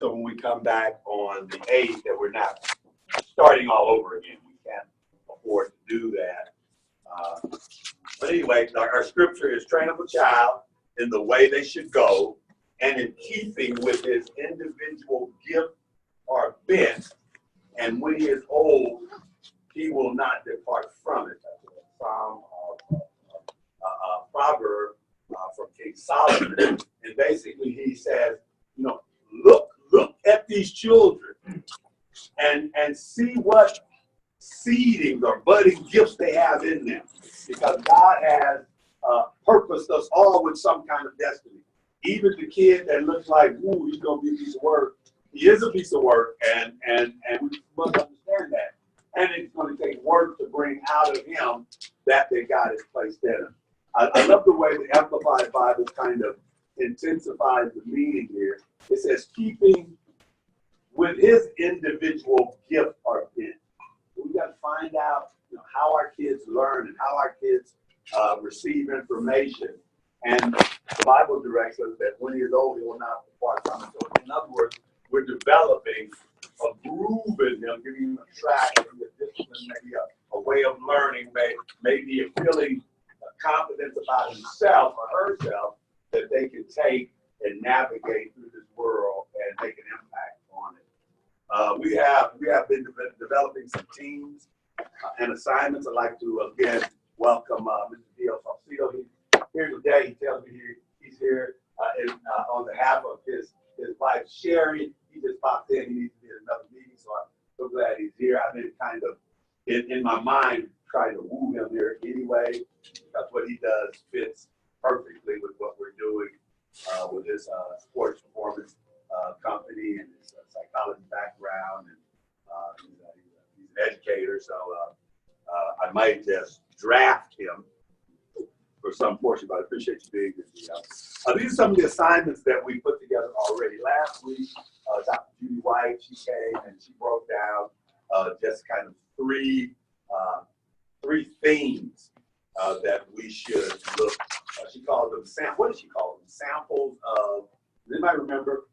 So when we come back on the 8th, that we're not starting all over again. We can't afford to do that. But anyway, our scripture is train up a child in the way they should go, and in keeping with his individual gift or bent, and when he is old, he will not depart from it. That's a Psalm, proverb from King Solomon, and basically he says, you know, look at these children and see what seeding or budding gifts they have in them, because God has purposed us all with some kind of destiny. Even the kid that looks like, ooh, he's gonna be a piece of work, he is a piece of work, and we must understand that. And it's going to take work to bring out of him that God has placed in him. I love the way the Amplified Bible kind of intensifies the meaning here. It says, keeping with his individual gift or bent. We've got to find out, you know, how our kids learn and how our kids receive information. And the Bible directs us that when he is old, he will not depart from it. So in other words, we're developing a groove in him, giving him a track, maybe a discipline, maybe a way of learning, maybe a feeling confidence about himself or herself that they can take and navigate through this world and make an impact on it. We have been developing some teams and assignments. I'd like to again welcome Mr. Dio Salcido. He's here today. He tells me he's here on behalf of his wife Sherry. He just popped in. He needs to be at another meeting, so I'm so glad he's here. I've been kind of in my mind trying to woo him here anyway, because what he does fits perfectly with what we're doing with his sports performance company and his psychology background, and he's an educator. So I might just draft him for some portion, but I appreciate you being here. These are some of the assignments that we put together already. Last week, Dr. Judy White, she came and she broke down just kind of three themes that we should look. She called them what did she call them? Samples of. Does anybody remember?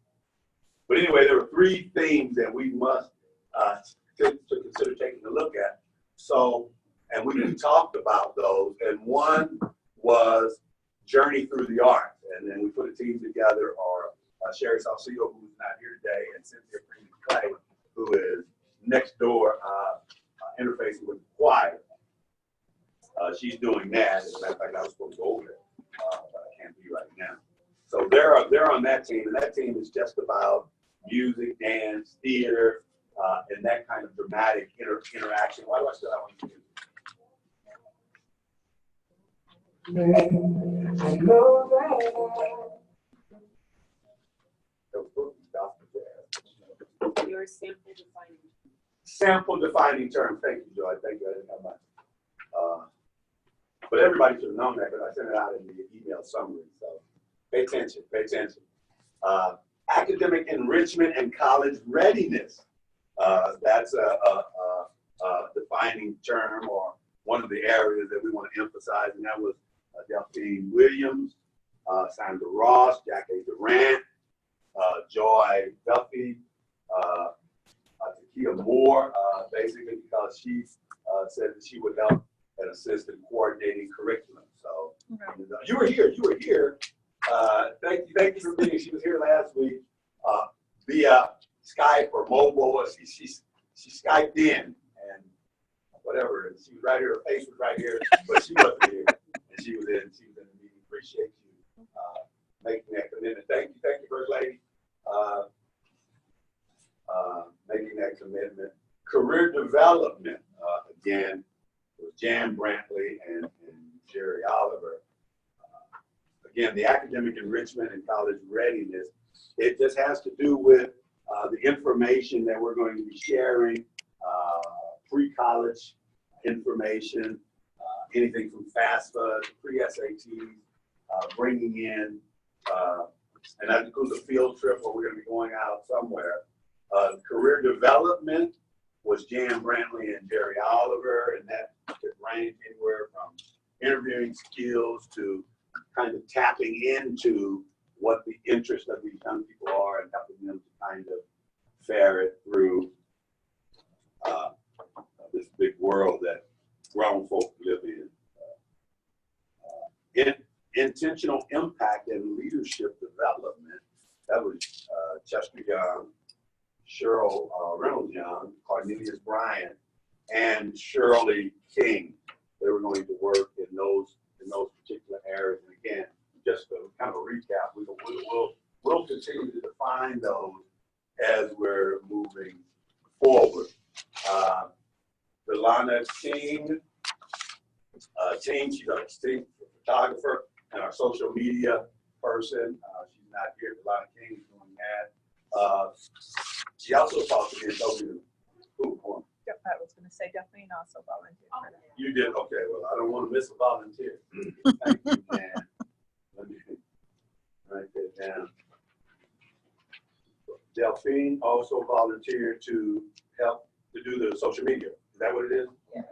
But anyway, there were three themes that we must to consider taking a look at. So, and we talked about those, and one was Journey Through the Arts, and then we put a team together, or Sherry Salcido, who's not here today, and Cynthia Clay, who is next door interfacing with the choir. She's doing that. As a matter of fact, I was supposed to go over there, but I can't be right now. So they're on that team, and that team is just about music, dance, theater, and that kind of dramatic interaction. Why do I still have one? Your sample defining term. Thank you, Joy. Thank you. I didn't have much. But everybody should have known that because I sent it out in the email summary. So pay attention. Pay attention. Academic enrichment and college readiness. That's a defining term, or one of the areas that we want to emphasize, and that was Delphine Williams, Sandra Ross, Jackie Durant, Joy Duffy, Takiya Moo, basically because she said that she would help and assist in coordinating curriculum. So you were here. Thank you for being. She was here last week via Skype or mobile. She Skyped in and whatever. She was right here. Her face was right here, but she wasn't here. And she was in the meeting. Appreciate you making that commitment. Thank you, First Lady, making that commitment. Career development, again, with Jan Brantley and Jerry Oliver. Again, the academic enrichment and college readiness, it just has to do with the information that we're going to be sharing, pre-college information, anything from FAFSA to pre-SAT, bringing in, and that includes a field trip where we're going to be going out somewhere. Career development was Jan Brantley and Jerry Oliver, and that could range anywhere from interviewing skills to kind of tapping into what the interests of these young people are and helping them to kind of ferret through this big world that grown folk live in. Intentional impact and leadership development. That was Chester Young, Cheryl Reynolds Young, Cornelius Bryant, and Shirley King. They were going to work in those particular areas. And again, just to kind of a recap, we'll continue to define those as we're moving forward. Delana King, she's a photographer and our social media person. She's not here. Delana King is doing that. She also talked to me and told me to I was going to say Delphine also volunteered for that. You did? Okay, well, I don't want to miss a volunteer. Thank you, Dan. Let me write that down. Delphine also volunteered to help to do the social media. Is that what it is? Yes.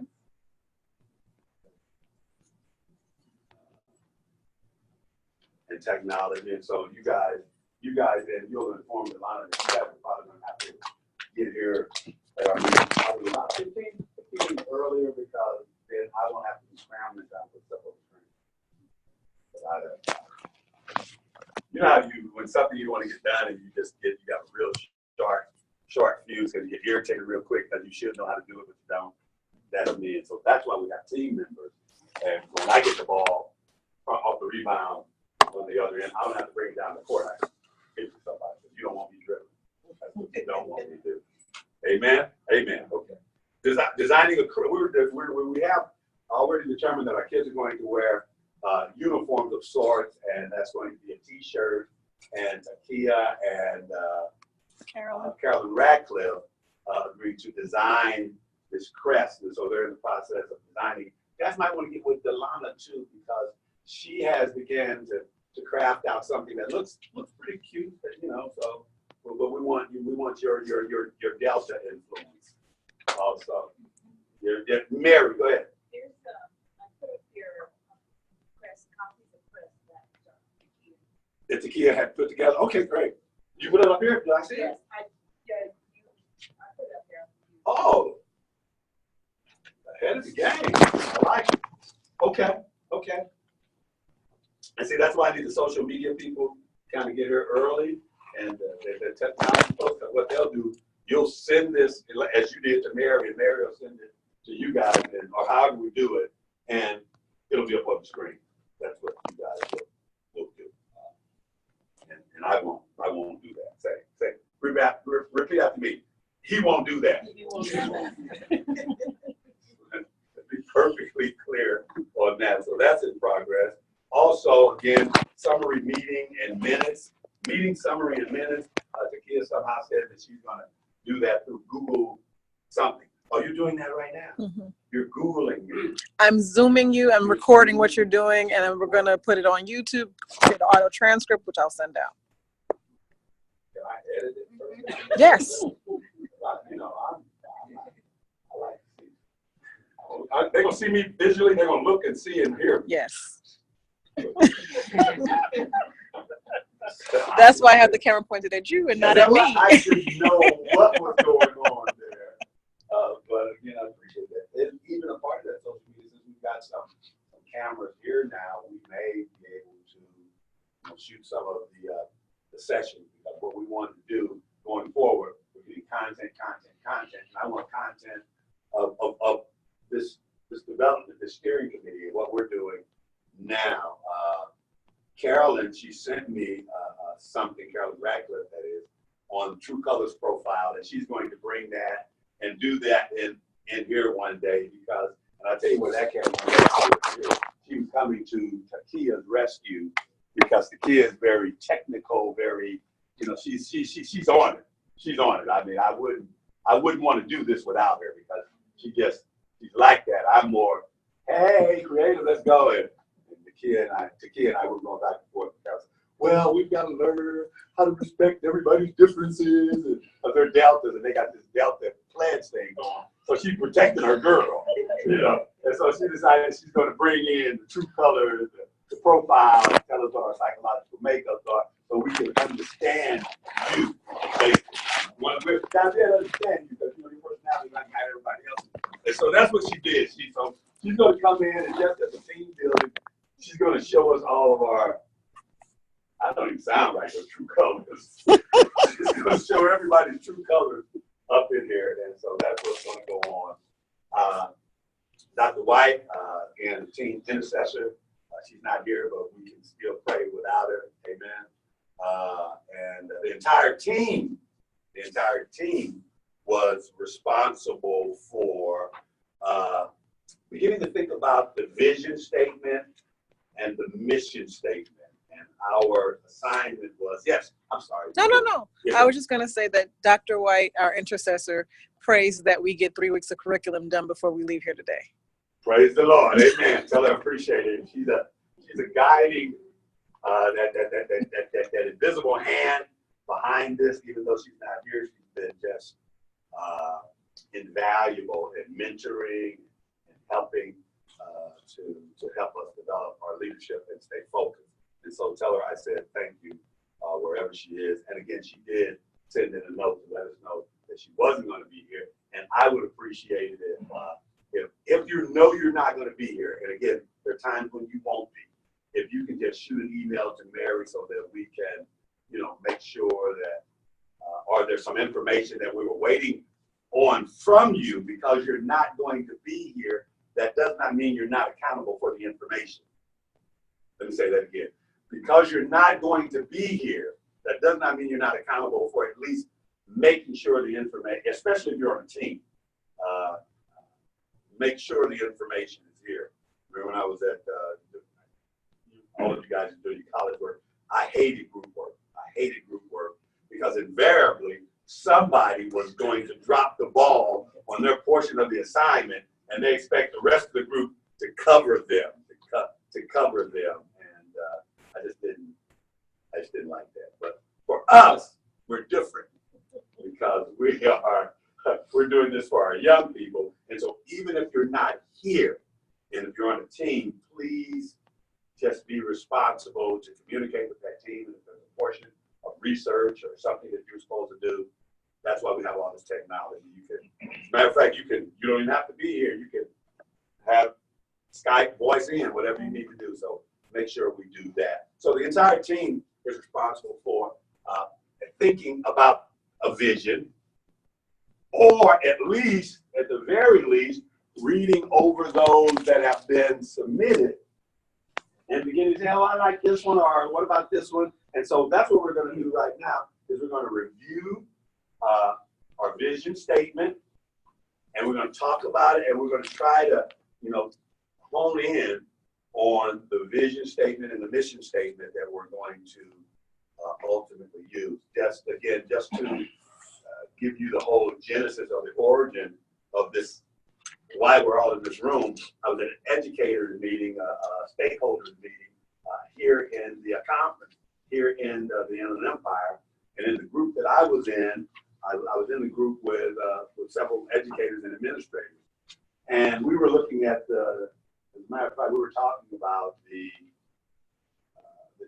And technology. And so you guys, and you'll inform the line. You guys are probably going to have to get here at our meeting probably about 15 minutes earlier, because then I won't have to be scrambling down for stuff over the screen. You know how when something you want to get done and you got a real short fuse because you get irritated real quick because you should know how to do it, but you don't. That's me. And so that's why we got team members. And when I get the ball off the rebound on the other end, I don't have to bring it down the court. I can get to somebody. You don't want me dribbling. That's what you don't want me to do. Amen? Amen. Okay. Designing we have already determined that our kids are going to wear uniforms of sorts, and that's going to be a t-shirt, and Takiya and Carolyn Radcliffe agreed to design this crest, and so they're in the process of designing. You guys might want to get with Delana too, because she has began to craft out something that looks pretty cute, you know. So, but we want your Delta influence also. Mary, go ahead. There's I put up here press copies of press that Takiya had put together. Okay, great. You put it up here? Did I see it? Yes, I put it up there. Oh, ahead of the game. I like it. Okay. And see, that's why I need the social media people kind of get here early, and the technology folks. What they'll do, you'll send this as you did to Mary, and Mary will send it to you guys, or however we do it, and it'll be up on the screen. That's what you guys will do. And I won't do that. Say, repeat after me. He won't do that. He won't do that. Be perfectly clear on that. So that's in progress. Also, again, summary meeting and minutes. Meeting summary and minutes. Takiya somehow said that she's going to do that through Google something. Oh, you're doing that right now? Mm-hmm. You're Googling me. I'm Zooming you. I'm recording what you're doing, and then we're going to put it on YouTube, get the audio transcript, which I'll send out. Can I edit it first? Yes. You know, I like to see. They're going to see me visually. They're going to look and see and hear me. Yes. That's why I have the camera pointed at you and not at me. I should know what was going on there. But again, I appreciate that. And even a part of that social media, since we've got some cameras here now, we may be able to shoot some of the sessions. Because what we want to do going forward, we're getting content. And I want content of this development, this steering committee, and what we're doing now. Carolyn, she sent me something, Carolyn Radcliffe, that is, on True Colors profile, and she's going to bring that and do that in here one day, because, and I'll tell you what that Carolyn was. She was coming to Takiya's rescue, because Takiya is very technical, very, you know, she's on it. She's on it. I mean, I wouldn't want to do this without her, because she's like that. I'm more, hey, creative, let's go. And Takiya and I were going back and forth. Because, well, we've got to learn how to respect everybody's differences. And they're deltas, and they got this delta pledge thing going. So she's protecting her girl, you know. And so she decided she's going to bring in the true colors, the profile, and tell us what our psychological makeups are, so we can understand you. Basically. I'll be able to understand you because your personality is not like everybody else. And so that's what she did. She's going to come in and just as a team building, she's going to show us all of our, I don't even sound like her true colors. She's going to show everybody's true colors up in here. And so that's what's going to go on. Dr. White, again, the team intercessor. She's not here, but we can still pray without her. Amen. And the entire team was responsible for beginning to think about the vision statement and the mission statement. And our assignment was, yes, I'm sorry. No. Yeah. I was just going to say that Dr. White, our intercessor, prays that we get 3 weeks of curriculum done before we leave here today. Praise the Lord. Amen. Tell her I appreciate it. She's a guiding, that invisible hand behind this, even though she's not here, she's been just invaluable in mentoring and helping to help us develop our leadership and stay focused. And so tell her I said thank you wherever she is. And again, she did send in a note to let us know that she wasn't going to be here. And I would appreciate it if you know you're not going to be here. And again, there are times when you won't be. If you can just shoot an email to Mary so that we can, make sure that, or there's some information that we were waiting on from you because you're not going to be here. That does not mean you're not accountable for the information. Let me say that again. Because you're not going to be here, that does not mean you're not accountable for at least making sure the information, especially if you're on a team, make sure the information is here. Remember when I was at, all of you guys are doing college work, I hated group work. Because invariably somebody was going to drop the ball on their portion of the assignment and they expect the rest of the group to cover them, to cover them. And I just didn't like that. But for us, we're different because we're doing this for our young people. And so even if you're not here and if you're on a team, please just be responsible to communicate with that team. And if there's a portion of research or something that you're supposed to do, that's why we have all this technology. You can, as a matter of fact, you don't even have to be here. You can have Skype, voice in, whatever you need to do. So make sure we do that. So the entire team is responsible for thinking about a vision, or at the very least, reading over those that have been submitted and beginning to say, oh, I like this one, or what about this one? And so that's what we're going to do right now, is we're going to review our vision statement, and we're going to talk about it, and we're going to try to, hone in on the vision statement and the mission statement that we're going to ultimately use. Just to give you the whole genesis or the origin of this, why we're all in this room. I was at an educators meeting, a stakeholders meeting here in the conference, here in the Inland Empire. And in the group that I was in, I was in the group with several educators and administrators. And we were looking at as a matter of fact, we were talking about the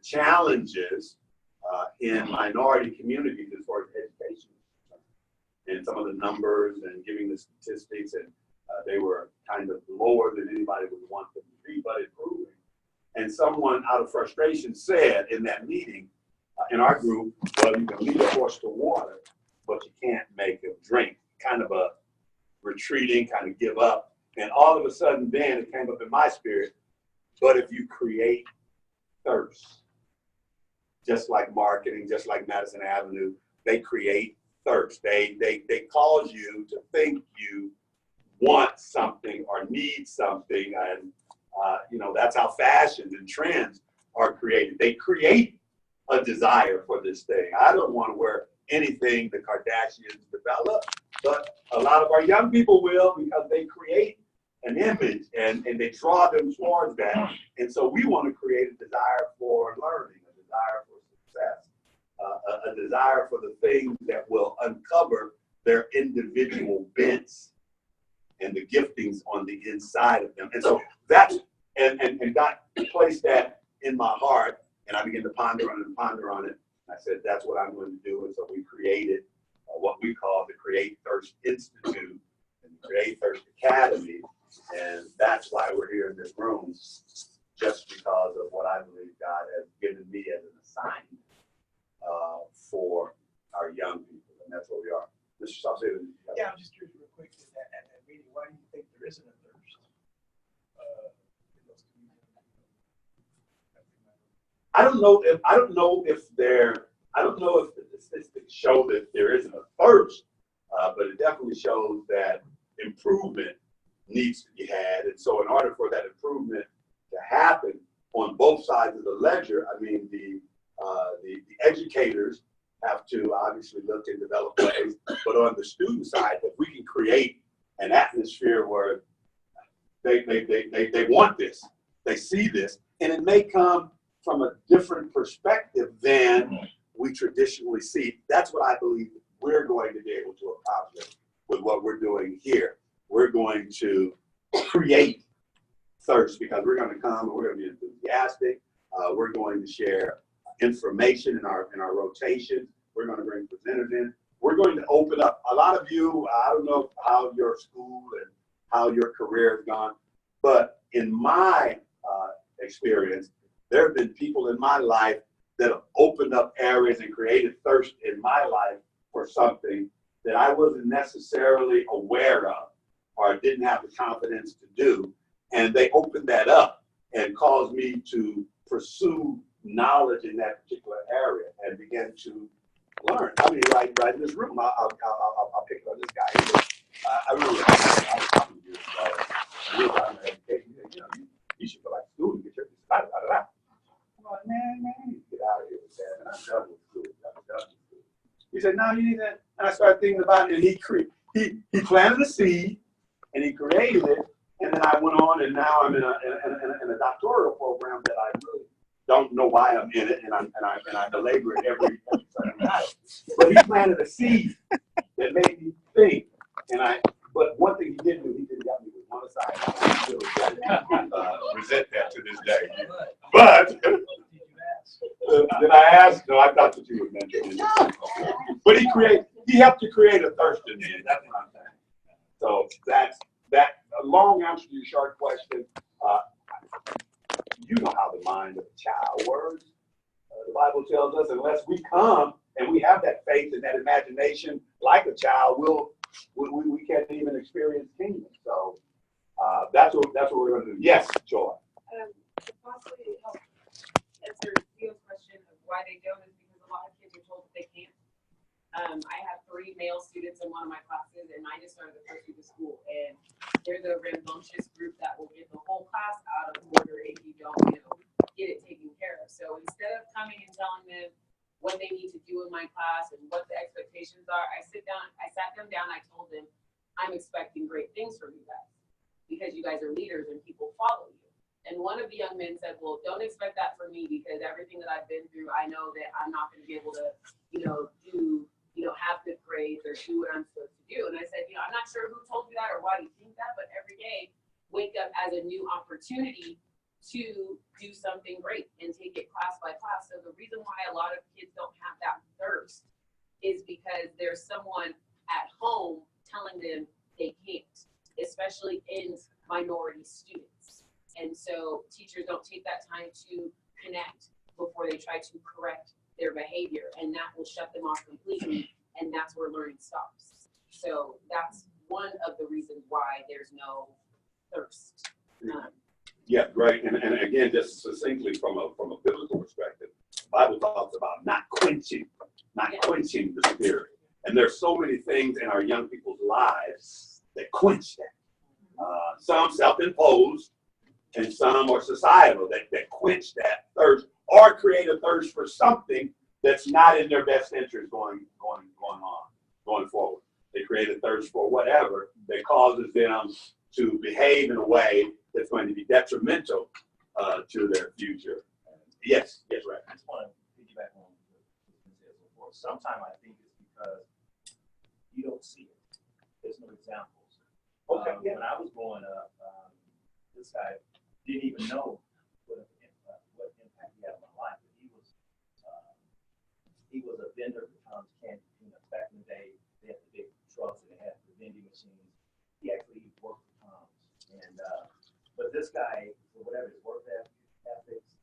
challenges in minority communities as far as education, and some of the numbers and giving the statistics, and they were kind of lower than anybody would want them to be, but improving. And someone out of frustration said in that meeting, in our group, well, you can lead a horse to water, but you can't make him drink. Kind of a retreating, kind of give up. And all of a sudden then it came up in my spirit, but if you create thirst, just like marketing, just like Madison Avenue, they create thirst. They cause you to think you want something or need something, and that's how fashions and trends are created. They create a desire for this thing. I don't want to wear anything the Kardashians develop, but a lot of our young people will, because they create an image and they draw them towards that. And so we want to create a desire for learning, a desire for success, a desire for the things that will uncover their individual bents and the giftings on the inside of them. And so that's, and God placed that in my heart, and I began to ponder on it. I said, that's what I'm going to do. And so we created what we call the Thirst Institute and Create Thirst Academy. And that's why we're here in this room, just because of what I believe God has given me as an assignment for our young people. And that's what we are. Mr. Saucedo. Yeah, I'm just curious real quick, at that meeting, why do you think there isn't a thirst? In those communities? I don't know if the statistics show that there isn't a thirst, but it definitely shows that improvement needs to be had. And so in order for that improvement to happen on both sides of the ledger, I mean, the educators have to obviously look and develop ways, but on the student side, if we can create an atmosphere where they want this, they see this, and it may come from a different perspective than we traditionally see. That's what I believe we're going to be able to accomplish with what we're doing here. We're going to create thirst because we're going to come and we're going to be enthusiastic. We're going to share information in our rotation. We're going to bring presenters in. We're going to open up. A lot of you, I don't know how your school and how your career has gone, but in my experience, there have been people in my life that have opened up areas and created thirst in my life for something that I wasn't necessarily aware of or didn't have the confidence to do. And they opened that up and caused me to pursue knowledge in that particular area and begin to learn. I mean, right in this room, I'll pick it on this guy. I remember I was talking to you about we were talking about education. You should go back to school and get your da-da-da-da. Well, man, get out of here with that. And I'm done with school. I'm done with school. He said, no, you need that. And I started thinking about it, and he planted a seed, and he created it, and then I went on, and now I'm in a doctoral program that I really don't know why I'm in it, and I belabor it every time. But he planted a seed that made me think, but one thing he didn't do, he didn't got me with one side. I still resent that to this day. But did I ask? No, I thought that you would mention it. But he helped to create a thirst in me. That's what I'm saying. So that's that. A long answer to your short question. You know how the mind of a child works. The Bible tells us unless we come and we have that faith and that imagination like a child, we can't even experience kingdom. So that's what we're going to do. Yes, Joy. To possibly help answer Theo's question of why they don't is because a lot of kids are told that they can't. I have 3 male students in one of my classes, and I just started the first week of school, and they're the rambunctious group that will get the whole class out of order if you don't, get it taken care of. So instead of coming and telling them what they need to do in my class and what the expectations are, I sat them down, I told them, I'm expecting great things from you guys because you guys are leaders and people follow you. And one of the young men said, well, don't expect that from me because everything that I've been through, I know that I'm not going to be able to, have good grades or do what I'm supposed to do. And I said, I'm not sure who told you that or why you think that, but every day wake up as a new opportunity to do something great and take it class by class. So the reason why a lot of kids don't have that thirst is because there's someone at home telling them they can't, especially in minority students. And so teachers don't take that time to connect before they try to correct their behavior, and that will shut them off completely, and that's where learning stops. So that's one of the reasons why there's no thirst. Yeah, great. And again, just succinctly from a biblical perspective, the Bible talks about not quenching the spirit. And there's so many things in our young people's lives that quench that. Some self-imposed, and some are societal that quench that thirst or create a thirst for something that's not in their best interest going forward. They create a thirst for whatever that causes them to behave in a way that's going to be detrimental to their future. Yes, right. I just want to piggyback on what you said before. Sometimes I think it's because you don't see it. There's no examples. Okay. When I was growing up, this guy didn't even know what impact he had on my life. But he was a vendor for Tom's Candy Peanuts. Back in the day, they had the big trucks and they had this guy, for whatever his work ethics,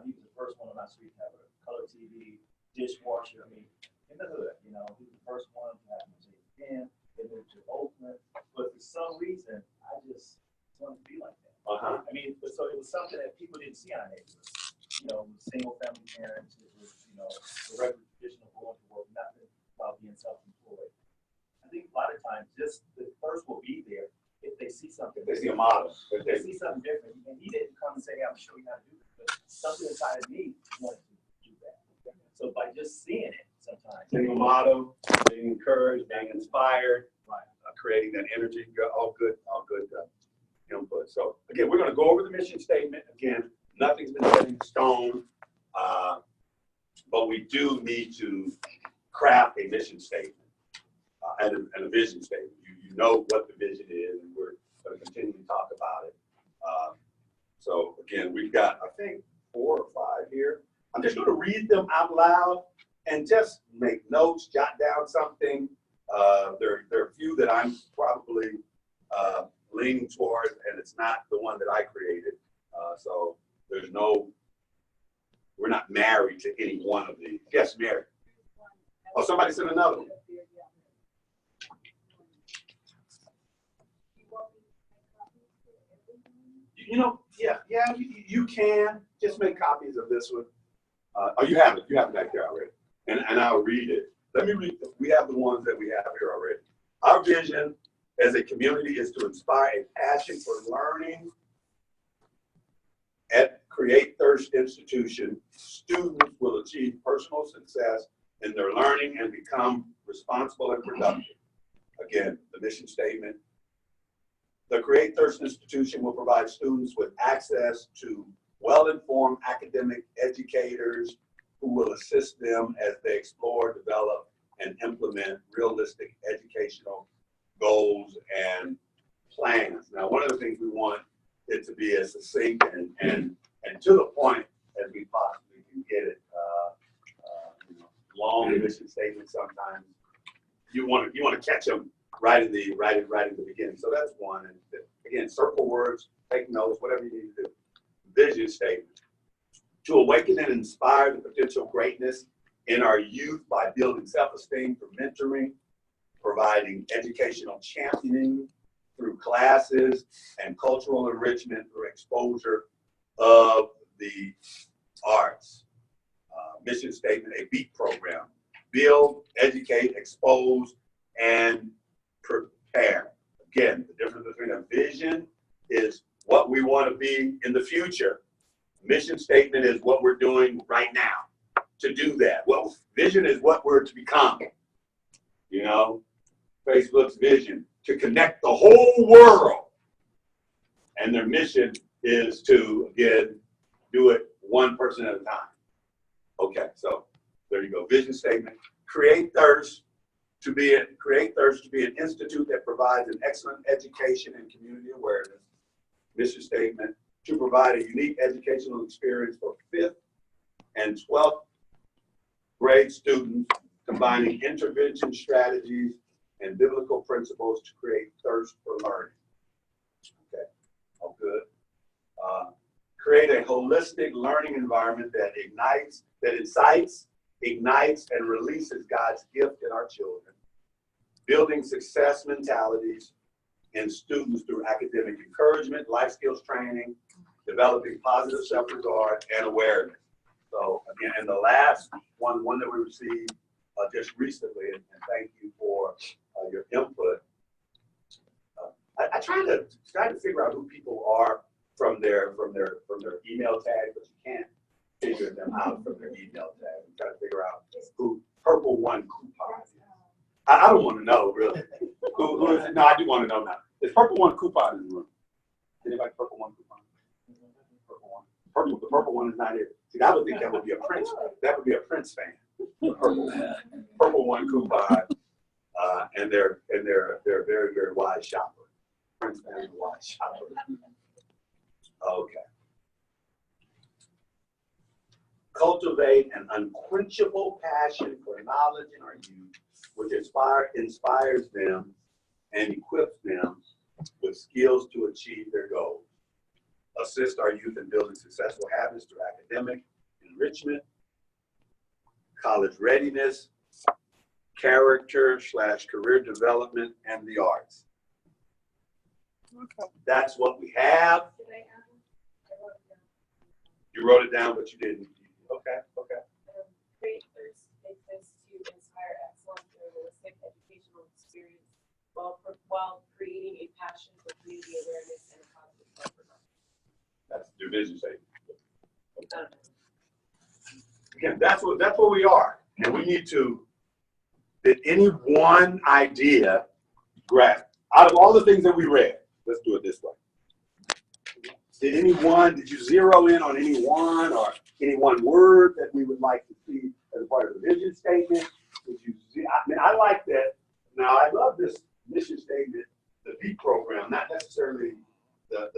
he was the first one on my street to have a color TV, dishwasher. I mean, in the hood, you know, he was the first one to have a Mercedes-Benz. They moved to Oakland, but for some reason, I just wanted to be like that. I mean, so it was something that people didn't see in our neighborhood. You know, single family parents, it was, you know, the regular traditional going to work, nothing about being self-employed. I think a lot of times, just the first will be there if they see something. They see a model. If they see something different, and he didn't come and say, "Hey, I'm showing you how to do this," but something inside of me wanted to do that. So by just seeing it, sometimes Being a model, being encouraged, being inspired, creating that energy, all good input. So again, we're going to go over the mission statement. Again, nothing's been set in stone, but we do need to craft a mission statement and a vision statement. You know what the vision is, and we're going to continue to talk about it. So again, we've got, I think, 4 or 5 here. I'm just going to read them out loud and just make notes, jot down something. There are a few that I'm probably leaning towards, and it's not the one that I created. So we're not married to any one of these. Yes, Mary. Oh, somebody said another one. You know, yeah, you can just make copies of this one. Oh, you have it back there already, and I'll read it. Let me read. We have the ones that we have here already. Our vision as a community is to inspire a passion for learning. At Create Thirst Institution, students will achieve personal success in their learning and become responsible and productive. Again, the mission statement. The Create Thirst Institution will provide students with access to well-informed academic educators who will assist them as they explore, develop, and implement realistic educational goals and plans. Now, one of the things we want it to be as succinct and to the point as we possibly can get it. Long mission statements sometimes you want to catch them right in the beginning. So that's one. And again, circle words, take notes, whatever you need to do. Vision statement: to awaken and inspire the potential greatness in our youth by building self-esteem through mentoring, providing educational championing through classes, and cultural enrichment through exposure of the arts. Mission statement: a BEAT program: build, educate, expose, and prepare. Again, the difference between a vision is what we want to be in the future. Mission statement is what we're doing right now to do that. Well, vision is what we're to become. You know, Facebook's vision to connect the whole world. And their mission is to, again, do it one person at a time. Okay, so there you go. Vision statement: Create Thirst to be an institute that provides an excellent education and community awareness. Mission statement: to provide a unique educational experience for 5th and 12th grade students, combining intervention strategies and biblical principles to create thirst for learning. Okay, all good. Create a holistic learning environment that incites, ignites, and releases God's gift in our children. Building success mentalities in students through academic encouragement, life skills training, developing positive self-regard and awareness. So again, and the last one that we received just recently, and thank you for your input. I tried to figure out who people are from their email tag, but you can't figure them out from their email tag. I'm trying to figure out who Purple One Coupon is. I don't want to know really. Who is it? No, I do want to know now. Is Purple One Coupon in the room? Anybody Purple One Coupon? Purple One. The Purple One is not here. See, I would think that would be a Prince. That would be a Prince fan. Purple One Coupon, and they're very, very wise shopper. Prince fan is a wise shopper. Okay. Cultivate an unquenchable passion for knowledge in our youth, which inspires them and equips them with skills to achieve their goals. assist our youth in building successful habits through academic enrichment, college readiness, character/career development, and the arts. Okay. That's what we have. Did I add? I wrote it down. You wrote it down, but you didn't. Okay, okay. Create thirst exists to inspire excellence through a holistic educational experience while creating a passion for community awareness and a positive self-regard. That's the division statement. Again, that's what we are. And we need to, did any one idea grasp, out of all the things that we read, let's do it this way. Did you zero in on any one or any one word that we would like to see as a part of the vision statement? I like that. Now, I love this mission statement, the BEAT program, not necessarily the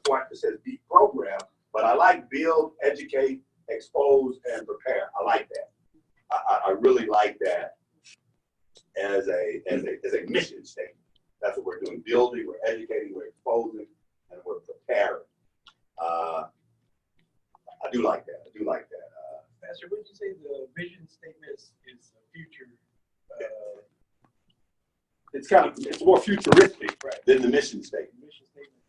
point that says BEAT program, but I like build, educate, expose, and prepare. I like that. I really like that as a mission statement. That's what we're doing, building, we're educating, we're exposing, and we're preparing. I do like that. Pastor, would you say the vision statement is the future? It's more futuristic Right. than the mission statement. Mission statement.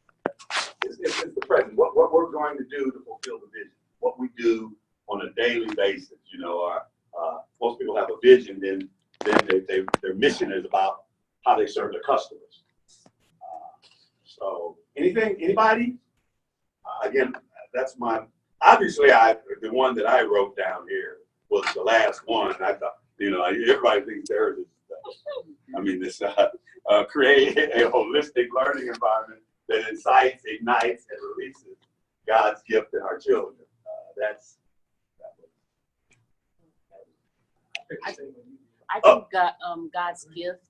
It's the present. What we're going to do to fulfill the vision. What we do on a daily basis. You know, most people have a vision, then their mission is about how they serve their customers. So anybody? Again, that's obviously the one that I wrote down here was the last one. I thought, everybody thinks theirs is, this create a holistic learning environment that incites, ignites, and releases God's gift in our children. I think God's gift,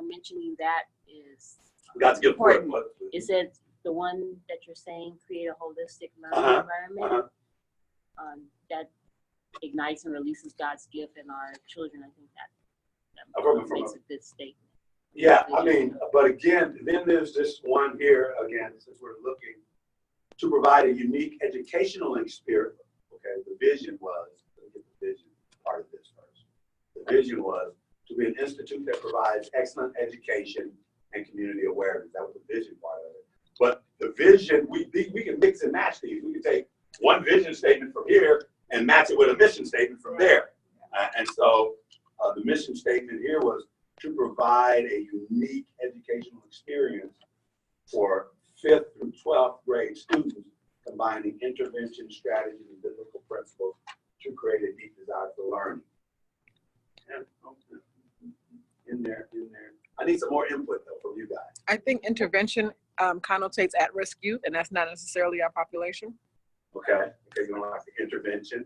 mentioning that is God's gift. important. It said the one that you're saying, create a holistic learning environment that ignites and releases God's gift in our children. I think that makes a good statement. Yeah, but again, then there's this one here, again, since we're looking to provide a unique educational experience. Okay, the vision was, let me get the vision part of this first. The vision was to be an institute that provides excellent education and community awareness. That was the vision part of it. But the vision, we can mix and match these. We can take one vision statement from here and match it with a mission statement from there. And so the mission statement here was to provide a unique educational experience for 5th through 12th grade students, combining intervention, strategies, and biblical principles to create a deep desire for learning. In there. I need some more input though from you guys. I think intervention connotates at-risk youth, and that's not necessarily our population. Okay, you don't like the intervention.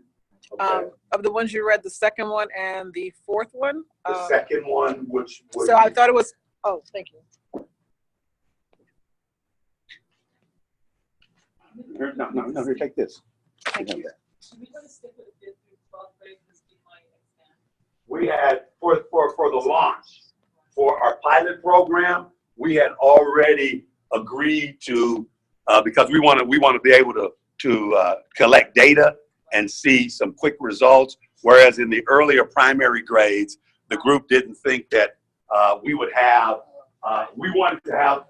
Okay. Of the ones you read, the second one and the fourth one. The second one, which was. So I thought it was. Oh, thank you. No, here, take this. Thank you. Should we want to stick with the 5th through 12th grade because we might expand? We had for the launch for our pilot program, we had already agreed to because we want to be able to collect data and see some quick results. Whereas in the earlier primary grades, the group didn't think that we would have. We wanted to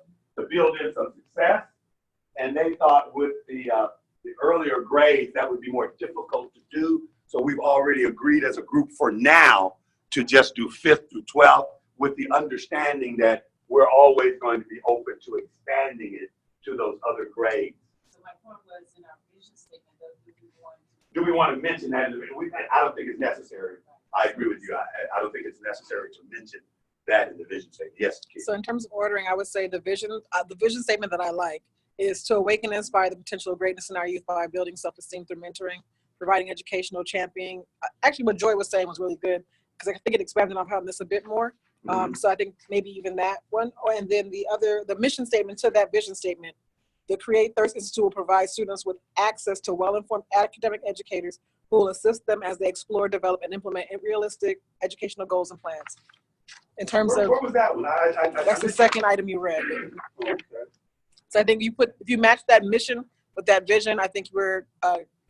build in some success, and they thought with the earlier grades that would be more difficult to do. So we've already agreed as a group for now to just do 5th through 12th, with the understanding that we're always going to be open to expanding it to those other grades. So my point was in our vision statement, do we want to mention that? I don't think it's necessary. I agree with you. I don't think it's necessary to mention that in the vision statement. Yes, Keith. So in terms of ordering, I would say the vision statement that I like is to awaken and inspire the potential of greatness in our youth by building self-esteem through mentoring, providing educational championing. Actually, what Joy was saying was really good because I think it expanded on this a bit more. So I think maybe even that one. And then the mission statement to that vision statement, the Create Thirst Institute will provide students with access to well-informed academic educators who will assist them as they explore, develop, and implement realistic educational goals and plans. In terms of, where was that one? that's the second item you read. Okay. So I think if you match that mission with that vision, I think we're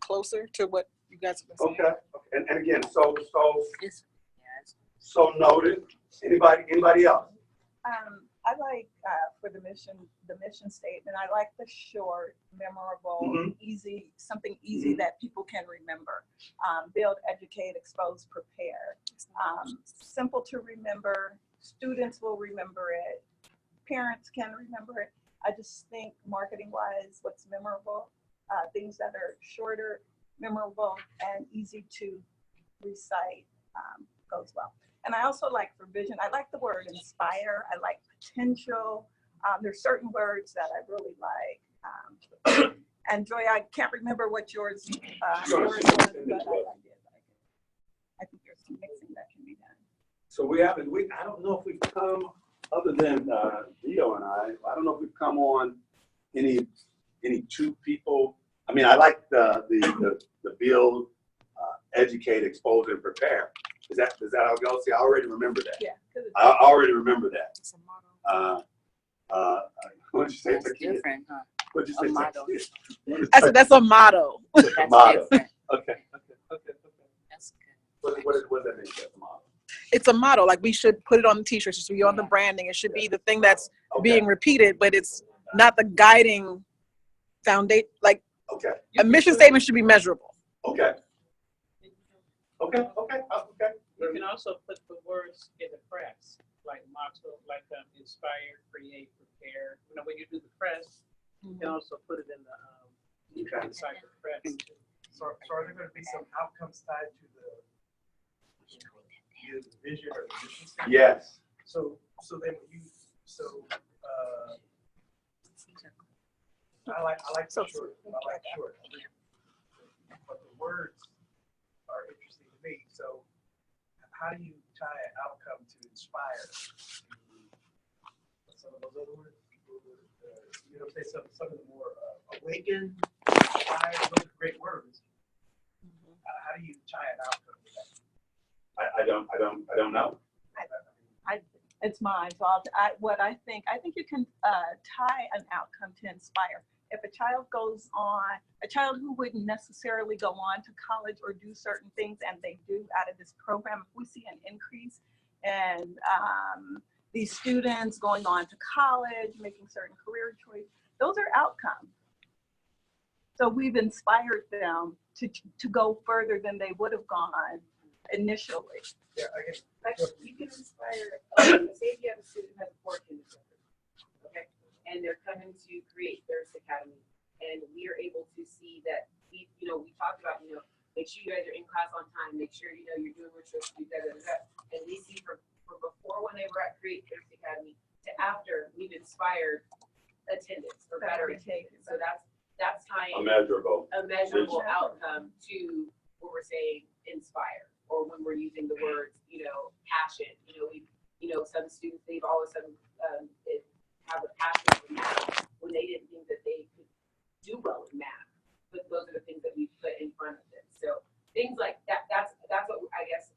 closer to what you guys have been saying. Okay, and again, so It's, yeah, it's so noted. Anybody else? I like for the mission statement. I like the short, memorable, Mhm. easy, something easy that people can remember. Build, educate, expose, prepare. Simple to remember. Students will remember it. Parents can remember it. I just think marketing-wise, what's memorable, things that are shorter, memorable, and easy to recite goes well. And I also like for vision, I like the word inspire. I like potential. There's certain words that I really like. And Joy, I can't remember what yours was, but I like it. I think there's some mixing that can be done. So I don't know if we've come, other than Dio and I don't know if we've come on any two people. I mean, I like the build, educate, expose, and prepare. Is that how it goes? See, I already remember that. Yeah. I already remember that. It's a motto. What did you say? that's Takiya? different, huh? What did you say? A motto. Takiya? I said that's a motto. That's Motto. different. Okay. That's good. What does that mean? That's a motto. It's a motto. Like we should put it on the t-shirts. It should be on the branding. It should be the thing that's Okay. being repeated, but it's not the guiding foundation. Like Okay. a mission statement should be measurable. Okay. Okay. You can also put the words in the press, like motto, like inspire, create, prepare. You know, when you do the press, you can also put it in the inside the press. So are there gonna be some outcomes tied to either the vision or the mission statement? Yes. So then I like the short, but the words are interesting to me. So how do you tie an outcome to inspire? Some of those other words, say some of the more awaken, inspire, those are great words. How do you tie an outcome to that? I don't know. It's mine. So I think you can tie an outcome to inspire. If a child who wouldn't necessarily go on to college or do certain things, and they do out of this program, if we see an increase in these students going on to college, making certain career choices, those are outcomes. So we've inspired them to go further than they would have gone initially. Yeah, I guess. Like, you can inspire, say if you have a student who has a fork in the center, okay? And they're coming to create Thirst Academy, and we are able to see that we talked about, make sure you guys are in class on time, make sure, you're doing what you're supposed to do, and we see from before when they were at Create Thirst Academy to after, we've inspired attendance or better attendance. So that's tying A measurable. a measurable outcome to what we're saying inspire, or when we're using the words, passion. Some students, they've all of a sudden have a passion for math when they didn't think that they could do well in math. But those are the things that we put in front of them. So things like that, that's what I guess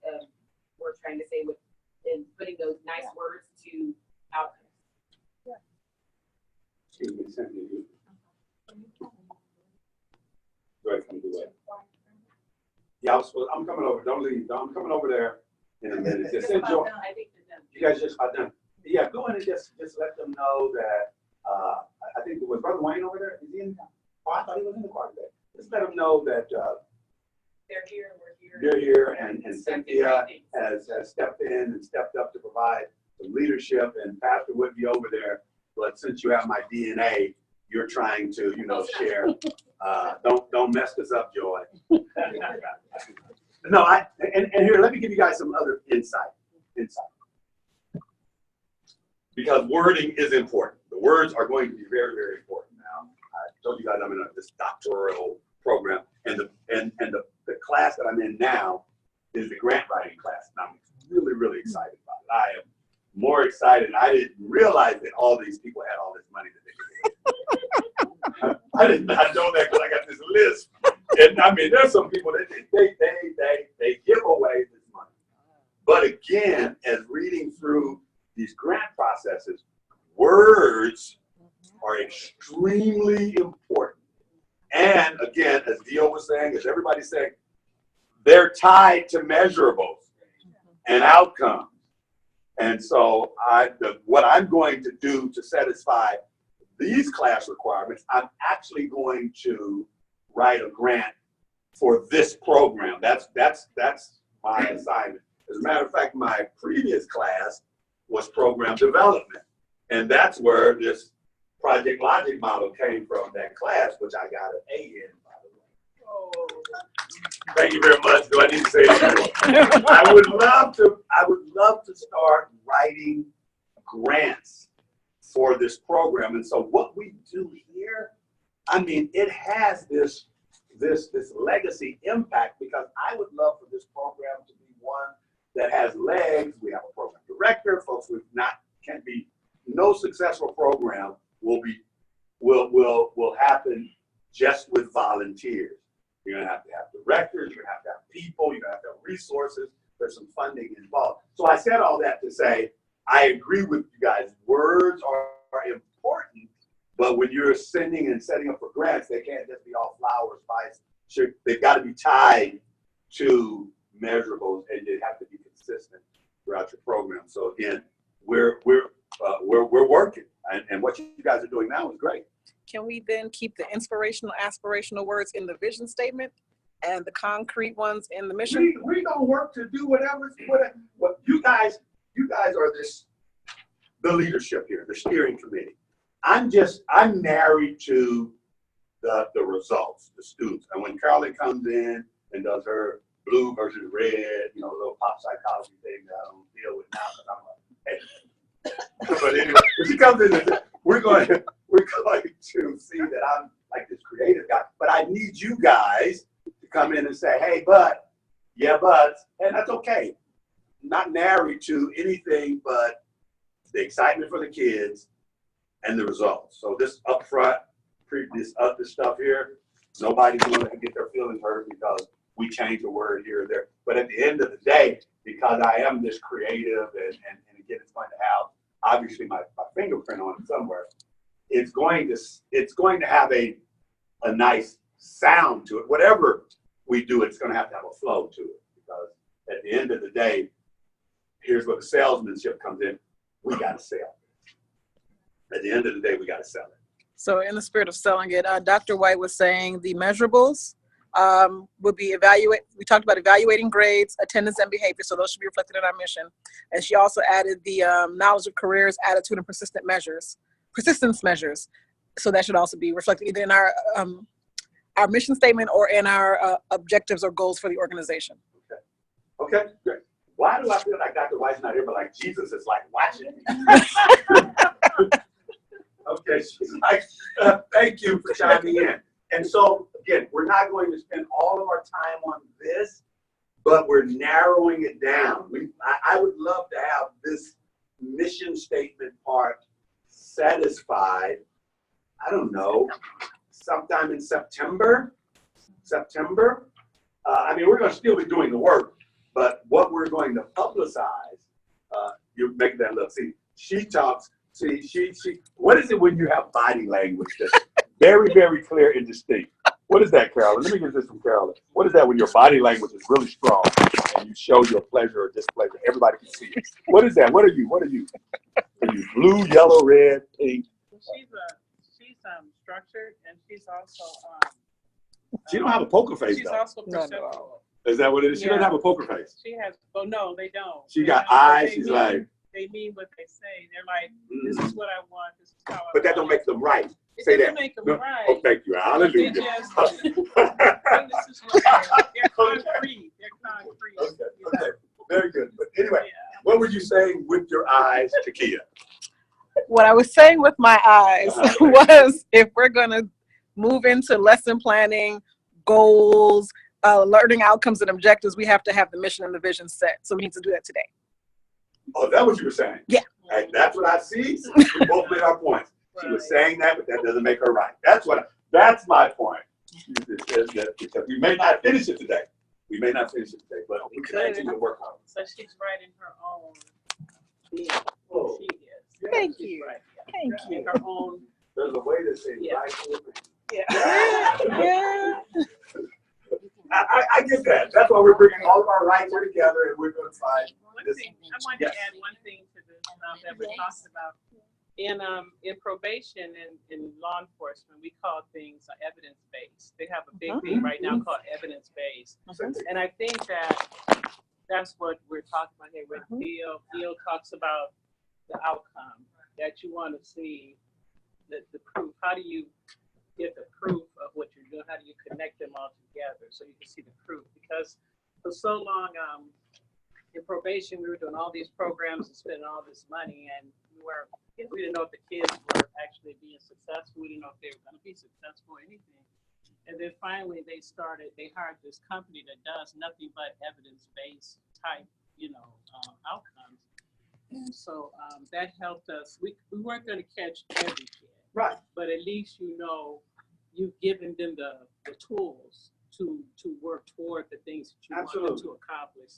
we're trying to say with in putting those nice words to outcomes. Excuse me, Cynthia, you. Go ahead, come do that. Yeah, I'm coming over. Don't leave. I'm coming over there in a minute. Just enjoy. I think for them. You guys just about done. Yeah, go in and just let them know that I think it was Brother Wayne over there. Is he in? Oh, I thought he was in the car today. Just let them know that They're here and we're here. you're here, and Cynthia has stepped in and stepped up to provide some leadership, and Pastor would be over there. But since you have my DNA, you're trying to, share. Don't mess this up, Joy. No, and here, let me give you guys some other insight. Because wording is important. The words are going to be very, very important now. I told you guys I'm in this doctoral program, and the class that I'm in now is the grant writing class, and I'm really, really excited about it. I am more excited. I didn't realize that all these people had all this money that they could. I did not know that because I got this list, and I mean, there's some people that they give away this money. But again, as reading through these grant processes, words are extremely important. And again, as Dio was saying, as everybody's saying, they're tied to measurables and outcomes. And so what I'm going to do to satisfy these class requirements, I'm actually going to write a grant for this program. That's my assignment. As a matter of fact, my previous class was program development. And that's where this project logic model came from, that class, which I got an A in, by the way. Oh. Thank you very much. Do I need to say anything? I would love to start writing grants for this program. And so what we do here, I mean, it has this legacy impact, because I would love for this program to be one that has legs. We have a program director. Folks who can't be, no successful program will happen just with volunteers. You're gonna have to have directors, you're gonna have to have people, you're gonna have to have resources, there's some funding involved. So I said all that to say, I agree with you guys, words are important, but when you're sending and setting up for grants, they can't just be all flowers, spice. Sure, they've got to be tied to measurables, and they have to be consistent throughout your program. So again, we're working, and what you guys are doing now is great. Can we then keep the inspirational, aspirational words in the vision statement and the concrete ones in the mission? We're gonna work to do whatever you guys are the leadership here, the steering committee. I'm married to the results, the students. And when Carolyn comes in and does her blue versus red, you know, little pop psychology thing that I don't deal with now because I'm like, hey. But anyway, when she comes in, we're going to see that I'm like this creative guy. But I need you guys to come in and say, hey, but, and that's okay. I'm not married to anything but the excitement for the kids and the results. So this upfront, this stuff here, nobody's going to get their feelings hurt because we change a word here or there. But at the end of the day, because I am this creative and again, it's going to have obviously my fingerprint on it somewhere. It's going to have a nice sound to it. Whatever we do, it's going to have a flow to it, because at the end of the day, here's where the salesmanship comes in. We got to sell. At the end of the day, we got to sell it. So in the spirit of selling it, Dr. White was saying the measurables would be we talked about evaluating grades, attendance, and behavior. So those should be reflected in our mission. And she also added the knowledge of careers, attitude, and persistence measures. So that should also be reflected either in our mission statement or in our objectives or goals for the organization. Okay, great. Why do I feel like Dr. White's not here, but like Jesus is like watching me? Okay, she's like, thank you for chiming in. And so, again, we're not going to spend all of our time on this, but we're narrowing it down. I would love to have this mission statement part satisfied, I don't know, sometime in September. I mean, we're going to still be doing the work, but what we're going to publicize, you're making that look. See, she talks. See, what is it when you have body language that's very, very clear and distinct? What is that, Carolyn? Let me get this from Carolyn. What is that when your body language is really strong and you show your pleasure or displeasure? Everybody can see it. What is that? What are you? Are you blue, yellow, red, pink? She's structured, and she's also she don't have a poker face, she's though. also perceptual. Is that what it is? She doesn't have a poker face. She has. Oh no, they don't. She got eyes. She's like. They mean what they say. They're like, this is what I want. This is how I want. But that don't make them right. It Say doesn't that. make them No. right. Oh, thank you. Hallelujah. This is what they're concrete. They're concrete. Okay. Very good. But anyway, what were you saying with your eyes, Takiya? What I was saying with my eyes was, if we're going to move into lesson planning, goals, learning outcomes and objectives, we have to have the mission and the vision set. So we need to do that today. Oh, is that what you were saying? Yeah. And that's what I see. We both made our points. She was saying that, but that doesn't make her right. That's my point. Because we may not finish it today. But we can continue to work on it. So she's writing her own. Oh. She is. Thank you. Right. Thank you. Her own. There's a way to say Yeah. right. Yeah. I get that. That's why we're bringing all of our rights here together and we're going to find One this. thing, I wanted Yes. to add one thing to this that we're talking about. In probation and in law enforcement, we call things evidence-based. They have a big thing right now called evidence-based. And I think that's what we're talking about here with Bill talks about the outcome that you want to see, the proof. How do you get the proof of what you're doing? How do you connect them all together so you can see the proof? Because for so long, in probation, we were doing all these programs and spending all this money, and we didn't know if the kids were actually being successful. We didn't know if they were going to be successful or anything. And then finally, they hired this company that does nothing but evidence-based type, outcomes. And so that helped us. We weren't going to catch every kid, Right. but at least you've given them the tools to work toward the things that you want them to accomplish.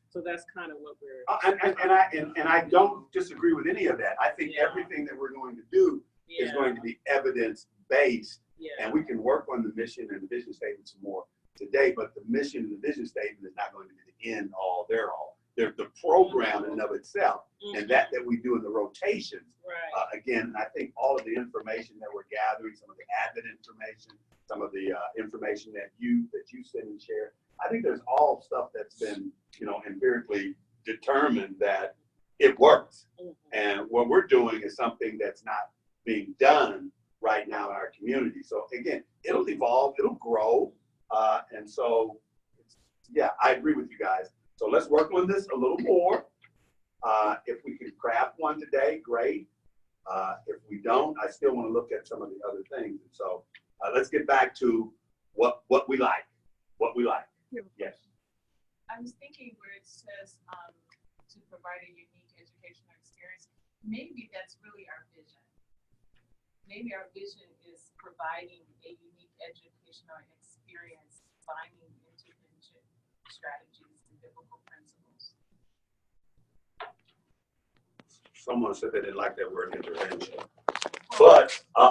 So that's kind of what we're. And I don't disagree with any of that. I think everything that we're going to do is going to be evidence-based. And we can work on the mission and the vision statement some more today, but the mission and the vision statement is not going to be the end all, they're all. They're the program in and of itself. And that we do in the rotations. Right. Again, I think all of the information that we're gathering, some of the added information, some of the information that you send and share, I think there's all stuff that's been, empirically determined that it works. And what we're doing is something that's not being done right now in our community. So again, it'll evolve, it'll grow. And so, I agree with you guys. So let's work on this a little more. If we can craft one today, great. If we don't, I still want to look at some of the other things. And so let's get back to what we like. Yes. I was thinking where it says to provide a unique educational experience, maybe that's really our vision. Maybe our vision is providing a unique educational experience, finding intervention strategies and biblical principles. Someone said they didn't like that word intervention. But a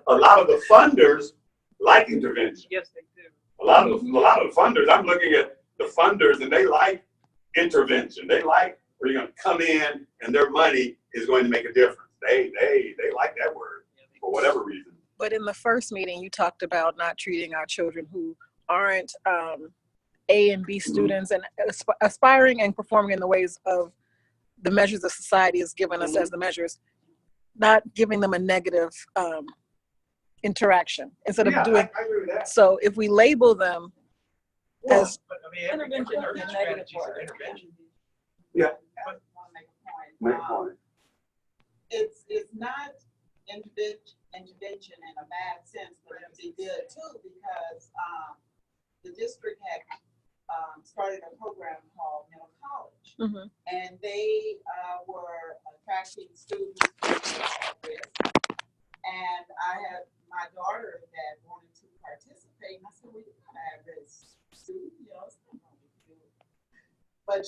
lot of the funders like intervention. Yes, they do. A lot of the funders, I'm looking at the funders and they like intervention. They like where you're going to come in and their money is going to make a difference. They like that word for whatever reason. But in the first meeting, you talked about not treating our children who aren't A and B students and aspiring and performing in the ways of the measures of society has given us as the measures, not giving them a negative interaction instead of doing. I agree with that. So if we label them as But I mean, every strategy is an intervention. Yeah. I want to make a point. Make a point. It's not intervention in a bad sense, but it'd be good too, because the district had started a program called Middle College, and they were attracting students at risk. And I had my daughter that wanted to participate, and I said, well, you're not at risk student, it's not wrong with you. But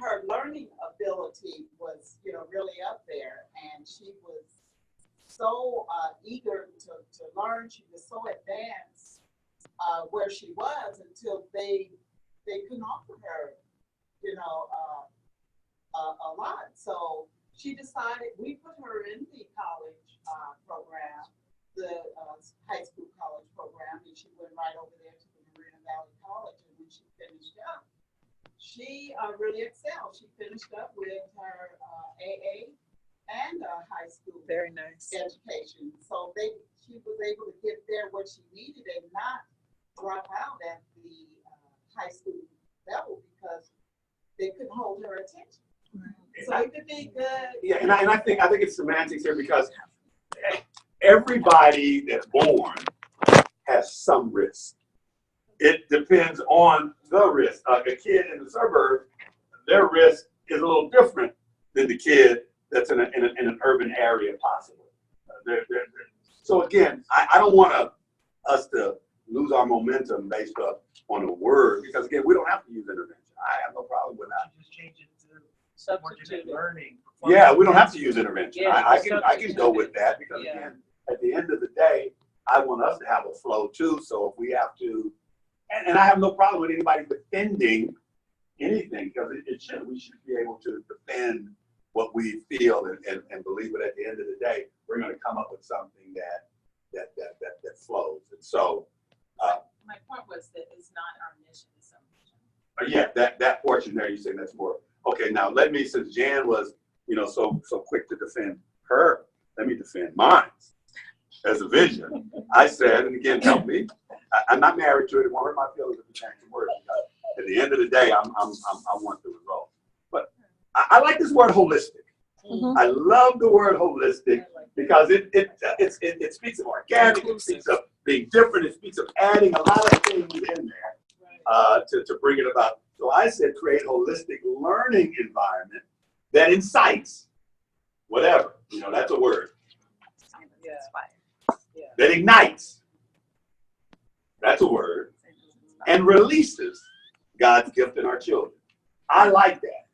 her learning ability was, really up there, and she was so eager to learn. She was so advanced where she was until they couldn't offer her, a lot. So she decided, we put her in the college program, the high school college program, and she went right over there to the Marina Valley College. And when she finished up, she really excelled. She finished up with her AA and high school very nice education. So she was able to get there what she needed and not drop out at the high school level because they couldn't hold her attention. So it could be good. Yeah, and I think it's semantics here because everybody that's born has some risk. It depends on the risk. A kid in the suburbs, their risk is a little different than the kid that's in an urban area, possibly. So again, I don't want us to lose our momentum based on a word because again, we don't have to use intervention. I have no problem with that. Just change it to Substitute. learning. Yeah, we don't have to use intervention. Yeah, I can go with that because Yeah. again, at the end of the day, I want us to have a flow too. So if we have to, and I have no problem with anybody defending anything because we should be able to defend what we feel and believe it. At the end of the day, we're going to come up with something that flows. And so, My point was that it's not our mission, it's our mission. yeah, that portion there, you say that's more. Okay, now let me, since Jan was, so quick to defend her, let me defend mine as a vision. I said, and again, help me. I'm not married to it. It won't hurt my feelings if it's actually words. At the end of the day, I want the result. But I like this word holistic. Mhm. I love the word holistic because it speaks of organic. It speaks of being different. It speaks of adding a lot of things in there to bring it about. So I said create holistic learning environment that incites whatever. That's a word. Yeah. That ignites. That's a word. And releases God's gift in our children. I like that.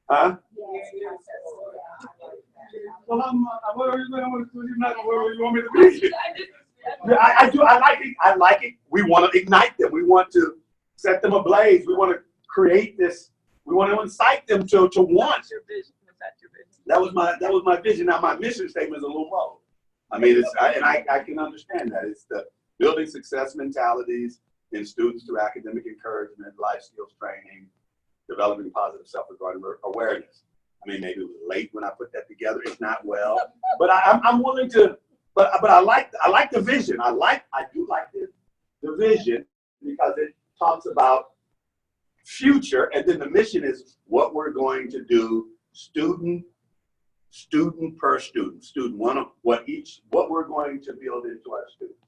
Huh? Well, what you want me to be? I do. I like it. I like it. We want to ignite them. We want to set them ablaze. We want to create this. We want to incite them to want. That was my vision. Now my mission statement is a little low. I mean, I can understand that. It's the building success mentalities in students through academic encouragement, life skills training, developing positive self-regard and awareness. I mean, maybe it was late when I put that together. It's not well, but I'm willing to. But I like the vision. I do like the vision because it talks about future, and then the mission is what we're going to do, student per student, student one, what we're going to build into our students.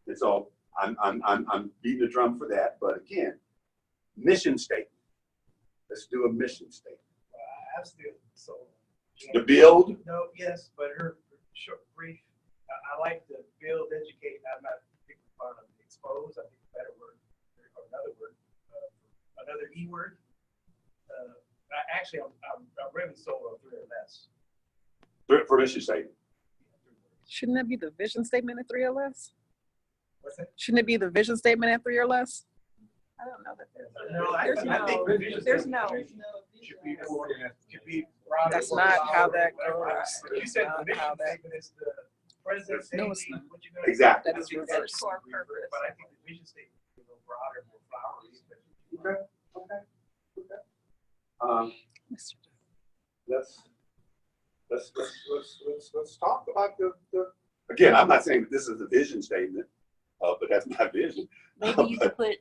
And so I'm beating the drum for that. But again, mission statement. Let's do a mission statement. I'm still so. The build. No, yes, but her short, brief. I like the build, educate. I'm not a big fan of expose. I think a better word, or another word, another E word. I'm really sold on 3 or less. For mission statement. Shouldn't that be the vision statement at 3 or less? What's that? Shouldn't it be the vision statement at 3 or less? I don't know that there's. No, I think the vision There's statement should be broader. That's not how that goes. You said Not the vision how that- statement is the present. No, it's not. What you're gonna do. Exactly. That is That's reverse. Core purpose. But I think the vision statement is a little broader, more flowery. Okay. Let's talk about the. Again, I'm not saying that this is the vision statement, but that's my vision. Maybe you could put,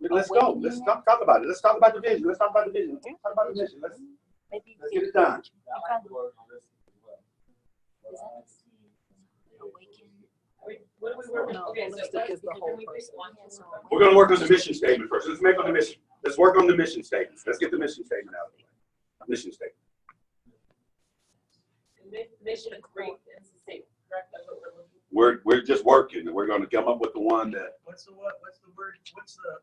Let's go. Let's talk about it. Let's talk about the vision. Let's talk about the vision. Let's talk about the vision. Let's maybe get it done. What are we working? No, Okay, so holistic is the can whole we pick person. one? We're going to work on the mission statement first. Let's make on the mission. Let's work on the mission statement. Let's get the mission statement out of the way. Mission statement. Mission is brief and succinct, correct? That's what we're looking for. We're just working, and we're going to come up with the one that. What's the word? What's the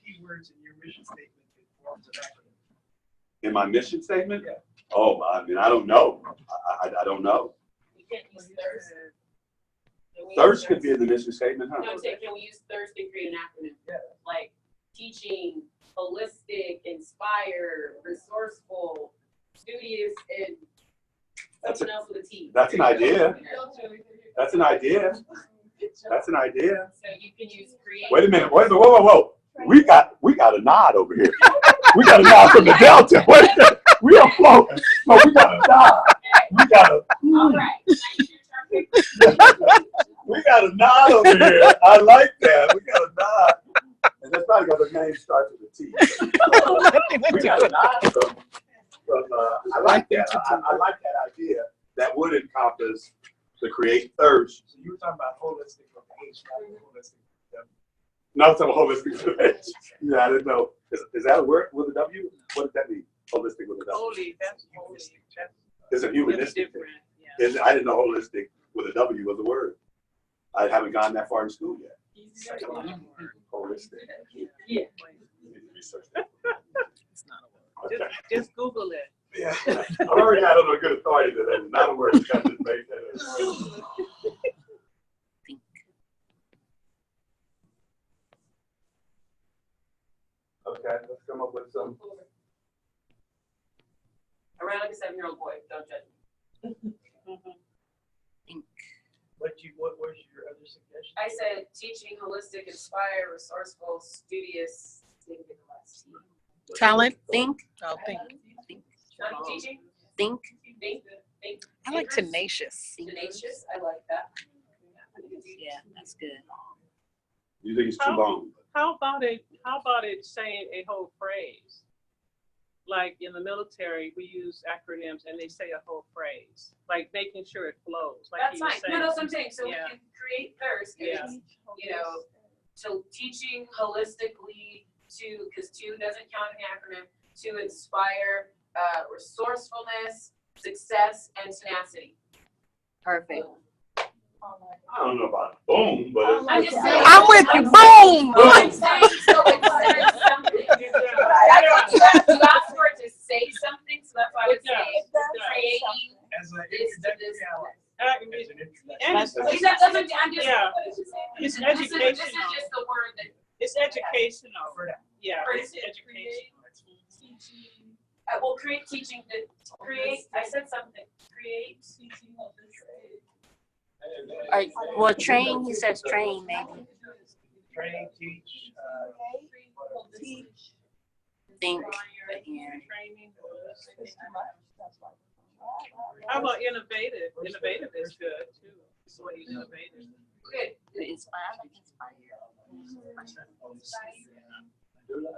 keywords in your mission statement that forms an acronym? In my mission statement? Yeah. Oh, I mean, I don't know. I don't know. We can't use thirst. Can we use Thirst could be in the mission statement, huh? No, I'm saying, can we use thirst to create an acronym? Yeah. Like teaching, holistic, inspire, resourceful, studious, and something else with a T. That's an idea. That's an idea. That's an idea. So you can use create. Wait a minute. Whoa. We got a nod over here. We got a nod from the Delta. Wait a minute. We are floating. So we got a nod. We got a. All right. We got a nod over here. I like that. We got a nod. And that's probably because the name starts with a T. We got a nod from I like that. I like that idea. That would encompass the create thirst. So you were talking about holistic with the H, not holistic. No, it's a holistic. Yeah, I didn't know. Is that a word with a W? What does that mean? Holistic with a W. Holy, that's holy. Is it That's humanistic? different, yeah. I didn't know holistic with a W was a word. I haven't gone that far in school yet. Holistic. Yeah. Research that. It's not a Just Google it. Yeah. I already had a good authority to that. Not a word. You got to make that. Okay, let's come up with some. Around like a 7-year-old boy, don't judge me. What was your other suggestion? I said teaching, holistic, inspire, resourceful, studious, didn't get the last T. Talent. Think, Oh, think. Teaching, think, think. I like Thinkers, tenacious. Tenacious, I like that. yeah, that's good. You think it's too long? How about it saying a whole phrase? Like in the military, we use acronyms and they say a whole phrase, like making sure it flows. Like That's you were fine. saying. No, that's what I'm saying. So Yeah. we can create thirst. Yeah. You know, so teaching holistically to, because 2 doesn't count in the acronym, to inspire resourcefulness, success, and tenacity. Perfect. I don't know about boom, but I'm just saying. I'm with you. Boom. I'm saying so it says something. You asked for it to say something, so that's why I would say creating As an this to introductory this. hour. And it's, I'm just. Yeah. it's This is educational. just the word that. It's educational. For now. Yeah, For it's educational. We'll create teaching, create, I said something, create. Or, well, train, he says train, maybe. Train, teach, Think, Inspire, yeah. training. How about innovative? Innovative is good too. So what is innovative? Good. Inspire.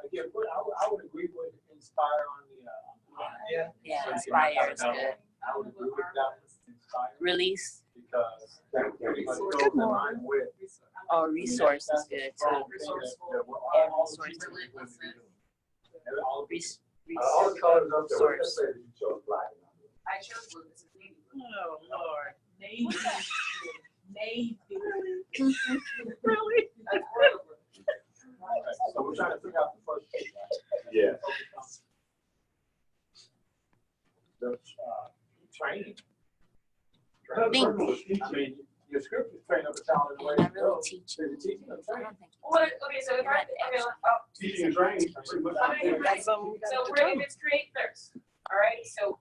Again, I would agree with inspire on the. Yeah, inspire is good. I would agree with that. Inspire Release because that goes Good in line with. or resource is good too. That we're all Resource. teaching what we're doing. And all Resource. the colors up there, what you say that you chose black? I chose blue, this is navy blue. Oh, Lord. Navy. Navy. Really? That's royal blue. So we're trying to figure out the first. Yeah. The training. Think. I mean, your script is train up a child in the way And I to go. really teach. So you're teaching them I training. don't think. What, okay, so if I, Teaching and training. Pretty much. That's something we so gotta we're, do. if it's create thirst, all right, so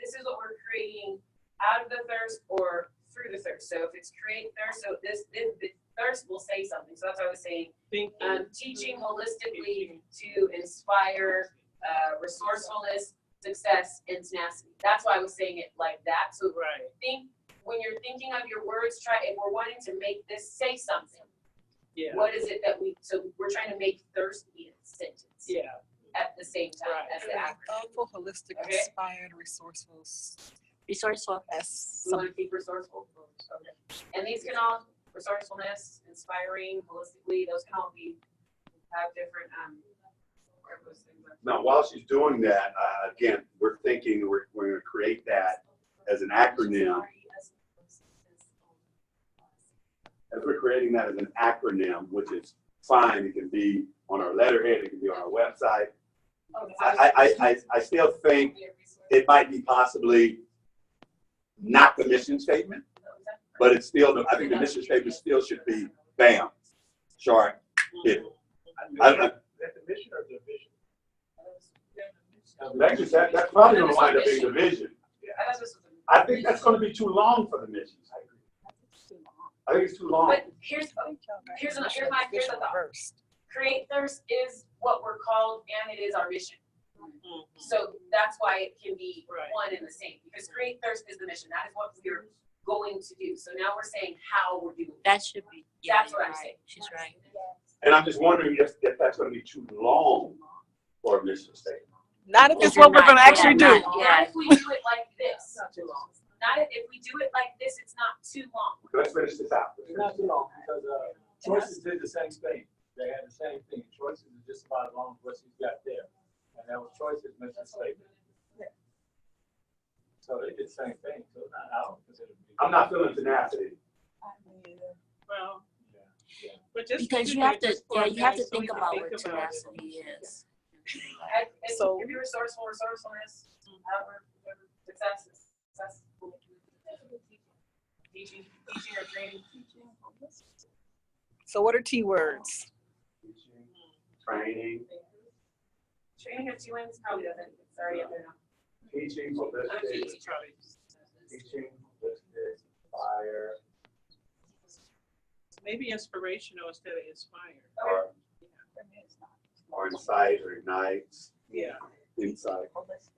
this is what we're creating out of the thirst or through the thirst. So if it's create thirst, so the thirst will say something, so that's what I was saying. Thinking. Teaching holistically to inspire resourcefulness, success, and tenacity. That's why I was saying it like that. So Right. think, when you're thinking of your words, if we're wanting to make this say something, Yeah. what is it that so we're trying to make thirst be a sentence Yeah. at the same time Right. as the acronym. Thoughtful, holistic, Okay. inspired, resourceful. Resourceful. That's We want to keep resourceful. Okay. And these can all, resourcefulness, inspiring, holistically, those can all have different, whatever those things are. Now, while she's doing that, again, we're thinking we're going to create that as an acronym. As we're creating that as an acronym, which is fine, it can be on our letterhead, it can be on our website. I still think it might be possibly not the mission statement, but it's still, I think the mission statement still should be bam, short, hit. Is that the mission or the vision? Actually, that's probably going to wind up being the vision. I think that's going to be too long for the mission. I think it's too long. But here's my thought. First. Create thirst is what we're called and it is our mission. So that's why it can be Right. one and the same, because create thirst is the mission. That is what we're going to do. So now we're saying how we're doing it. That should be. Yeah, That's what you're I'm right. saying. She's right. And I'm just wondering if that's going to be too long for a mission statement. Not if If it's you're what we're not- gonna actually yeah, do. not- Not if we do it like this. Not if we do it like this, it's not too long. Let's finish this out. It's not too long because choices did the same thing. They had the same thing. Choices is just about as long as what she's got there. And that was choices mission statement. So they did the same thing. So it's not, I don't consider it. I'm not feeling tenacity. Well. Yeah. But just Because you have to, yeah, you have to think about what tenacity is. So- If you're resourcefulness, however, success. Teaching or training. So what are T words? Training, Training of 2 wins probably doesn't, it's already up there now. teaching, I'm holistic, teaching. teaching, holistic, fire, Maybe inspirational instead of inspired. or incite or ignites, Yeah. insight. Holistic.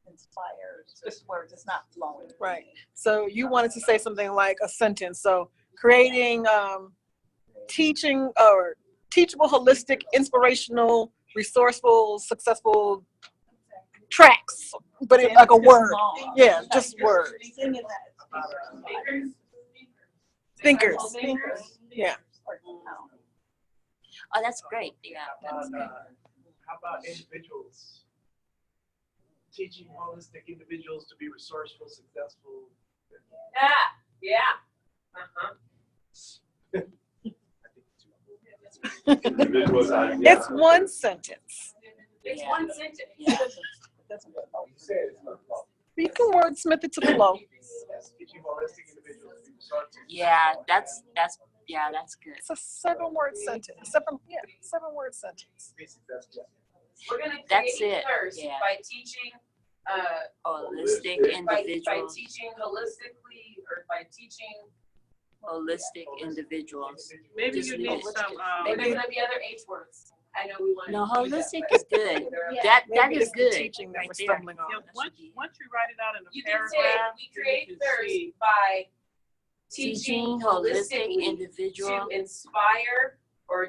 Inspires, just words, it's not flowing. Right. So you wanted to say something like a sentence. So creating teaching or teachable, holistic, inspirational, resourceful, successful tracks, but it, like a word. Yeah, just words. Singing that. Thinkers. Thinkers. Yeah. Oh, that's great. Yeah, How that's good. about, how about individuals? Teaching holistic individuals to be resourceful, successful. Yeah. Uh-huh. Individuals, It's one sentence. It's Yeah. one sentence. Yeah. You said it's not wrong. You can wordsmith it to flow. Teaching holistic individuals to be resourceful. Yeah, that's good. It's a 7-word sentence. 7-word sentence. Be successful. We're gonna That's create it, thirst yeah. by teaching, Holistic by individuals. teaching holistically or by teaching. Holistic individuals. Maybe Just you leave need it. some, There's gonna be other H words. I know we want. No, holistic is good. That Maybe is it's the good. teaching that right we're there. stumbling on. yeah, once you write it out in a You can say, paragraph, we then create you can thirst see. by Teaching holistic holistically individual. to inspire or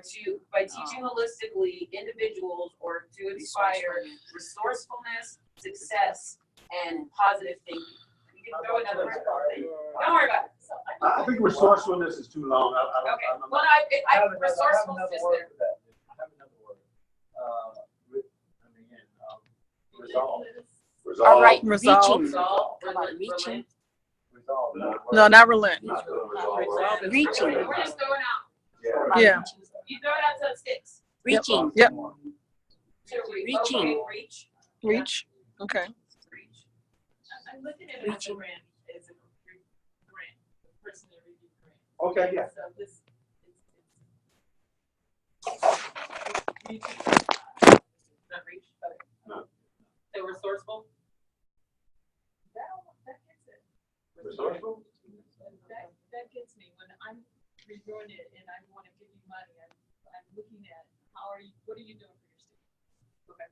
by teaching holistically individuals or to inspire resourcefulness, success, and positive thinking. You can throw another word. Don't worry about it. I think resourcefulness is too long. Okay, I'm well, not- I resourceful is just there. I have another word. Resolve. Resolve. All right, Resolve. reaching. Resolve, How about relent, reaching? Resolve. No, not relent. Not doing resolve. Resolve. Reaching. We're just throwing out. Yeah. Yeah. You throw it out till it sticks. Reaching. Yep. To Reaching. Okay, reach. Reach. Okay. Reach. I'm looking at it as a Reaching. grant, as a grant, a person that reviewed grant. Okay, yeah. So this, Not reach, okay. No. So resourceful. that gets it. Resourceful? That gets me, when I'm reviewing it and I wanna give you money, I'm looking at, what are you doing for your students? Okay.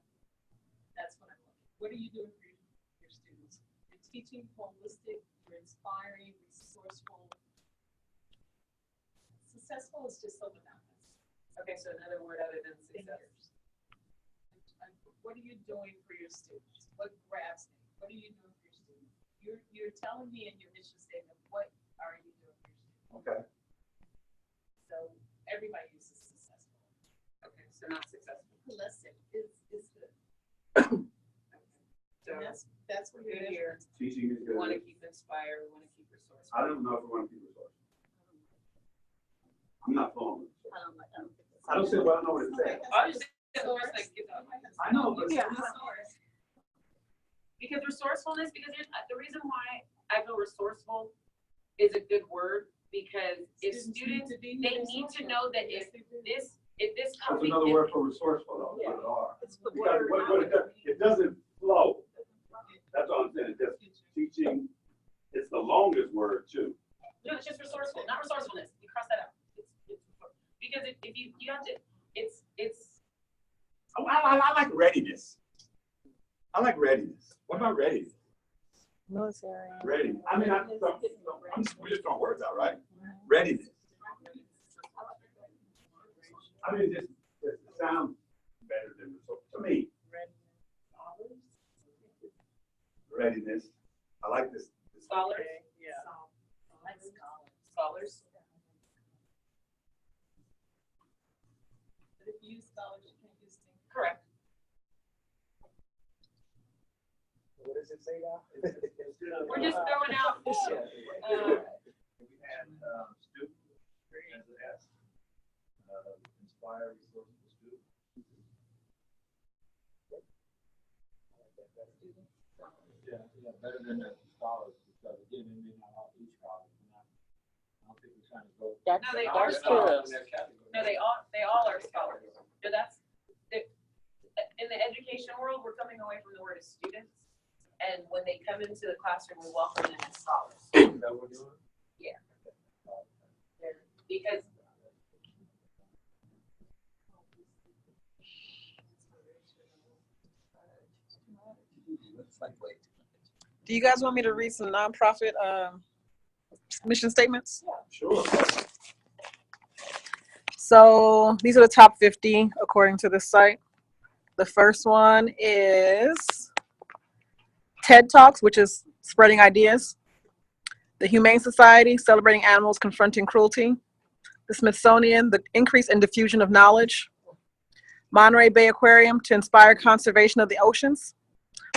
That's what I'm looking, what are you doing for your students? You're teaching holistic, you're inspiring, resourceful. Successful is just so monotonous. Okay, so another word other than success. What are you doing for your students? What grabs me? What are you doing for your students? You're telling me in your mission statement, what are you doing for your students? Okay. So everybody uses successful. Okay, so not successful. Holistic is good. So And that's what we're you're good here. Teaching is We good. wanna keep inspired, we wanna keep resourceful. I don't know if we want to keep resourceful. I'm not following. I don't say, well, I know what it says. I was just like, get that. I know, but Yeah. Because resourcefulness, because the reason why I feel resourceful is a good word, because if students, they need to know that if this that's company. another word for resourceful, though. Yeah. What it are. It's the Because word. what it does, it doesn't flow. That's all I'm saying. It's just teaching. It's the longest word too. No, it's just resourceful, not resourcefulness. You cross that out. It's because if you have to, it's. Oh, I like readiness. I like readiness. What about readiness? Military. Ready. I mean, we're just throwing words out, right? Readiness. I mean, it sounds better than to me. Readiness. I like this. Scholars. Yeah. Like scholars. But if you use scholars, you can't use things. Correct. What does it say now? We're just throwing out. We had student as an S. Inspire resourceful student. Yeah, better than the scholars, because again, they may not all be scholars. I don't think we're trying to go. That's, No, they are that's scholars. true. No, they all are scholars. So in the education world, we're coming away from the word of students. And when they come into the classroom, we welcome them as scholars. Is that what you're doing? Yeah. Because Do you guys want me to read some nonprofit mission statements? Sure. So these are the top 50 according to this site. The first one is TED Talks, which is spreading ideas. The Humane Society, celebrating animals confronting cruelty. The Smithsonian, the increase in diffusion of knowledge. Monterey Bay Aquarium, to inspire conservation of the oceans.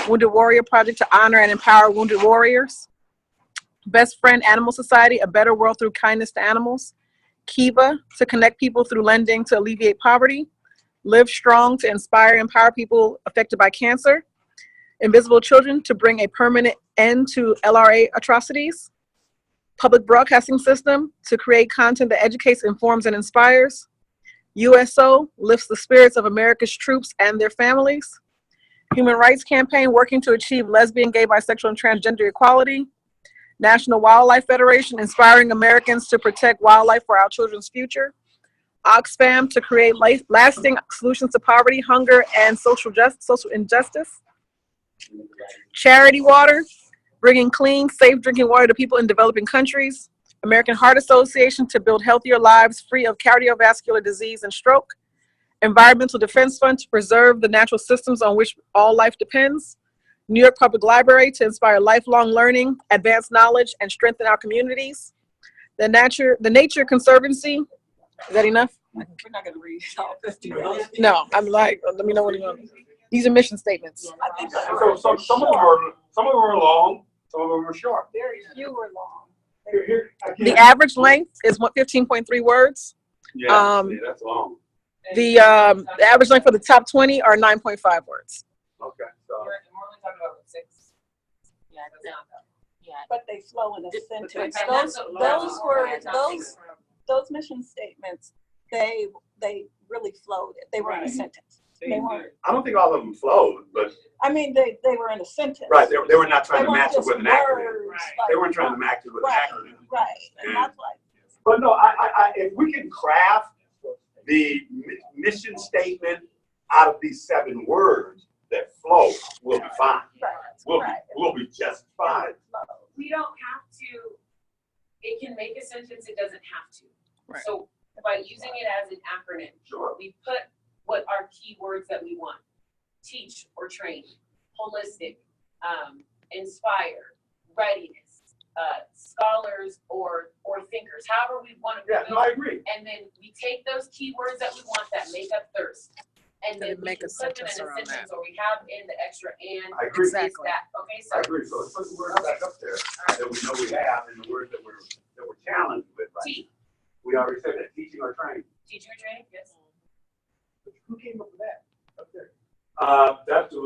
Wounded Warrior Project, to honor and empower wounded warriors. Best Friend Animal Society, a better world through kindness to animals. Kiva, to connect people through lending to alleviate poverty. Live Strong, to inspire and empower people affected by cancer. Invisible Children, to bring a permanent end to LRA atrocities. Public Broadcasting System, to create content that educates, informs, and inspires. USO, lifts the spirits of America's troops and their families. Human Rights Campaign, working to achieve lesbian, gay, bisexual, and transgender equality. National Wildlife Federation, inspiring Americans to protect wildlife for our children's future. Oxfam, to create lasting solutions to poverty, hunger, and social injustice. Charity Water, bringing clean, safe drinking water to people in developing countries. American Heart Association, to build healthier lives free of cardiovascular disease and stroke. Environmental Defense Fund, to preserve the natural systems on which all life depends. New York Public Library, to inspire lifelong learning, advance knowledge, and strengthen our communities. The Nature Conservancy, is that enough? We're not gonna read all 50. No, I'm like, let me know what you want. These are mission statements. I think So some of them are long, some of them are short. very few are long. Here, The average length is 15.3 words. Yeah, see, that's long. The average length for the top 20 are 9.5 words. Okay, so. we're only talking about 6. Yeah, That's not that. yeah. But they flow in a But sentence. And that's what- Those were, that's not taken from- those mission statements, they really flowed. They were in a Right. sentence. They weren't, I don't think all of them flowed, but, I mean, they were in a sentence. right, they were not trying They to weren't match it just with an acronym. words, Right. like- They weren't trying to match it with an Right. acronym. Right, and that's why. But no, if we can craft the mission statement out of these 7 words that flow, we'll be fine. Right. We'll be just fine. We don't have to, it can make a sentence, it doesn't have to. Right. So by using it as an acronym, Sure. we put what are key words that we want. Teach or train, holistic, inspire, readiness, scholars or thinkers, however we want to. Yeah, no, I agree. And then we take those keywords that we want that make up thirst. And then And we make can a put them sentence in a around that. sentence, or we have in the extra and. I agree. is Exactly. that, okay, so. I agree. So let's put the words back up there that we know we have and the words that we're challenged with, right? T, We already said that, teaching or training. teaching or training, yes. Who came up with that? Up there. That's a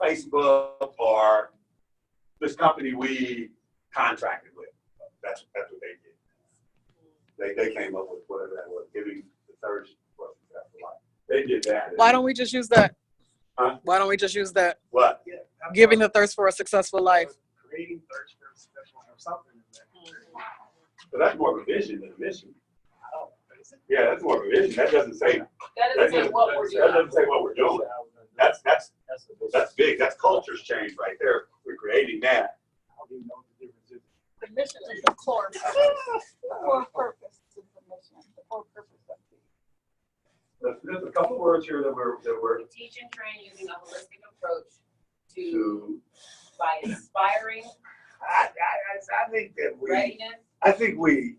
Facebook or this company we contracted with. That's what they did. They came up with whatever that was, giving the third successful life. They did that. Why don't we just use that? Huh? Why don't we just use that? What? Yeah, I'm Giving sorry. the thirst for a successful life. Creating thirst for a successful or something. So that's more of a vision than a mission. Oh, but is it? Yeah, that's more of a vision. That doesn't say That doesn't say what we're That doing. doesn't say what we're doing. That's That's big. That's culture's change right there. We're creating that. How do you know what the difference is? The mission is the core purpose. The core purpose is the mission, the core purpose of the. There's a couple words here that we're Teach and train using a holistic approach to, to. by inspiring I think that readiness. I think we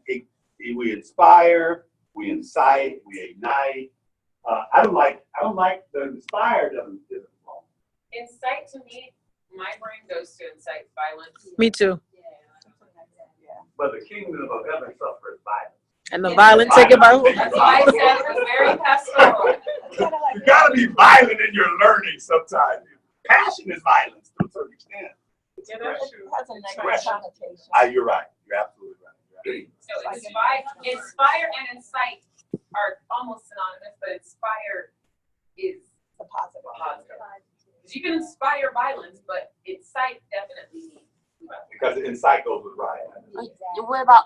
inspire, we incite, we ignite. I don't like the inspire doesn't belong. Incite, to me, my brain goes to incite violence. Me too. But the kingdom of heaven suffers violence. And the violent take it by force. That's why I said it was very pastoral. You gotta be violent in your learning sometimes. Passion is violence to a certain extent. Yeah, that's true. It has a negative Expression. connotation. You're right. You're absolutely right. So inspire and incite are almost synonymous, but inspire is It's a positive. positive. Because you can inspire violence, but incite definitely means. Because incite goes with riot. What about,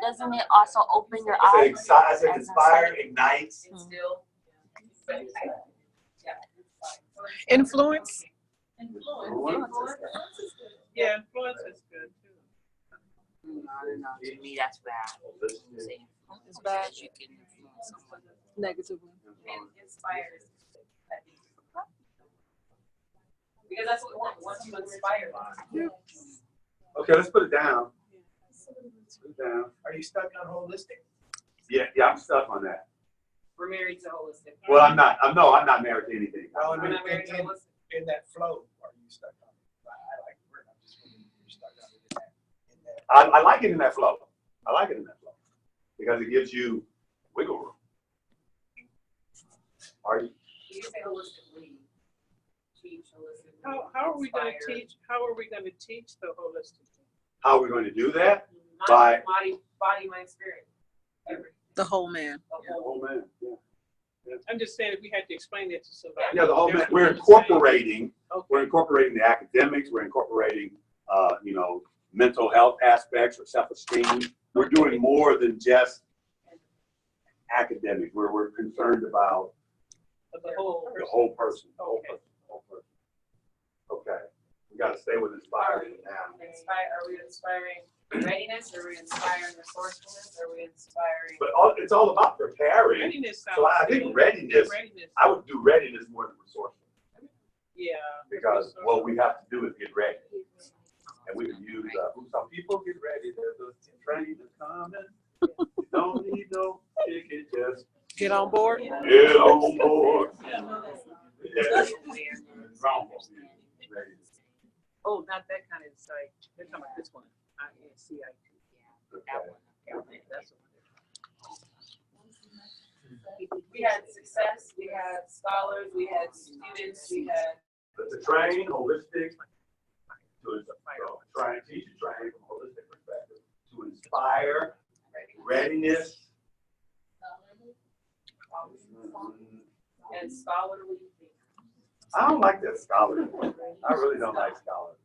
doesn't it also open your eyes? I said inspire, ignites. Instill. Yeah. Influence. Influence. Yeah, influence is good too. No. To me, that's bad. Say It's bad. you can influence someone. Negatively. And inspire is, I think. Because that's what we want. We want to inspire. Okay, let's put it down. Put it down. Are you stuck on holistic? Yeah, I'm stuck on that. We're married to holistic. Well, I'm not. I'm not married to anything. Well, We're not married to holistic. In that flow, are you stuck on it? I like the word, I'm just wondering if you're stuck on it in that. I like it in that flow. I like it in that flow because it gives you wiggle room. Are you? You can say holistically. Teach holistically. How are we gonna inspire. teach, how are we gonna teach the holistic? How are we going to do that? Mind, body, mind, spirit. Everything. The whole man. The whole. Oh man. Yeah. I'm just saying, if we had to explain it to somebody. Yeah, the whole that's man. what We're I'm saying. incorporating. We're Okay, incorporating the academics. We're incorporating, mental health aspects or self-esteem. We're doing more than just academic. We're concerned about the whole the person. whole person. The whole Okay. person. The whole person. Okay. We got to stay with inspiring now. Are we inspiring readiness? Are we inspiring resourcefulness? Are we inspiring? But it's all about preparing. Readiness sounds So I think good. readiness. Readiness. I would do readiness more than resourceful Yeah. because what we have to do is get ready, and we can use some people get ready. There's a train that's coming. You don't need no ticket, just Get on board. get on board. Yeah. Ready. Oh, not that kind of insight. They're talking about this one. INCIT. Okay. That's the one. We had success, we had scholars, we had students, we had. But to train holistic, try and teach and train from a holistic perspective, to inspire readiness. And scholarly thinking. I don't like that scholar. I really don't like scholars.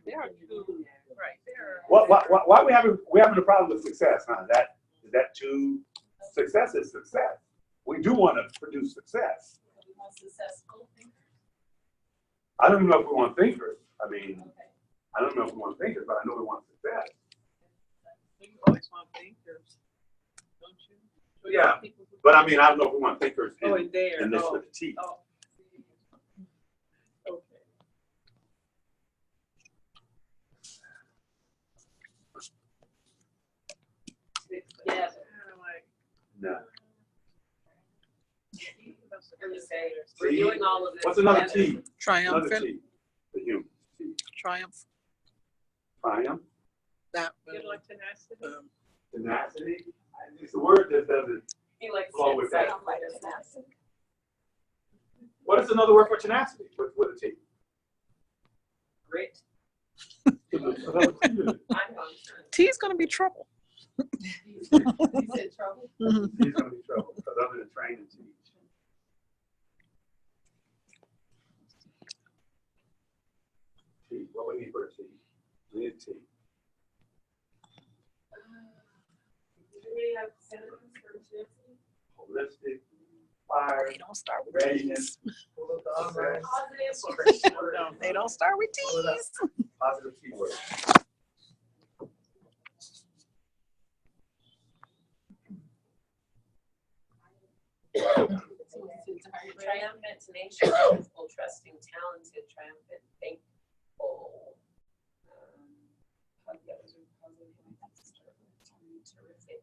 They are two, right, they're. Why we having a problem with success, huh? Is that too? Success is success. We do want to produce success. We want successful thinkers. I don't know if we want thinkers. I mean, I don't know if we want thinkers, but I know we want success. You always want thinkers, don't you? So you Yeah, want people who- But I mean, I don't know if we want thinkers Oh, in there. in this Oh, with the T. oh. Okay. Yeah. No. We're just saying, we're doing all of this. What's another together. T? Another Triumphant. T. The human T. Triumph. Triumph. That. You like tenacity? Tenacity. It's the word that doesn't He likes flow to with say. that. What is another word for tenacity? With a T. Grit. Another T. I'm going. T is going to be trouble. He said trouble. Mhm. He's gonna be trouble because I'm gonna train and teach. T. What we need for a T? We need a T. Do we have synonyms for tenacity? Holistic, fire, They don't start with readiness, T's. Positive or They don't start with T's. positive T word. triumphant, tenacious, truthful, trusting, talented, triumphant, thankful. Terrific.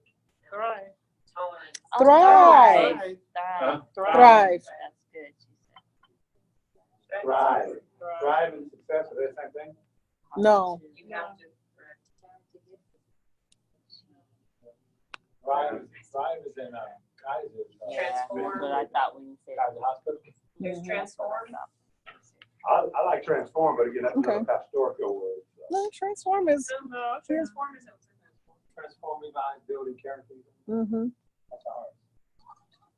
Thrive. Tolerant. Thrive. Thrive. Thrive. That's good, she said. Thrive. Thrive and success, are they the same thing? No. You have to. Thrive is in Kaiser. Yeah, Transform. but I thought when you said. Kaiser Hospital. There's transform. I like transform, but again, that's Okay. another pastoral word. So. No, transform is. No, transform is Transforming lives, building character. Mm-hmm. That's ours.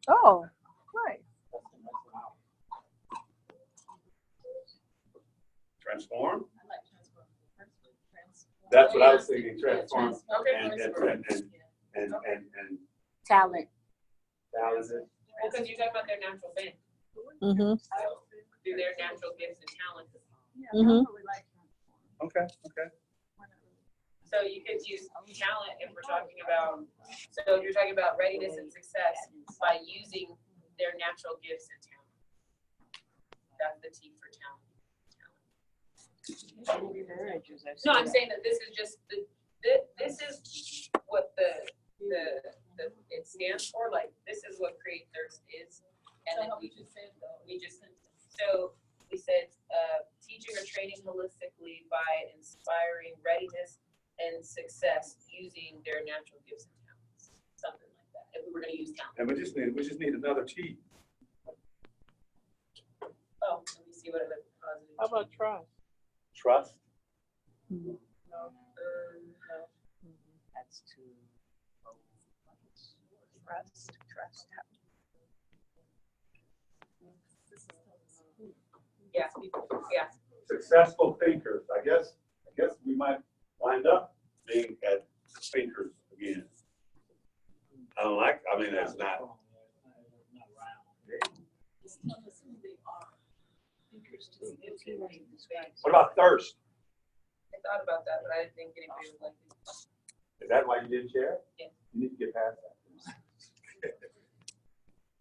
Oh, right. Transform? I like transform. That's what I was thinking, transform. Okay. And Talent. talented. Because you talk about their natural bent. Mm-hmm. So through their natural gifts and talents. Mm-hmm. Okay, okay. So you could use talent if we're talking about, so if you're talking about readiness and success by using their natural gifts and talent. That's the T for talent. No, I'm saying that this is just this is what it stands for. Like this is what Create Thirst is, and then we just said teaching or training holistically by inspiring readiness and success using their natural gifts and talents, something like that. If we were going to use talent. And we just need another T. Oh, let me see what other positive. How about trust? Trust. No. That's too. Trust. Yeah, yeah. Successful thinkers. I guess we might wind up being at thinkers again. I mean, that's not. What about thirst? I thought about that, but I didn't think anybody would like it. Is that why you didn't share? Yeah. You need to get past that.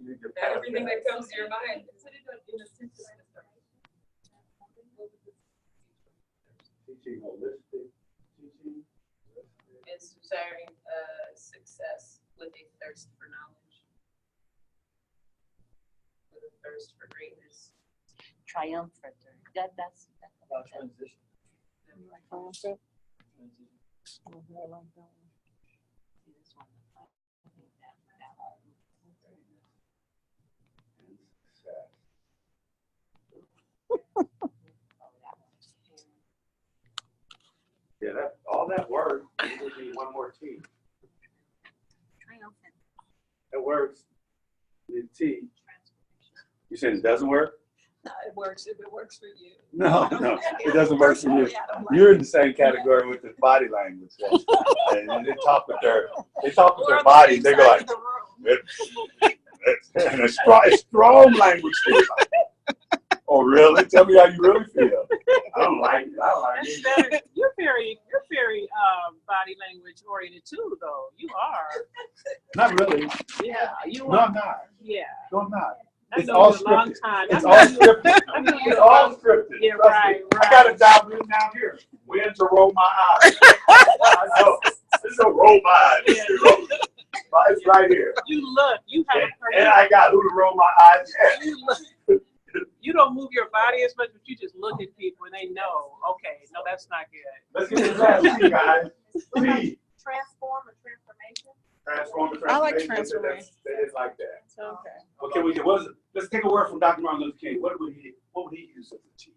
You need to get Not past everything that comes to your mind. Teaching holistic teaching. It's desiring success with a thirst for knowledge. With a thirst for greatness. Triumphant. That's. About transition. Triumphant. See this one. I think that And success. Yeah, all that word, we would need one more T. triumphant. That works. The T. You said it doesn't work? No, it works if it works for you. No, it doesn't work for you. You're in the same category with the body language. And they talk with their bodies. They go like, and it's strong language too. Oh, really? Tell me how you really feel. I don't like it. That's better. You're very body language oriented too, though. You are. Not really. Yeah, you No, are. I'm not. Yeah. No, I'm not. I It's know all you a long scripted. time. It's I all know you- scripted. I know you It's a all long- scripted. Yeah, Trust right, me. right. I got a job written down here. When to roll my eyes. I know. It's a roll my eyes. It's right here. You look. You have And I got who to roll my eyes at. you look. You don't move your body as much, but you just look at people and they know. Okay, no, that's not good. Let's get to the last T, guys. T. Transform or transformation? Transform the I like transformation. transformation. That is like that. Okay. Okay, we can. Let's take a word from Dr. Martin Luther King. What would he use as a T?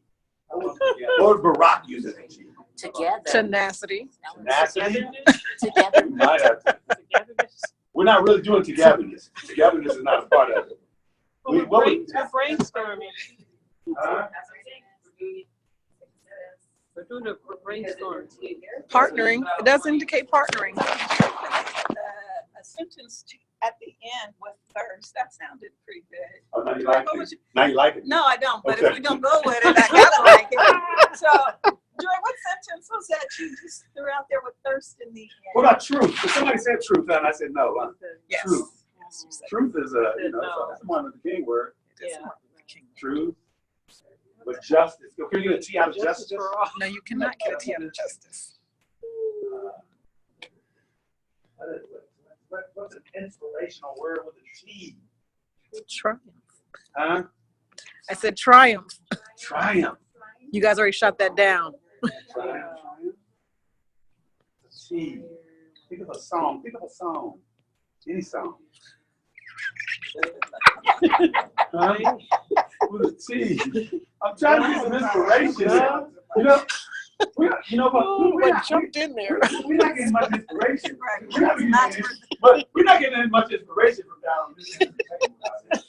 What would Barack use as a T? Together. Tenacity. Tenacity. Together. We might have to. Togetherness. We're not really doing togetherness. Togetherness is not a part of it. Well, we're brainstorming. Huh? We're doing a brainstorm. Partnering. It does indicate partnering. A sentence at the end with thirst, that sounded pretty good. Oh, now you like What was it. Now you like it. No, I don't, but Okay. if we don't go with it, I gotta like it. So, Joy, what sentence was that you just threw out there with thirst in the end? What about truth? If somebody said truth, and I said no. Yes. Truth. Yes, you said Truth is that's a Martin Luther King word. it. It's Yeah. Martin Luther King. Truth. But justice. Can you get a T out of justice? For all. No, you cannot get a T out of justice. What's an inspirational word with a T? Triumph. Huh? I said triumph. Triumph. You guys already shot that down. Triumph. T. Think of a song. Any song. Huh? With a T. I'm trying to get some inspiration. Huh? You know what? What jumped in there? We're not getting much inspiration. We're not getting much inspiration from down there.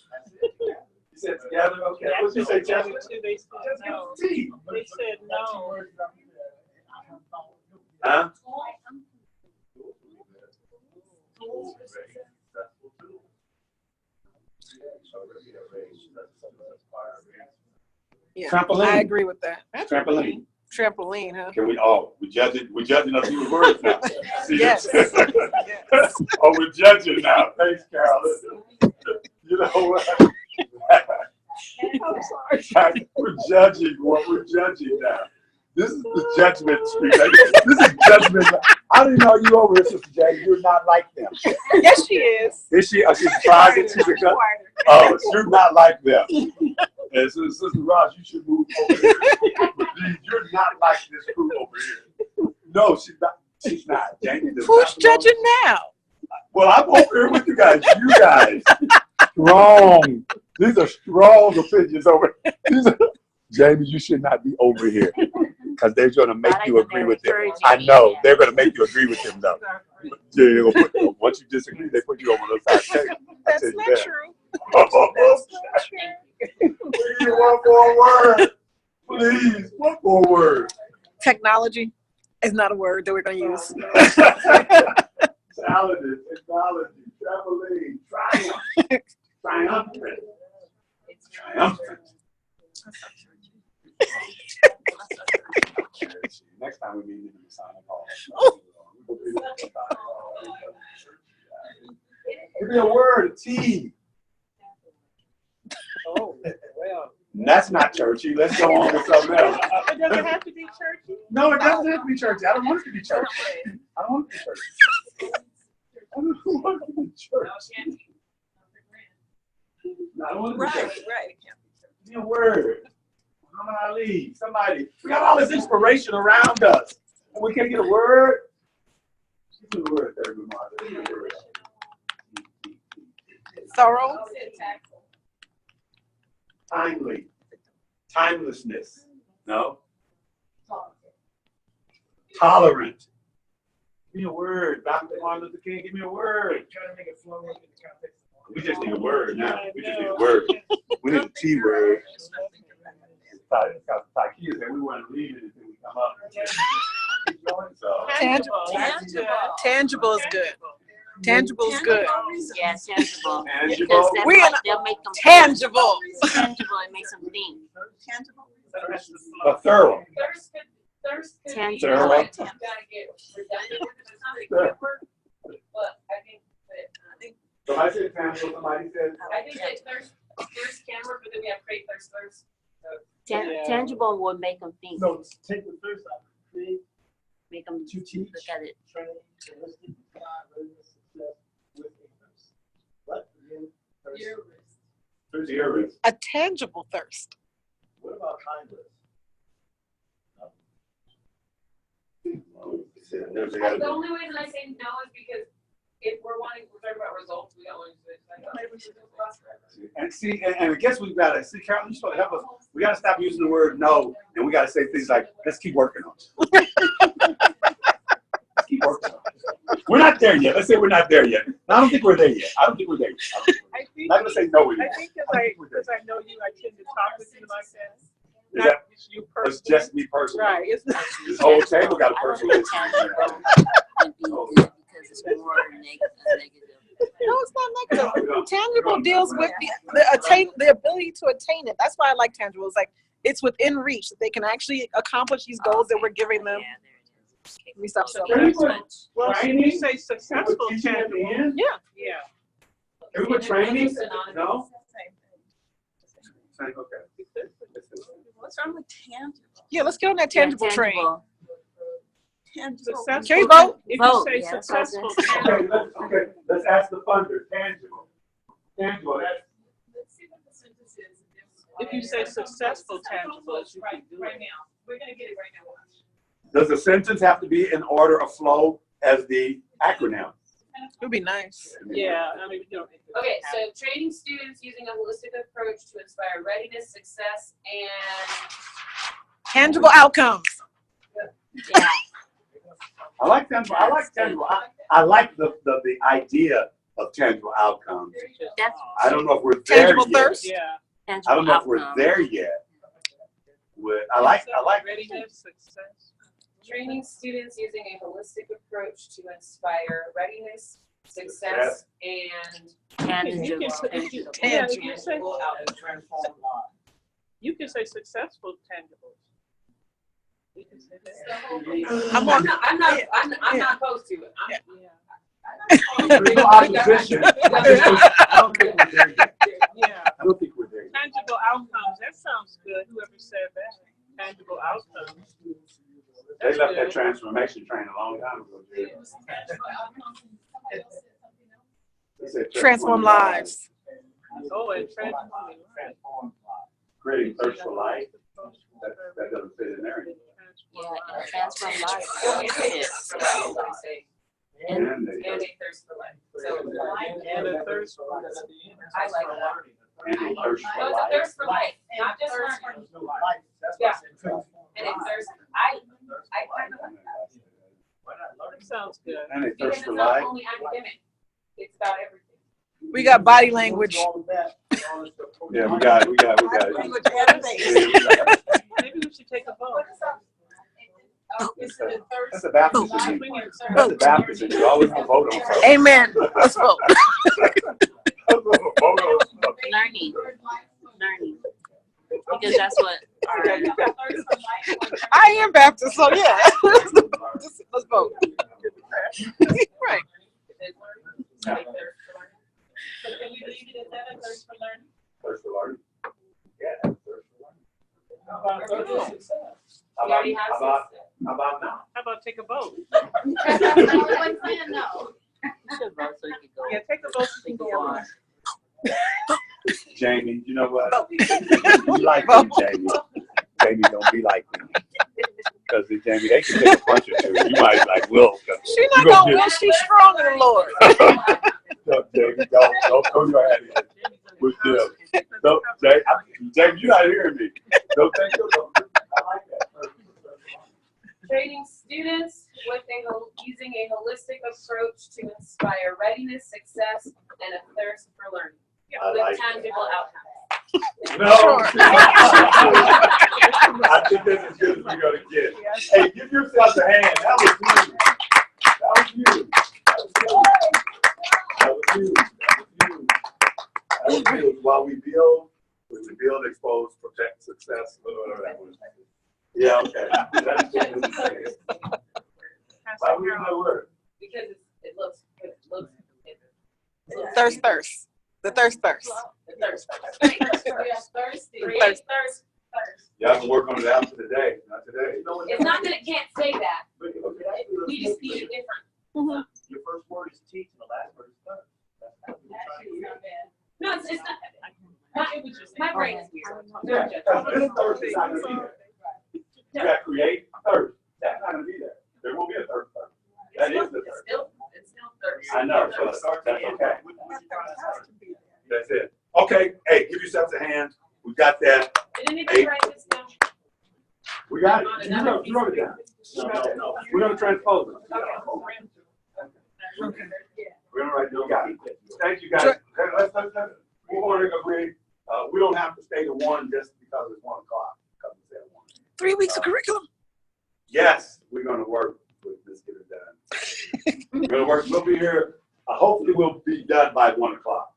You said together, okay. What you say, Jessica? They said no. T. They said no. Huh? Yeah, Trampoline. I agree with that. Trampoline. Trampoline, huh? Can we? Oh, we judging us with words now. See, Yes. Oh, we're judging now. Thanks, Carol. You know what? I'm sorry. We're judging what we're judging now. This is the judgment street. This is judgment. I didn't know you over here, Sister Jane. You're not like them. Yes, she is. Is she? She's private. She's a cut. Oh, you're not like them. And so, Sister Ross, you should move over here. You're not like this crew over here. No, she's not. She's not. Jamie does Who's not belong. judging now? Well, I'm over here with you guys. You guys. Strong. These are strong opinions over here. Jamie, you should not be over here. Because they're going to make you agree with them. I know. They're going to make you agree with them, though. Yeah, once you disagree, they put you over the side. That's not true. Please, one more word. Please, one more word. Technology is not a word that we're going to use. Talented, technology, trampoline, triumph, triumphant, triumphant. Next time we meet, we can sign a call. Give me a word, a T. Oh, well. That's not churchy. Let's go on with something else. It doesn't have to be churchy. No, it doesn't have to be churchy. I don't want it to be churchy. I don't want it to be churchy. I don't want it to be churchy. No, I don't want it to be churchy. Right. Give me a word. Muhammad Ali, somebody. We got all this inspiration around us. And we can't get a word. Give me a word, there, Muhammad. Thorough. Timely. Timelessness. No? Tolerant. Give me a word. Dr. Martin Luther King, give me a word. Trying to make it flow in the context. We just need a word now. We just need a word. We need a T word. Takiya said we want to leave it until we come up. So, Tangible is good. Tangible is good. Yeah, tangible. Tangible. Because that's We like, in they'll make them tangible. tangible, it makes them think. Tangible. a thorough. There's Tangible. Thorough. gotta get redundant with it, it's not a good word, but I think that, Somebody said tangible, somebody said. I think that there's camera, but then we have create thirst. Tangible would make them think, So take the first out, create, make them to teach, look at it. train, realistic, design, readiness, success with a thirst. What? Again, thirst. There's earrings. A tangible thirst. What about timeless? The only reason I say no is because if we're talking about results, we don't want to do it. Maybe we should do it. And see, and I guess we've got to see, Carol, you supposed to help us. We got to stop using the word no, and we got to say things like, let's keep working on it. Let's keep working on it. We're not there yet. Let's say we're not there yet. I don't think we're there yet. I don't think we're there yet. I think, I'm not going to say no anymore. I think because I know you, I tend to talk with you like that. Is Not that- just you It's personally. just me personally. Right, it's not. This whole table got a I personal don't think history. tangible would be good because it's more negative. No, it's not negative. Tangible deals with the ability to attain it. That's why I like tangible. It's like it's within reach that they can actually accomplish these goals that we're giving them. Yeah, there it is. Let me stop So selling. well, when you say successful Teaching at the tangible, end? Yeah. yeah. Can we put training? No? Okay. What's wrong with tangible? Yeah, let's get on that tangible train. Tangible. Successful. Can we vote? If Vote, you say yeah, that's what I was successful gonna say. tangible. Okay, let's ask the funder, tangible. Tangible, that's. Let's see what the sentence is. and then If you say successful tangible, you can do Right it. now, we're gonna get it right now. Does the sentence have to be in order of flow as the acronym? It would be nice. Yeah, I mean, you know. Okay, so training students using a holistic approach to inspire readiness, success, and Tangible outcomes. Yeah. I like tangible. I like tangible. I like the idea of tangible outcomes. That's I don't know if we're there Tangible yet. thirst. Yeah. tangible I don't know if we're outcome. there yet. I like. Readiness, success. training students using a holistic approach to inspire readiness, success, and Tangible. Yeah, you can say, tangible outcomes. Transform lives. you can say successful tangibles. You can say I'm I'm on. not opposed to it. There's no opposition. I don't think we're there yet. Yeah, I don't think we're there yet. tangible outcomes, that sounds good, whoever said that, tangible outcomes. They That's left that good. transformation train a long time ago, Jerry. They said Transform lives. Oh, and transform. Transform lives. Creating thirst for life. That doesn't fit in there. Yeah, and transform lives. And And a thirst for life. So, And a thirst for I like that. a thirst for No, it's a life. thirst for life, not just learning. Yeah. And a thirst, I kind of like that. That sounds good. And a Because thirst it's for not life. only academic, it's about everything. We got body language. Yeah, we got it. Maybe we should take a vote. Is it a thirst? That's a Baptist in you. That's a Baptist in you. You always gonna vote on something. Amen. Let's vote. Learning. Learning. Because that's what our, I am Baptist, so yeah. Let's vote. Right. Right. So can we leave it at that, a thirst for learning? Thirst for learning. Yeah, thirst for learning. How about thirst for success? How We already about, have how about, success. how about now? How about take a vote? you should vote so you can go. Yeah, take a vote. So you can go on. Jamie, you know what? You like me, Jamie. Jamie, don't be like me. Because Jamie, they can take a punch or two. You might be like, Will. She's not gonna win. She's strong in the Lord. No, Jamie, don't throw your head in. We're still. No, Jamie, you're not hearing me. Don't take your vote. I like that. Training students using a holistic approach to inspire readiness, success, and a thirst for learning I with like tangible outcomes. No. I think that's as good as we're gonna get. Hey, give yourself a hand. That was you. That was you. That was you. That was you. While we build, expose, protect, success, whatever that was. Yeah, okay. That's good. Why we use that word? Because it looks good. It looks good. Thirst. The thirst. The thirst. We are thirsty. Create thirst. Y'all can work on it after today, not today. It's not that it can't say that. We just need it different. Your first word is teach and the last word is thirst. That's what we're trying to do. No, it's not. My brain is weird. This thirst is not gonna be there. You gotta create thirst. That's not gonna be there. There won't be a thirst. That is the thirst. It's still thirst. I know, so that's okay. That's it. Okay, hey, give yourselves a hand. We got that. Did anybody write this down? We got it. You wrote it down. No. We're gonna transpose it. We're gonna write it. We got it. Thank you, guys. Let's move on to agree. We don't have to stay to 1 just because it's 1 o'clock. Because it's at 1. 3 weeks of curriculum. Yes, we're gonna work with this, get it done. We're gonna work, we'll be here, hopefully we'll be done by 1 o'clock.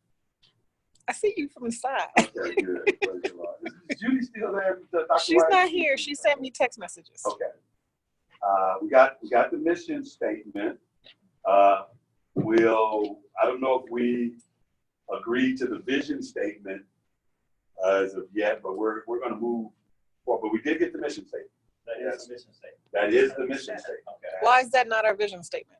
I see you from the side. Okay, good. Praise the Lord. Is Judy still there? Dr. She's White? not here. She sent me text messages. Okay. We got the mission statement. I don't know if we agreed to the vision statement as of yet, but we're gonna move forward. But we did get the mission statement. That is the mission statement. That is the mission statement. Okay. Why is that not our vision statement?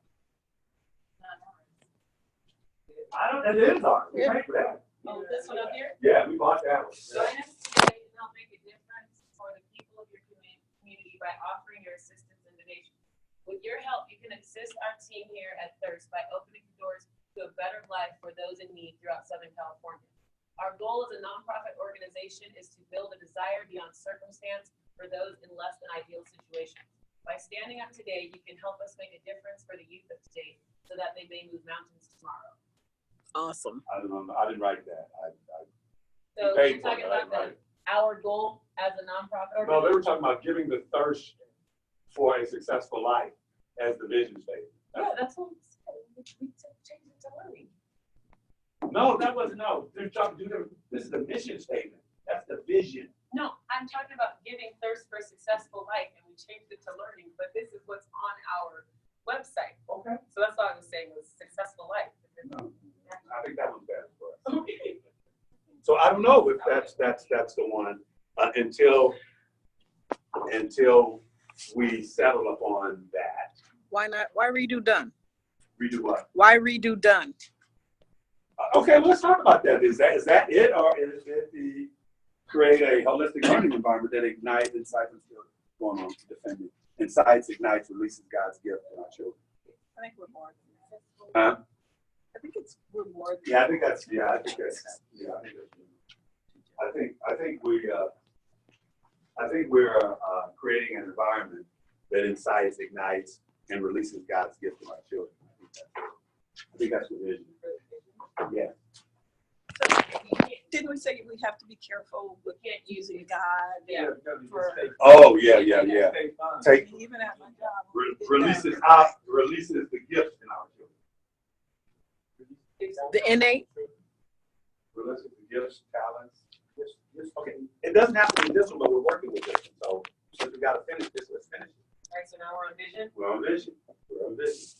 That is ours. We Yeah. paid for that. Oh, this one up here? Yeah, we bought that one. Join us today to help make a difference for the people of your community by offering your assistance and donations. With your help, you can assist our team here at Thirst by opening doors to a better life for those in need throughout Southern California. Our goal as a nonprofit organization is to build a desire beyond circumstance for those in less than ideal situations. By standing up today, you can help us make a difference for the youth of today so that they may move mountains tomorrow. Awesome. I didn't write that. So paid you're for talking it, about our goal as a nonprofit No, they organization? were talking about giving the thirst for a successful life as the vision statement. Yeah, that's what we said. We changed it to learning. No, that wasn't, no. They're talking, this is the mission statement. That's the vision. No, I'm talking about giving thirst for a successful life, and we changed it to learning, but this is what's on our website. Okay. So that's all I was saying was successful life. No, I think that one's better for us. Okay. So I don't know if that's the one until we settle upon that. Why not? Why redo done? Redo what? Why redo done? Okay, let's talk about that. Is that it, or is it the create a holistic learning environment that ignites, incites, and still going on to defend it? Incites, ignites, releases God's gift in our children. I think we're more than Huh? I think we're more than Yeah, I think that's I think we're creating an environment that incites, ignites, and releases God's gift to our children. I think that's the vision. Yeah. Didn't we say we have to be careful with using God? Yeah. Oh, yeah. Take Even at my job. releases the gifts in our children. The innate? Releases the gifts, talents. Okay, it doesn't have to be this one, but we're working with it. So since we got to finish this, let's finish it. All right, so now we're on vision. We're on vision. We're on vision.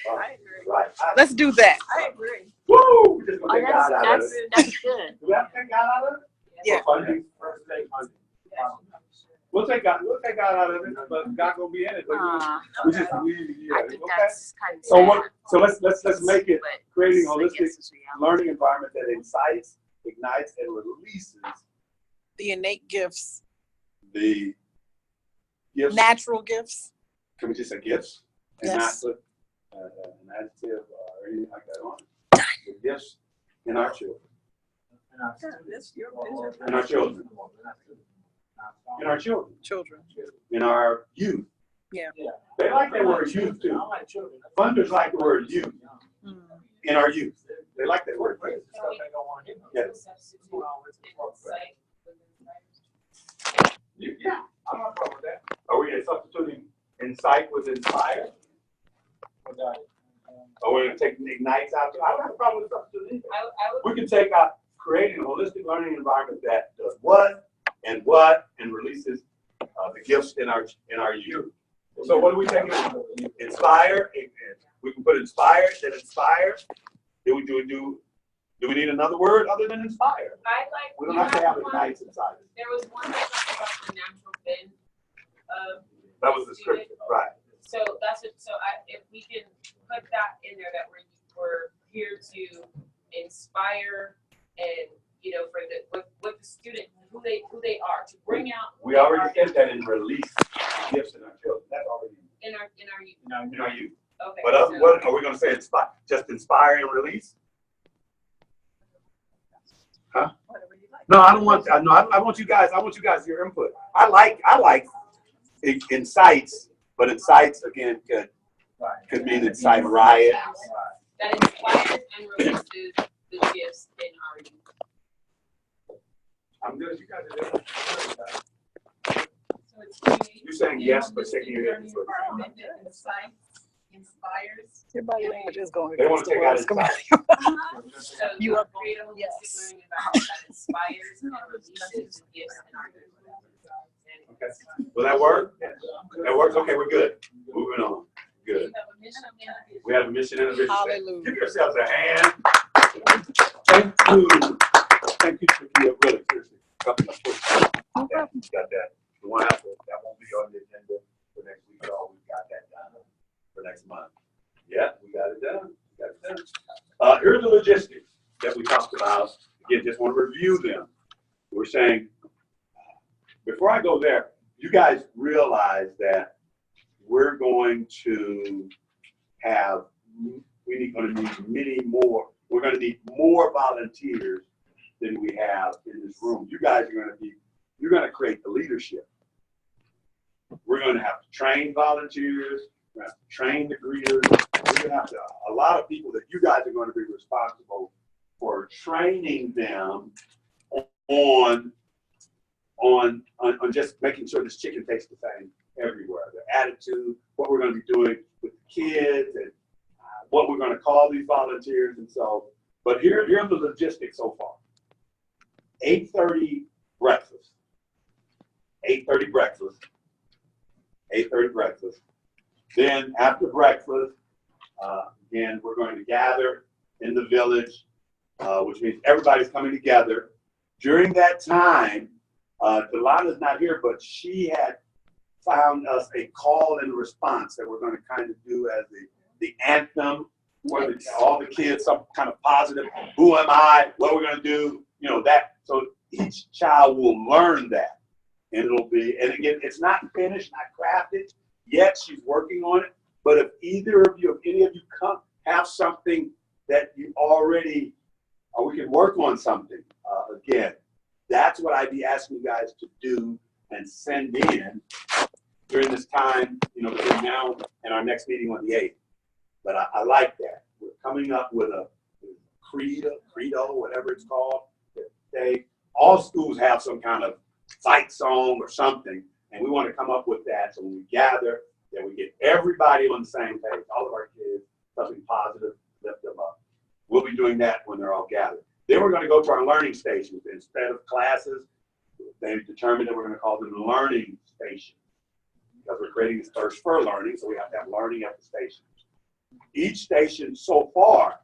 I agree. Right. Let's do that. I agree. Woo! We're just Oh, gonna take God out of it. that's good. Do we have to take God out of it? Yeah. For funding? First take funding. We'll take God out of it, but God gonna be in it. I Yeah, think okay. that's kind of So sad. what? So let's make it but creating a I holistic guess it's reality. learning environment that incites, ignites, and releases The innate gifts, the gifts. natural gifts. Can we just say gifts and Yes. not put an adjective or anything like that on it? The gifts in our children. This your vision. In our children. In our children. Children. In our youth. Yeah. They like that word youth too. Funders like the word youth. Mm. In our youth. They like that word. Yeah. Yeah, I'm not problem with that. Are we substituting incite with inspire? Or we're gonna take ignites out? I don't have a problem with substituting either. I would. We can take out creating a holistic learning environment that does what and releases the gifts in our youth. So what do we take? Inspire. We can put inspire, then inspire. Do we need another word other than inspire? We don't have to have ignites inside it. There was one that talked about the natural bend of. That was the scripture, right? So that's it. So if we can put that in there, that we're here to inspire and, for what the student, who they are, to bring out. We already said that in release gifts in our children. That's already In our youth. in our youth. Okay. But so- what are we going to say? Just inspire and release? Huh? Whatever you like. No, I don't want. No, I want you guys. Your input. I like incites, but incites again could mean incite riot. That inspires and releases the gifts in our youth. I'm good. You guys are good. So it's creating You're saying yes, but a shaking your head. environment that incites, inspires. Your body language is going They want against to the take out words. Come on. incite. So You are- create a holistic yes. learning environment that inspires and releases the gifts in our youth. Okay. Will that work? That works. Okay, we're good. Moving on. Good. We have a mission and a vision. Hallelujah. Give yourselves a hand. Thank you. Thank you, Takiya. Really, seriously. Got that. The one after, that won't be on the agenda for next week at all. We got that done for next month. Yeah, we got it done. Here's the logistics that we talked about. Again, just want to review them. We're saying, before I go there, you guys realize that we're going to have, going to need many more. We're going to need more volunteers than we have in this room. You guys are going to be, you're going to create the leadership. We're going to have to train volunteers. We're going to have to train the greeters. We're going to have to, a lot of people that you guys are going to be responsible for training them on just making sure this chicken tastes the same everywhere. The attitude, what we're going to be doing with the kids, and what we're going to call these volunteers. And so, but here's the logistics so far. 8:30 breakfast. 8:30 breakfast. 8:30 breakfast. Then after breakfast, again, we're going to gather in the village, which means everybody's coming together. During that time, Delana's not here, but she had found us a call and response that we're going to kind of do as the anthem, where all the kids, some kind of positive, who am I, what we're going to do, you know, that. So each child will learn that. And it'll be, and again, it's not finished, not crafted yet. She's working on it. But if either of you, if any of you come, have something that you already, or we can work on something, again, that's what I'd be asking you guys to do and send in during this time, you know, between now and our next meeting on the 8th. But I like that. We're coming up with a credo, whatever it's called. All schools have some kind of fight song or something, and we want to come up with that. So when we gather, that we get everybody on the same page, all of our kids, something positive, lift them up. We'll be doing that when they're all gathered. Then we're going to go to our learning stations. Instead of classes, they've determined that we're going to call them learning stations, because we're creating this thirst for learning, so we have to have learning at the stations. Each station so far,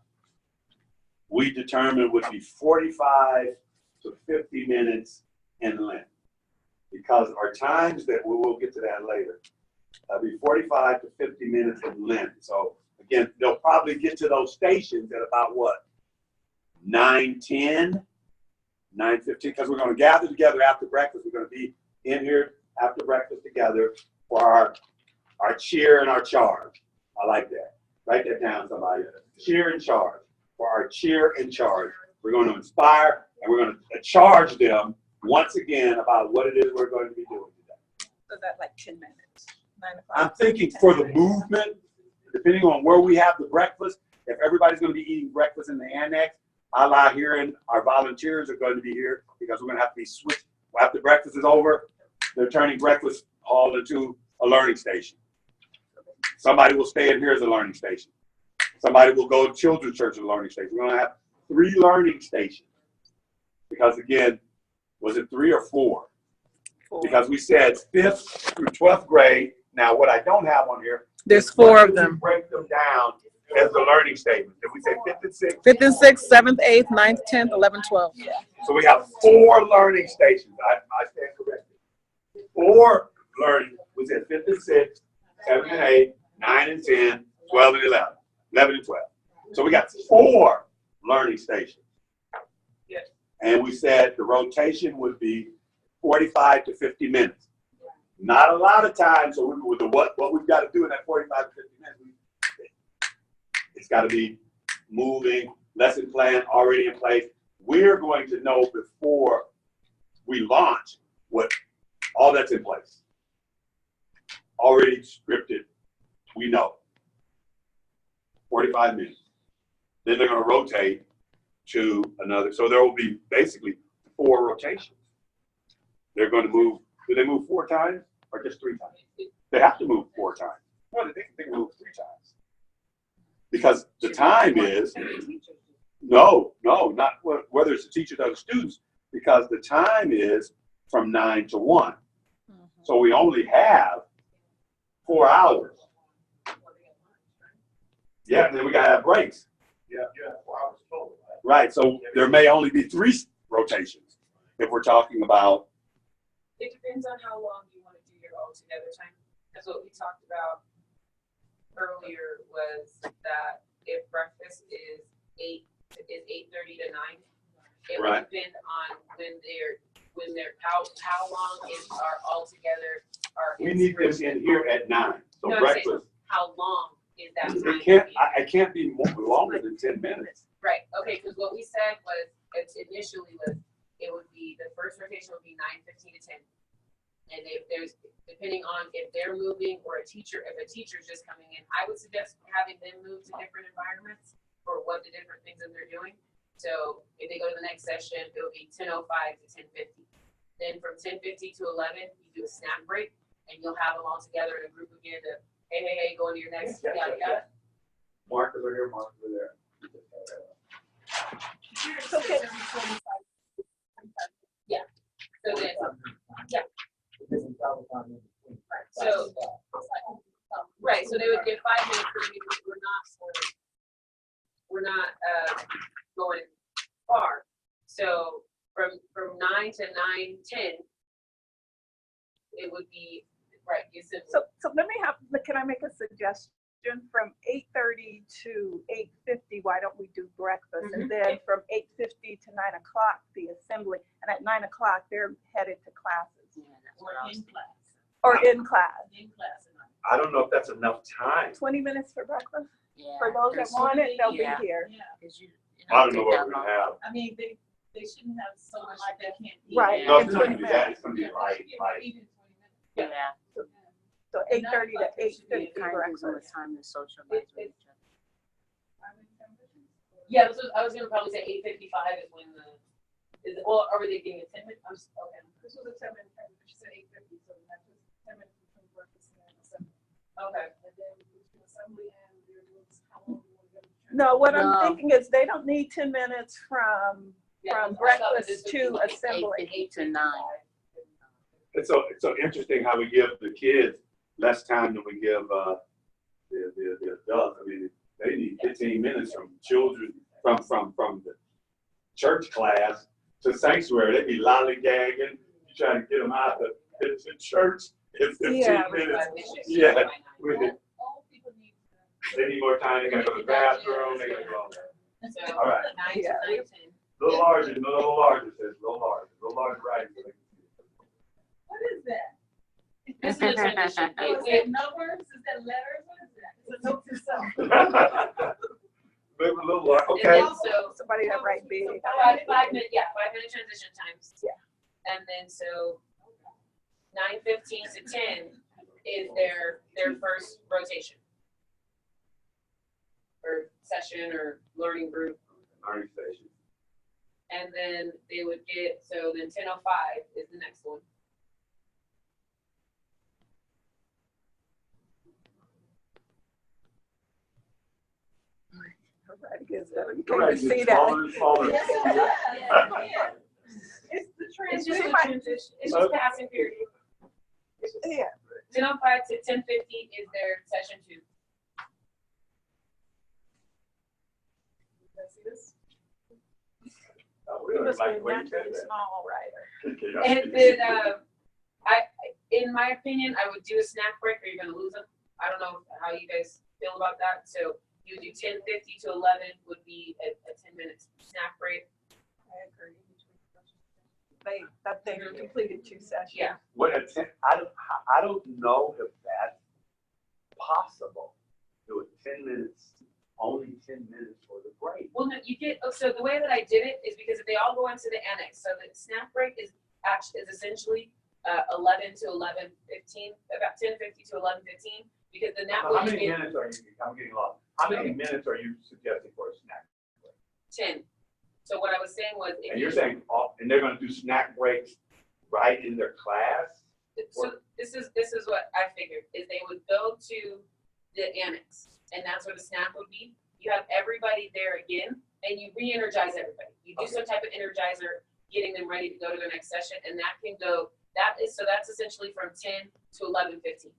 we determined would be 45 to 50 minutes in length, because our times that we will get to that later, be 45 to 50 minutes in length. So again, they'll probably get to those stations at about what? 9:10, 9:15, because we're going to gather together after breakfast. We're going to be in here after breakfast together for our cheer and our charge. I like that. Write that down, somebody. Cheer and charge. For our cheer and charge, we're going to inspire and we're going to charge them once again about what it is we're going to be doing today. So that's like 10 minutes. 9 to 5. I'm thinking for the movement, depending on where we have the breakfast, if everybody's going to be eating breakfast in the annex, I'll out here, and our volunteers are going to be here, because we're going to have to be switched. After breakfast is over, they're turning breakfast hall into a learning station. Somebody will stay in here as a learning station. Somebody will go to children's church as a learning station. We're going to have 3 learning stations. Because again, was it 3 or 4? 4. Because we said 5th through 12th grade. Now, what I don't have on here, there's 4 of them. Break them down as the learning statement. Did we say 5th and 6th? 5th and 6th, 7th, 8th, 9th, 10th, 11th, 12th. Yeah. So we have 4 learning stations. I stand corrected. 4 learning. We said 5th and 6th, 7th and 8th, 9 and 10, 12 and 11, 11 and 12. So we got 4 learning stations. Yes. And we said the rotation would be 45 to 50 minutes. Not a lot of time. So with what we've got to do in that 45 to 50 minutes, it's got to be moving, lesson plan already in place. We're going to know before we launch what all that's in place. Already scripted, we know. 45 minutes. Then they're going to rotate to another. So there will be basically 4 rotations. They're going to move. Do they move 4 times or just 3 times? They have to move 4 times. No, they can move 3 times. Because the time is, no, not whether it's the teachers or the students, because the time is from 9 to 1. So we only have 4 hours. Yeah, and then we got to have breaks. Yeah, 4 hours total. Right, so there may only be 3 rotations if we're talking about. It depends on how long you want to do your all together time. That's what we talked about earlier, was that if breakfast is 8:30 to 9, it Right. would depend on when they're when they're, how long is our altogether, our. We need this in here at 9, so No, I'm saying, breakfast. how long is that time? I can't be longer than 10 minutes. Right, okay, because what we said was, initially was, it would be, the first rotation would be 9:15 to 10. And if there's, depending on if they're moving or if a teacher's just coming in, I would suggest having them move to different environments for what the different things that they're doing. So if they go to the next session, it'll be 10:05 to 10:50. Then from 10:50 to 11, you do a snack break, and you'll have them all together in a group again to, hey, go into your next, yada, yada. Markers are here, markers are there. It's okay. Yeah, so then, yeah. So, right, so they would get 5 minutes, but we're not going far. So from 9 to 9:10, it would be, right, you said. So can I make a suggestion? From 8:30 to 8:50, why don't we do breakfast? And then from 8:50 to 9 o'clock, the assembly. And at 9 o'clock, they're headed to classes. Or in class. I don't know if that's enough time. 20 minutes for breakfast? Yeah. For those that want it, they'll be here. Yeah, I don't know what we're gonna have. I mean, they shouldn't have so much that they can't eat. Right. No, in it's not gonna 20 be that, it's gonna be light. Even 20 minutes. Yeah. So 8:30 to It 8:50 kind of gives them a breakfast. time to socialize with each other. Yeah, I was gonna probably say 8:55 is when or are they getting a 10 minute? Okay. This was a 10-minute time, she said 8:50, so that's just 10 minutes between breakfast and assembly. Okay. And then between assembly and they're doing how long we want to get. No, what No. I'm thinking is they don't need 10 minutes from Yeah, I thought breakfast this would to be like assembly. 8 to 9. It's so interesting how we give the kids less time than we give the adults. I mean, they need 15 minutes from children, from the church class to sanctuary. They be lollygagging. You try to get them out to church in 15 Yeah. minutes. Yeah. All people need. They need more time. They gotta go to the bathroom. They gotta go. So All right. 9 to Yeah. 9:10. A little larger, says a little larger writing. What is that? This is a transition. Oh, is that numbers? Is that letters? What is that? It's a note to self. Maybe a little larger. And Okay. then so Somebody that write big. 5-minute transition times. Yeah. And then so 9:15 to 10 is their first rotation. Or session or learning group. Learning station. And then they would get, so then 10:05 is the next one. Right, because you You're right, can't see it's that. smaller and smaller. Yes, it is. Yeah. It's the It's just transition. a transition, it's just passing period. Yeah. 10:05 to 10:50 is their session 2. See this? Oh, we You don't must be like the way you said naturally that. small writer. Okay, And then, in my opinion, I would do a snack break or you're gonna lose them. I don't know how you guys feel about that. So you would do 10:50 to 11 would be a 10-minute snack break. I agree. They completed 2 sessions. Yeah. What I don't know if that's possible. Do it 10 minutes, only 10 minutes for the break. Well, no, you get, so the way that I did it is because if they all go into the annex, so the snack break is essentially 11 to 11:15, about 10:50 to 11:15, because then that How would many be minutes are you, I'm getting lost. How many minutes are you suggesting for a snack? 10. So what I was saying was, if And you're saying, and they're gonna do snack breaks right in their class? so this is what I figured, is they would go to the annex, and that's where the snack would be. You have everybody there again, and you re-energize everybody. You do some type of energizer, getting them ready to go to their next session, and that can go, that's essentially from 10 to 11:15.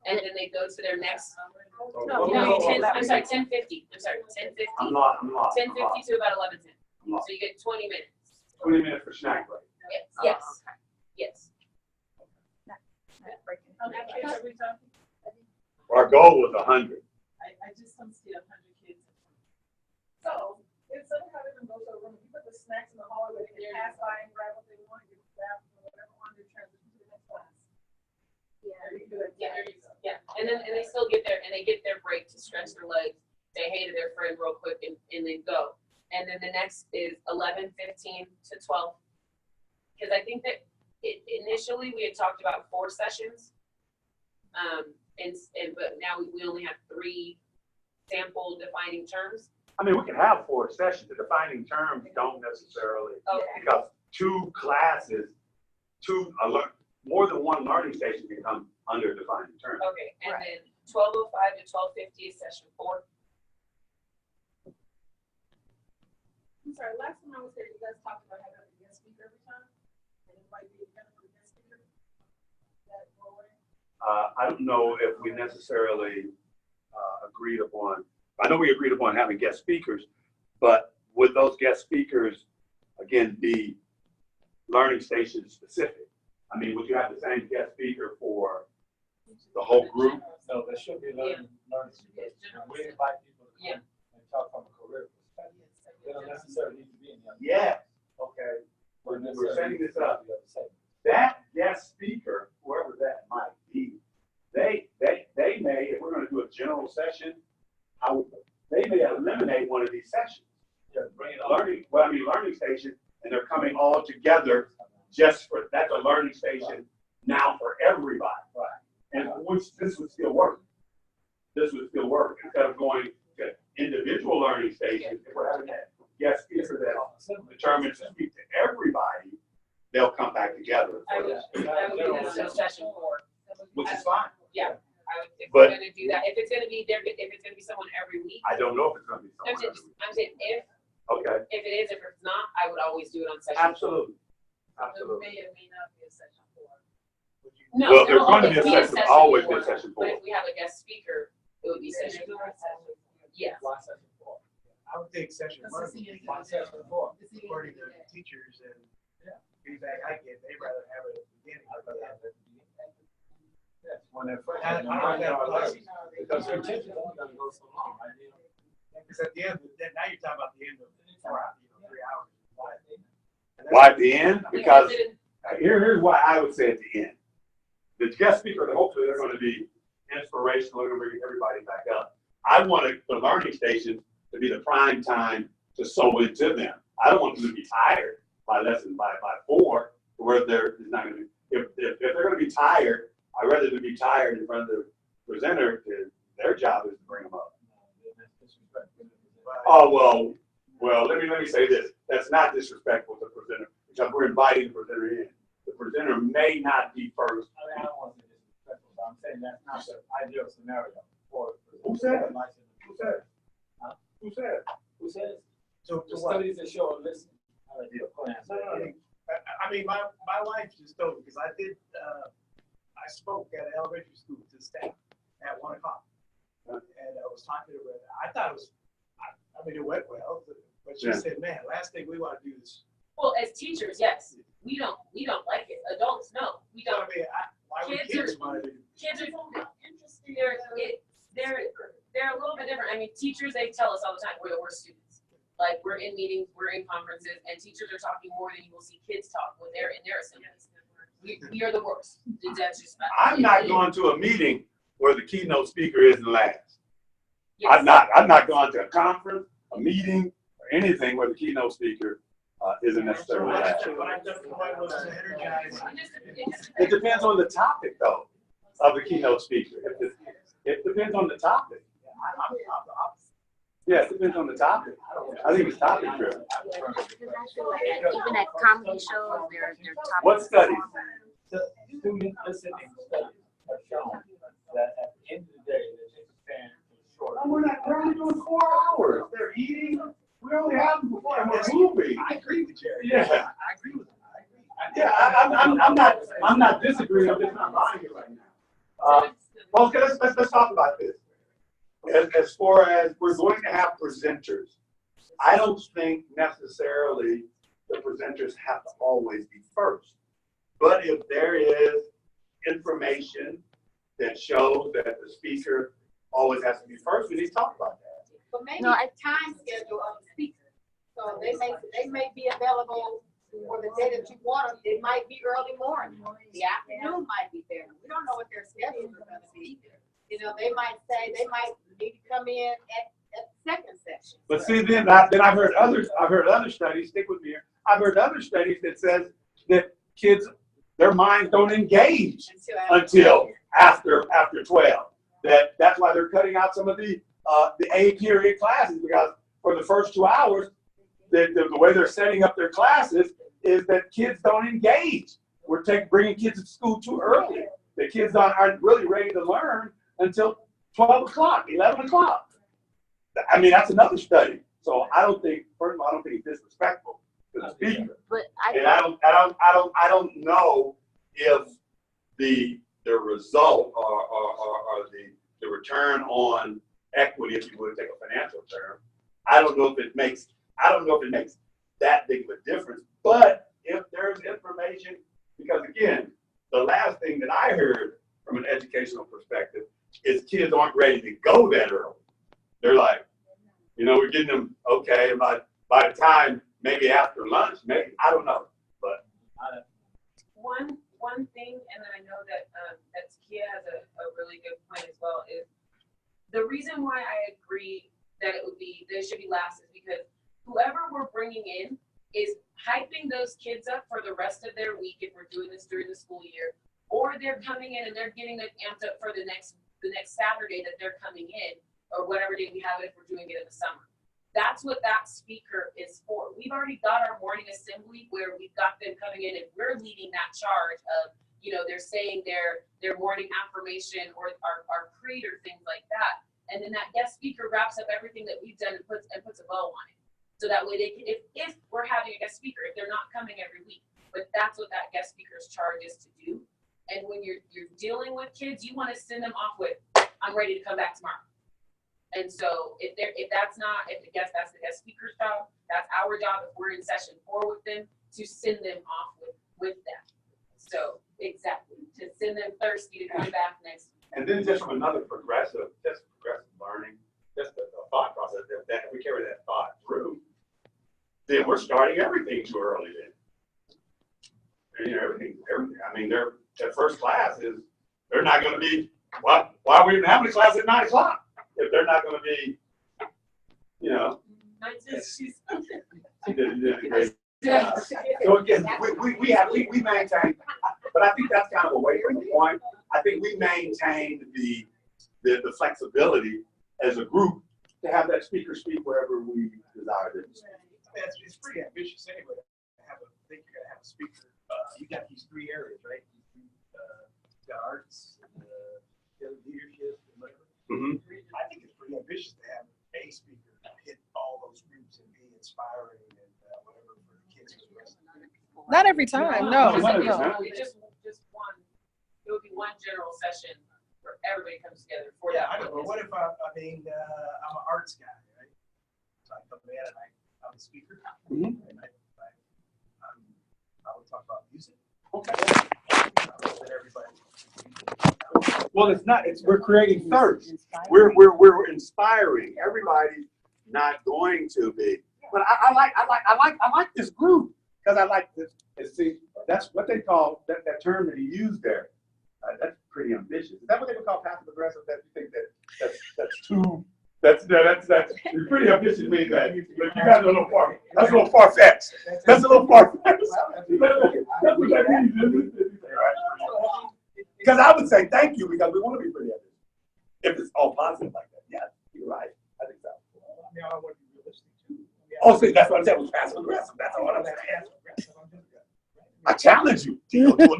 And then they go to their next, No, no, 10, that I'm was- sorry, 10:50, I'm sorry, 10:50. I'm lost. 10:50 to about 11:10. I'm lost. So you get 20 minutes. 20 minutes for snack break. Yes, Oh, yes, okay. yes. How many kids are we talking? Our goal was 100. I just don't see 100 kids. So, instead of having them go to a room, you put the snacks in the hallway, they can pass by and grab what they want, you and they still get their break to stretch their legs, say hey to their friend real quick, and then go. And then the next is 11:15 to 12. Because I think that initially we had talked about 4 sessions. But now we only have 3 sample defining terms. I mean, we can have 4 sessions. The defining terms don't necessarily, Okay. because 2 classes, more than 1 learning station can come under defining terms. Okay, and then 12:05 to 12:50 is session 4. I'm sorry, last time I was here, you guys talked about having a guest speaker every time, and it might be a kind of a guest speaker. That go away? I don't know if we necessarily agreed upon, I know we agreed upon having guest speakers, but would those guest speakers, again, be learning station specific? I mean, would you have the same guest speaker for the whole group? No, there should be learning space. When we invite people to come and talk from a career perspective, they don't necessarily need to be in the other. Yeah, okay. We're setting this up. That guest speaker, whoever that might be, they may, if we're gonna do a general session, they may eliminate one of these sessions. Yeah, bring it up. Learning station, and they're coming all together just for, that's a learning station now for everybody. Right. And which this would still work. This would still work instead of going to individual learning stations. If we're having that guest speaker that determines to speak to everybody, they'll come back together. I would do this in session 4. Which is fine. Yeah, I would, if But- we're gonna do that, if it's gonna be someone every week. I don't know if it's gonna be I'm someone. saying if Okay, it is, if it's not, I would always do it on session 4. absolutely, It absolutely. may or may not be a session 4. No, Well, there there's will going to always be a session, always be a 4, session but 4. if we have a guest speaker, it would be session 4. Yeah. Why session 4? I would think session Because 1 it's would the be Why fine. session 4? According to the teachers and feedback I get, they'd rather have it at the beginning. I'd rather have it at the beginning. Yes, when they're fresh. I don't have a question. Because retention is only gonna go so long, right? Because at the end, now you're talking about the end of 4 hours, 3 hours. And that's- Why at the end? Because it- here's why I would say at the end. The guest speaker, hopefully they're going to be inspirational, they're going to bring everybody back up. I want the learning station to be the prime time to sow into them. I don't want them to be tired by 4, where they're not going to be. If they're going to be tired, I'd rather them be tired in front of the presenter. Their job is to bring them up. Oh well. Let me say this. That's not disrespectful to the presenter because we're inviting the presenter in. The presenter may not be first. I don't want to say disrespectful, but I'm saying that's not the ideal scenario for. Who said it? Who said? Huh? Who said? Who says? So The to what? studies that show, listen, ideal plan. I mean, my wife just told me, because I did, I spoke at an elementary school to the staff at 1 o'clock. And I was talking to her, I thought it was, I mean, it went well, but she Yeah. said, man, last thing we want to do is, Well, as teachers, yes, we don't like it. Adults, no, we I don't. mean, why would Kids kids are- want to do? Kids are interested. They're a little bit different. I mean, teachers, they tell us all the time we're the worst students. Like, we're in meetings, we're in conferences, and teachers are talking more than you will see kids talk when they're in their assemblies. We are the worst. That's just. I'm not going to a meeting where the keynote speaker isn't last. Yes. I've not gone to a conference, a meeting, or anything where the keynote speaker isn't necessarily last. But I just was energized. It depends on the topic, though, of the keynote speaker. It depends on the topic. Yeah, it depends on the topic. I think it's topic driven. Because I feel like even at comedy shows, their topics. What studies? The student listening studies have shown that at the end of the day, the attention span is short. We're only doing 4 hours. They're eating. We only have them before and we're moving. I agree with Jerry. Yeah. I agree with him. I agree. Yeah, I'm not disagreeing. I'm just not buying it right now. Okay, let's talk about this. As far as we're going to have presenters, I don't think necessarily the presenters have to always be first. But if there is information that shows that the speaker always has to be first, we need to talk about that. But maybe No, I- time schedule of the speaker. So they may be available for the day that you want them. It might be early morning. The afternoon might be there. We don't know what their schedules are gonna be. You know, they might say, they might need to come in at the second session. But see, then I've heard other studies, stick with me here. I've heard other studies that says that kids, their minds don't engage until after 12. That's why they're cutting out some of the A period classes, because for the first 2 hours, the way they're setting up their classes is that kids don't engage. We're bringing kids to school too early. The kids aren't really ready to learn until 12 o'clock, 11 o'clock. I mean, that's another study. So I don't think, first of all, I don't think it's disrespectful to the speaker. But And I don't know if the result or the return on equity, if you would take a financial term, I don't know if it makes that big of a difference. But if there's information, because again, the last thing that I heard from an educational perspective is kids aren't ready to go that early. They're like, we're getting them okay by the time maybe after lunch, maybe, I don't know. But one thing, and then I know that Takiya has a really good point as well, is the reason why I agree that there should be last is because whoever we're bringing in is hyping those kids up for the rest of their week if we're doing this during the school year, or they're coming in and they're getting them amped up for the next Saturday that they're coming in, or whatever day we have it if we're doing it in the summer. That's what that speaker is for. We've already got our morning assembly where we've got them coming in and we're leading that charge of, they're saying their morning affirmation or our creed or things like that. And then that guest speaker wraps up everything that we've done and puts a bow on it. So that way they can, if we're having a guest speaker, if they're not coming every week, but that's what that guest speaker's charge is to do. And when you're dealing with kids, you want to send them off with, I'm ready to come back tomorrow. And so if that's the guest speaker's job, that's our job if we're in session 4 with them to send them off with them. So exactly, to send them thirsty to come back next week. And then just from another progressive learning, just the thought process, that if we carry that thought through, then we're starting everything too early then. Everything. I mean, their first class is, they're not going to be, why are we even having a class at 9 o'clock? If they're not going to be, So again, we maintain, but I think that's kind of away from the point. I think we maintain the flexibility as a group to have that speaker speak wherever we desire them to speak. It's pretty ambitious anyway. I think you're gonna have a speaker. You got these 3 areas, right? The arts, the leadership, and whatever. Mm-hmm. I think it's pretty ambitious to have a speaker hit all those groups and be inspiring and whatever for the kids. Not every time, no. It's just one. It would be one general session where everybody comes together for that. I don't know. What if I'm an arts guy, right? So I come in and I'm a speaker. Mm-hmm. And I would talk about music. Okay. Everybody. Well, we're creating thirst. We're inspiring. Everybody's not going to be. But I like this group because I like this. And see, that's what they call that term that he used there. That's pretty ambitious. Is that what they would call passive aggressive? That you think that's too? That's pretty ambitious. Means that you got a little far. That's a little far fetched. That's a little far fetched. That's what that means. Because I would say thank you because we want to be pretty ambitious. If it's all positive like that, yeah, you're right. I think so. I want to be realistic too. Oh, see, that's what I said was passive aggressive. That's all I'm saying. I challenge you. Do it.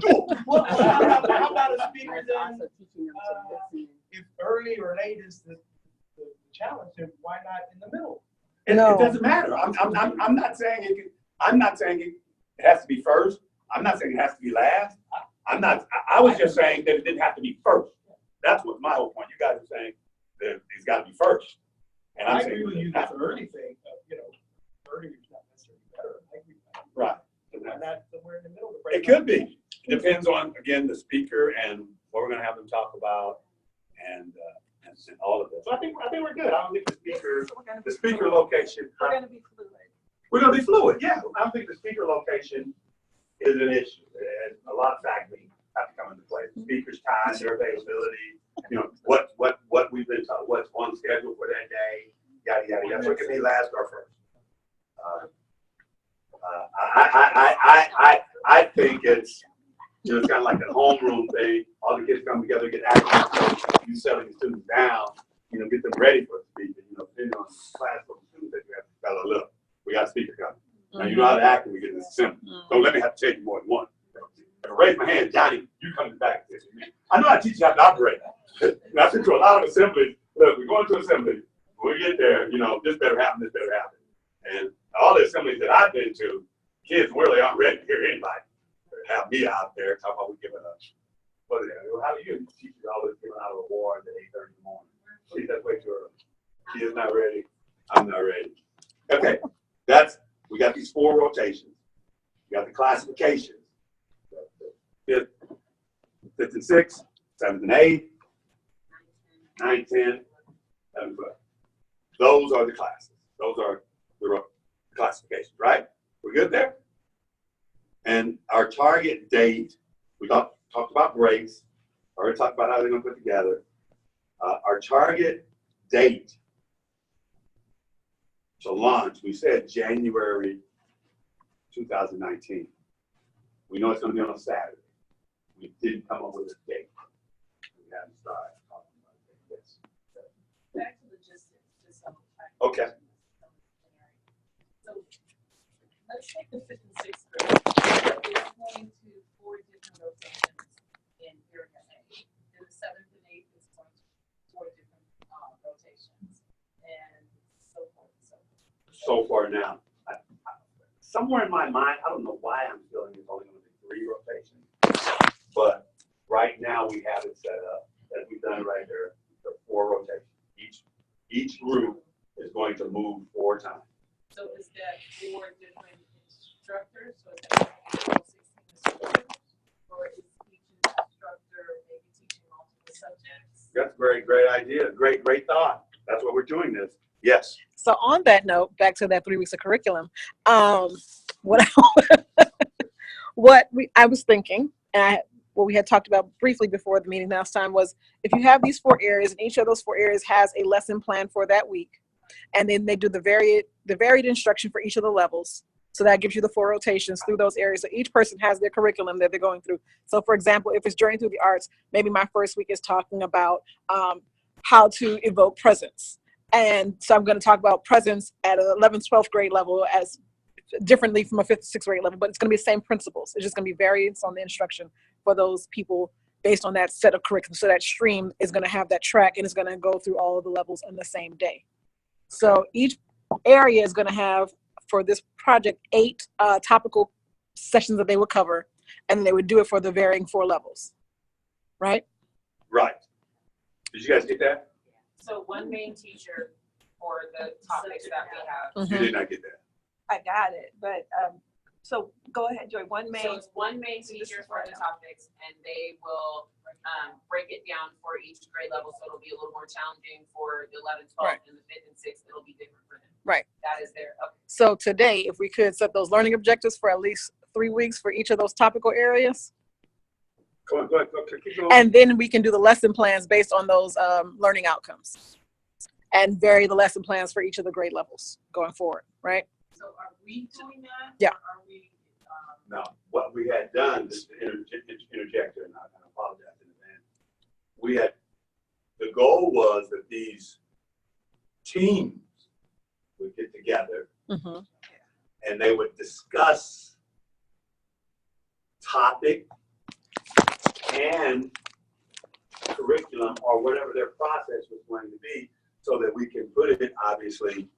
Well, how about a speaker then? If early or late is the challenge, then why not in the middle? It doesn't matter. I'm not saying it. I'm not saying it has to be first. I'm not saying it has to be last. I was just saying that it didn't have to be first. That's what my whole point. You guys are saying that it's got to be first. And I saying agree with you. That's an early thing. Early is not necessarily better. I agree with that. Right. Why not somewhere in the middle? It could be. It depends on, again, the speaker and what we're going to have them talk about and all of this. So I think we're good. I don't think the speaker location. We're going to be fluid. We're going to be fluid. Yeah. I don't think the speaker location is an issue. And a lot of factors have to come into play. The speaker's time, their availability, what we've been taught what's on schedule for that day, yada, yada, yada. So it can be last or first. I think it's, you know, it's kind of like a homeroom thing. All the kids come together, get active, so you settling the students down, you know, get them ready for speaking, you know, depending on the class for the students that you have to tell them, look, we got a speaker coming. Now, you know how to act when we get in this assembly. Don't let me have to tell you more than one. If I raise my hand, Johnny, you come to the back. I know I teach you how to operate. And I've been to a lot of assemblies. Look, we're going to assembly. When we get there, you know, this better happen, this better happen. And all the assemblies that I've been to, kids really aren't ready to hear anybody. Have me out there talking about we giving up. What is it? How do you teach you always giving out awards at 8:30 in the morning? See, that's way too early. Kids not ready. I'm not ready. Okay, we got these 4 rotations. We got the classifications. Fifth and sixth, 7th and 8th, 9th, 10th, 11th, 12th. Those are the classes. Those are the classifications, right? We're good there? And our target date, we talked about breaks, already talked about how they're going to put together. Our target date to launch, we said January 2019. We know it's going to be on a Saturday. We didn't come up with a date. We haven't started talking about it. Yes. Back to logistics, just some. Okay. So let's take the 5th and 6th grade. They're going to 4 different rotations in area A. And the 7th and 8th is going to 4 different rotations, and so forth and so forth. So far now, somewhere in my mind, I don't know why I'm feeling it's only going to be 3 rotations, but right now we have it set up as we've done right there. The 4 rotations. Each group is going to move 4 times. So is that 4 different instructors? So is that 16 instructors? Or is each instructor maybe teaching multiple subjects? That's a great idea. Great thought. That's what we're doing this. Yes. So on that note, back to that 3 weeks of curriculum, what I was thinking, and what we had talked about briefly before the meeting last time was, if you have these 4 areas and each of those 4 areas has a lesson plan for that week, and then they do the varied instruction for each of the levels. So that gives you the 4 rotations through those areas. So each person has their curriculum that they're going through. So for example, if it's Journey Through the Arts, maybe my first week is talking about how to evoke presence. And so I'm going to talk about presence at an 11th, 12th grade level as differently from a 5th, 6th grade level, but it's going to be the same principles. It's just going to be variance on the instruction for those people based on that set of curriculum. So that stream is going to have that track, and it's going to go through all of the levels on the same day. So each area is going to have, for this project, 8 topical sessions that they would cover, and they would do it for the varying 4 levels, right? Right. Did you guys get that? So one main teacher for the topics that we have. You did not get that. I got it, but, so go ahead, Joy, one So main. it's one main teacher for the topics, and they will break it down for each grade level, so it'll be a little more challenging for the 11th, 12th, Right. and the 5th and 6th. It'll be different for them. Right. That is their, okay. So today, if we could set those learning objectives for at least 3 weeks for each of those topical areas, Go on, keep going. and then we can do the lesson plans based on those learning outcomes, and vary the lesson plans for each of the grade levels going forward, right? So are we doing that? Yeah. Or are we, No, what we had done, just to interject here, and I apologize in advance. The goal was that these teams would get together and they would discuss topic and curriculum or whatever their process was going to be, so that we can put it obviously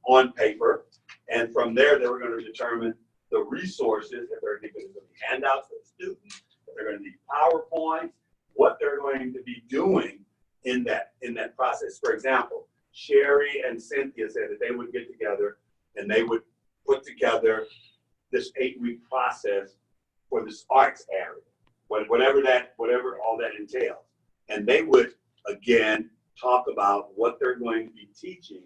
on paper. And from there, they were going to determine the resources, if they're going to be handouts for the students, if they're going to be PowerPoints, what they're going to be doing in that process. For example, Sherry and Cynthia said that they would get together and they would put together this 8-week process for this arts area, whatever all that entails. And they would, again, talk about what they're going to be teaching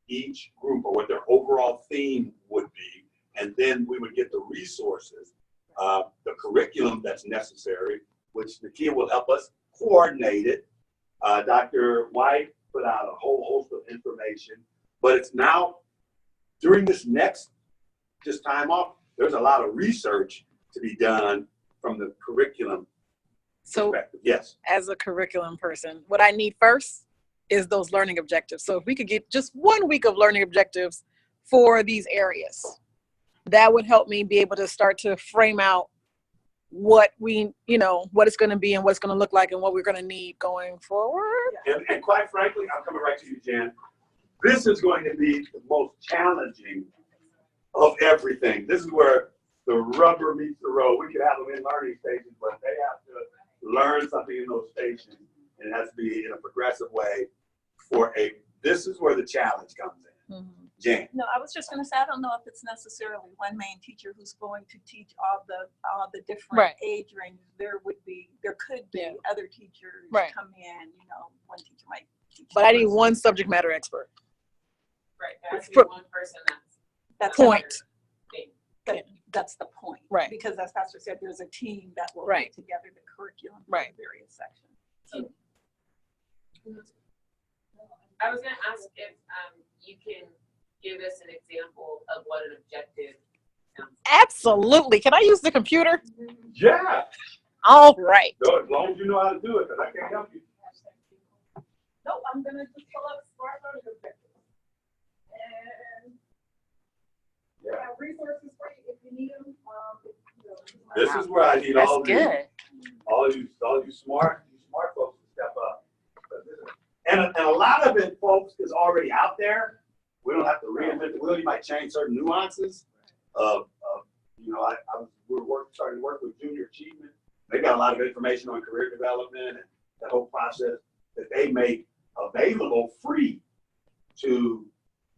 each group, or what their overall theme would be. And then we would get the resources, the curriculum that's necessary, which Takiya will help us coordinate it, Dr. White put out a whole host of information, but it's now, during this next just time off, there's a lot of research to be done from the curriculum So perspective. Yes. as a curriculum person, what I need first is those learning objectives. So if we could get just 1 week of learning objectives for these areas, that would help me be able to start to frame out what we, what it's going to be and what it's going to look like and what we're going to need going forward. And quite frankly, I'm coming right to you, Jan. This is going to be the most challenging of everything. This is where the rubber meets the road. We could have them in learning stations, but they have to learn something in those stations, and it has to be in a progressive way. This is where the challenge comes in. Mm-hmm. Jan. No, I was just gonna say, I don't know if it's necessarily one main teacher who's going to teach all the different Right. age ranges. There could be Yeah. other teachers Right. come in, one teacher might teach. But I need one subject matter expert. Right, there has to be one person That's Point. That's the point. Right. Because as Pastor said, there's a team that will Right. put together the curriculum for Right. the various sections. I was gonna ask if you can give us an example of what an objective sounds like. Absolutely. Can I use the computer? Yeah. All right. So as long as you know how to do it, because I can't help you. No, I'm gonna just pull up smart learning objectives. And we Yeah. have resources for you if you need them. This is where I need That's all you smart folks to step up. And a lot of it, folks, is already out there. We don't have to reinvent the wheel. You might change certain nuances. We're starting to work with Junior Achievement. They got a lot of information on career development and that whole process that they make available free to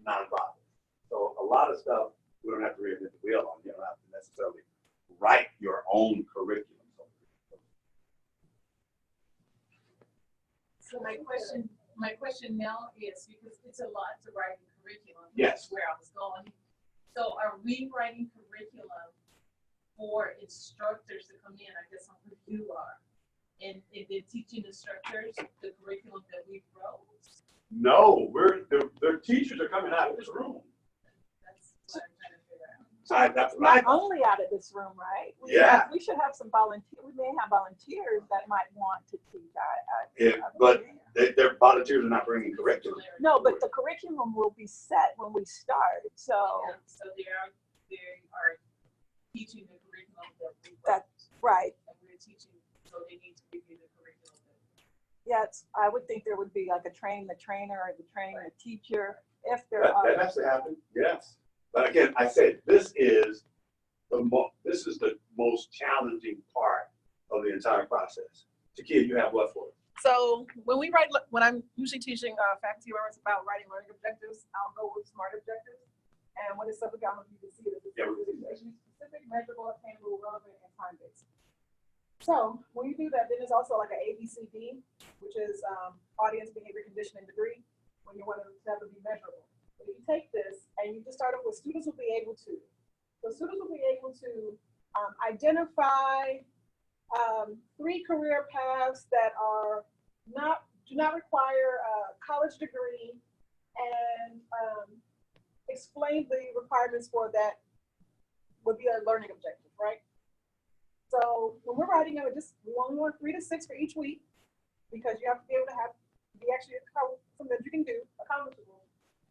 nonprofits. So a lot of stuff we don't have to reinvent the wheel on. You don't have to necessarily write your own curriculum. So my question now is, because it's a lot to write in curriculum. Yes. Where I was going. So are we writing curriculum for instructors to come in, I guess on who you are, and then teaching instructors the curriculum that we wrote? No, their teachers are coming out of this room. That's what I'm trying to figure out. That's Not right. only out of this room, right? Yeah. We should have some we may have volunteers that might want to teach. But their volunteers are not bringing curriculum. No, but the curriculum will be set when we start, so. Yeah, so they are teaching the curriculum that we wrote. That's right. And we're teaching, so they need to review the curriculum. Yes, I would think there would be like a train the trainer or the train the teacher if there That are. has to happen, yes. But again, I said, this is the most challenging part of the entire process. Takiya, you have what for it? So when I'm usually teaching faculty members about writing learning objectives, I'll go with SMART objectives. And what is subject, I don't know if you can see it, it's specific, measurable, attainable, relevant, and time-based. So when you do that, then there's also like an ABCD, which is audience, behavior, condition, and degree, when you want to have it be measurable. But if you take this and you just start off with students will be able to identify 3 career paths that do not require a college degree, and explain the requirements for that would be a learning objective, right? So when we're writing it, we only want 3 to 6 for each week, because you have to be able to be actually something that you can do, accomplishable.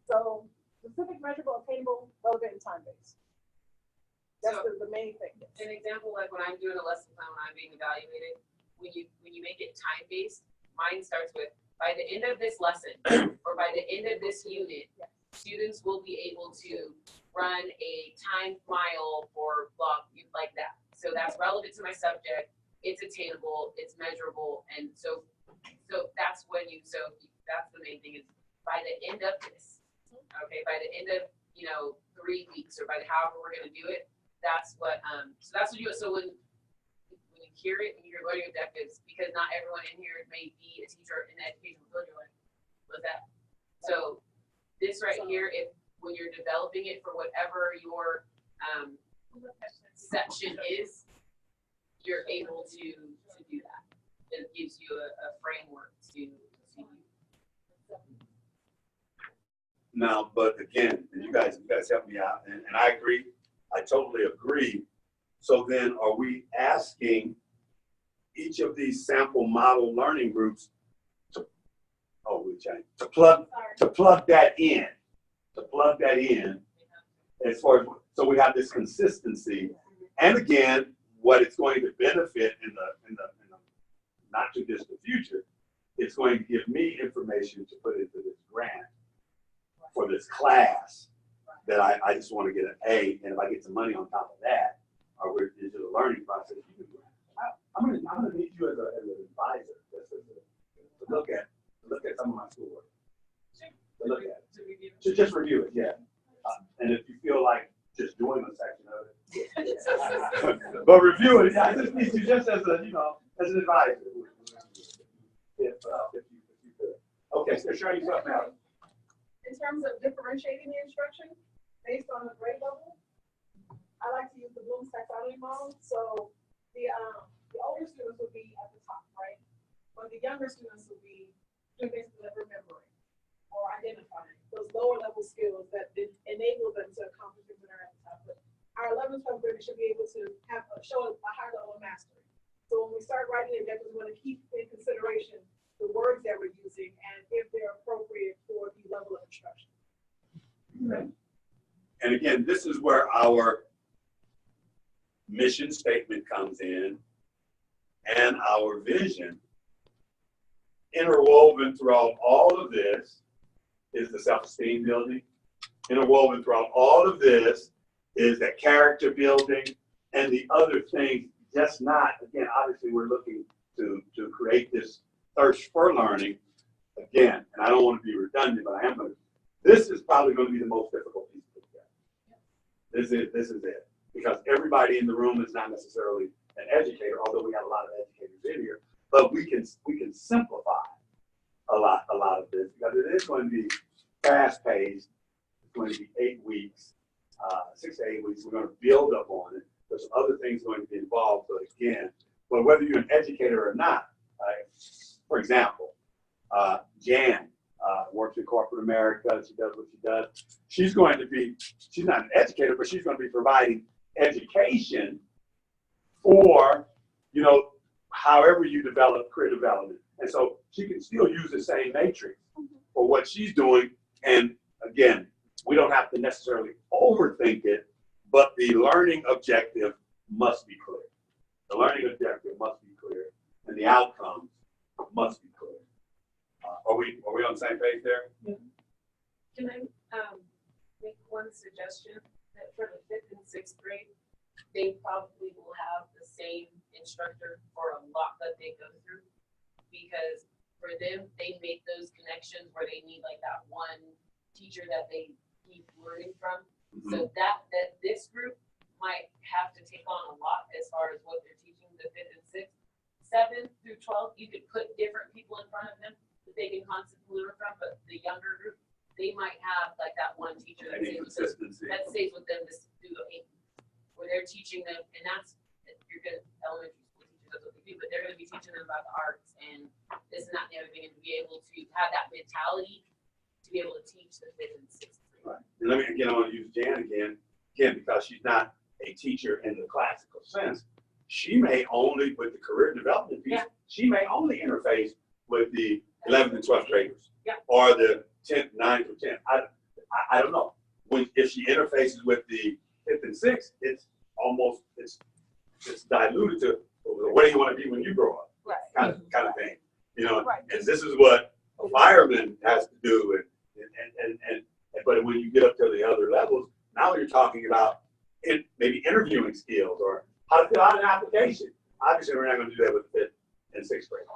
So specific, measurable, attainable, relevant, and time-based. That's So, the main thing. An example, like when I'm doing a lesson plan, when I'm being evaluated, when you make it time-based, mine starts with, by the end of this lesson, or by the end of this unit, students will be able to run a timed mile for blah, like that. So that's relevant to my subject, it's attainable, it's measurable, and so that's that's the main thing, is by the end of this, okay, by the end of 3 weeks, or by however we're gonna do it, that's what you. So when you hear it, when you hear learning objectives, because not everyone in here may be a teacher in the educational field, you're like, what's that? So this right here, when you're developing it for whatever your section is, you're able to do that. It gives you a framework to Now, but again, and you guys help me out, and I agree, I totally agree. So then are we asking each of these sample model learning groups to, to plug that in, as far as, so we have this consistency, and again, what it's going to benefit in the not too distant future, it's going to give me information to put into this grant for this class that I just want to get an A, and if I get some money on top of that, or we're digital learning process, you can do it. I'm gonna need you as an advisor, to look at some of my schoolwork. To look at it. To just review it, yeah. And if you feel like just doing a section of it, but review it. I just need you just as a, as an advisor. If you could. Okay, so show yourself now. In terms of differentiating the instruction based on the grade level, I like to use the Bloom's taxonomy model. So the older students would be at the top, right? But the younger students would be doing basically remembering or identifying those lower level skills that enable them to accomplish things that are at the top. But our 11th, 12th graders should be able to show a high level of mastery. So when we start writing it, we want to keep in consideration the words that we're using and if they're appropriate for the level of instruction. And again, this is where our mission statement comes in and our vision. Interwoven throughout all of this is the self-esteem building. Interwoven throughout all of this is that character building and the other things, just not, again, obviously we're looking to create this thirst for learning. Again, and I don't want to be redundant, but I am going to, this is probably going to be the most difficult piece to get. This is it. Because everybody in the room is not necessarily an educator, although we have a lot of educators in here, but we can simplify a lot of this because it is going to be fast paced. It's going to be 8 weeks, 6 to 8 weeks. We're going to build up on it. There's some other things going to be involved, but whether you're an educator or not, for example, Jan works in corporate America. She does what she does. She's not an educator, but she's going to be providing education for, however you develop career development. And so she can still use the same matrix for what she's doing. And again, we don't have to necessarily overthink it, but the learning objective must be clear. The learning objective must be clear, and the outcomes must be clear. Are we on the same page there? Can I make one suggestion that for the 5th and 6th grade, they probably will have the same instructor for a lot that they go through, because for them, they make those connections where they need like that one teacher that they keep learning from. So that this group might have to take on a lot as far as what they're teaching the 5th and 6th. 7th through 12th, you could put different people in front of them that they can constantly learn from, but the younger group, they might have like that one teacher that stays with them just through the 8 weeks, where they're teaching them, and that's, you're good elementary school teachers, that's what they do, but they're going to be teaching them about the arts and this and that and the other thing, and to be able to have that mentality to be able to teach the 5th and 6th grade. Right. And let me, again, I want to use Jan again, because she's not a teacher in the classical sense. She may only, with the career development piece, she may only interface with the 11th and 12th graders, or the 10th, 9th, or 10th. I don't know. If she interfaces with the 5th and 6th, it's almost, it's diluted to, what do you want to be when you grow up? Right. Kind of thing. Right. And this is what a fireman has to do. But when you get up to the other levels, now you're talking about maybe interviewing skills or how to fill out an application. Obviously, we're not going to do that with the 5th and 6th grade.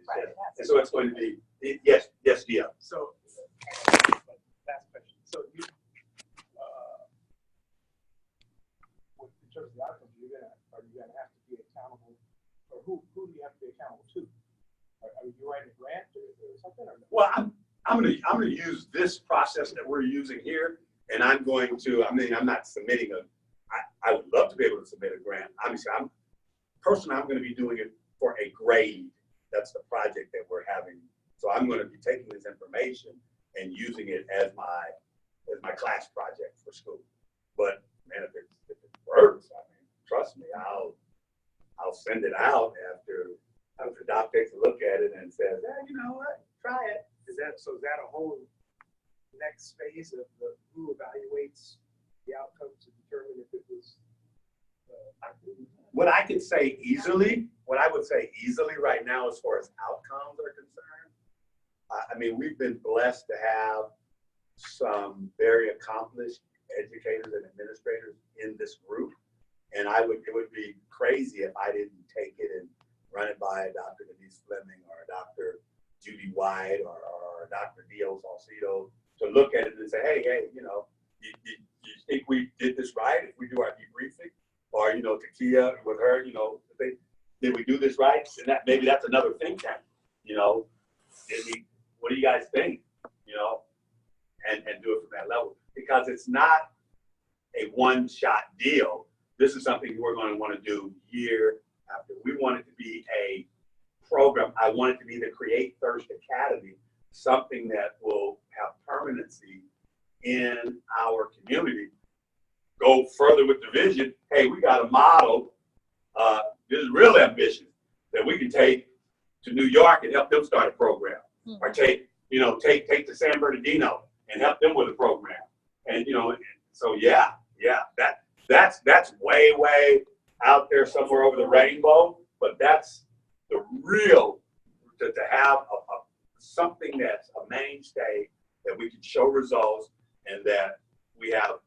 Right. And so it's going to be, yes, Gia. So, last question. So you, in terms of the outcomes, are you gonna have to be accountable, or who do you have to be accountable to? Are you writing a grant or something? Or no? Well, I'm gonna use this process that we're using here, and I'm not submitting I would love to be able to submit a grant. Obviously, I'm going to be doing it for a grade. That's the project that we're having. So I'm going to be taking this information and using it as my class project for school. But man, if it works, I mean, trust me, I'll send it out after the doc takes a look at it and says, you know what, try it. Is that a whole next phase of who evaluates the outcomes to determine if it was? What I would say easily right now as far as outcomes are concerned, I mean, we've been blessed to have some very accomplished educators and administrators in this group. And it would be crazy if I didn't take it and run it by Dr. Denise Fleming or Dr. Judy White or Dr. Dio Salcido to look at it and say, hey, you know, you think we did this right if we do our debriefing? Or, you know, Takiya with her, you know, did we do this right? And maybe that's another think tank, you know, what do you guys think, you know, and do it from that level. Because it's not a one-shot deal. This is something we're going to want to do year after. We want it to be a program. I want it to be the Create Thirst Academy, something that will have permanency in our community. Go further with the vision. Hey, we got a model. This is real ambitious that we can take to New York and help them start a program, or take to San Bernardino and help them with a program. And you know, so yeah, that's way out there somewhere over the rainbow. But that's the real to have something that's a mainstay that we can show results, and that we have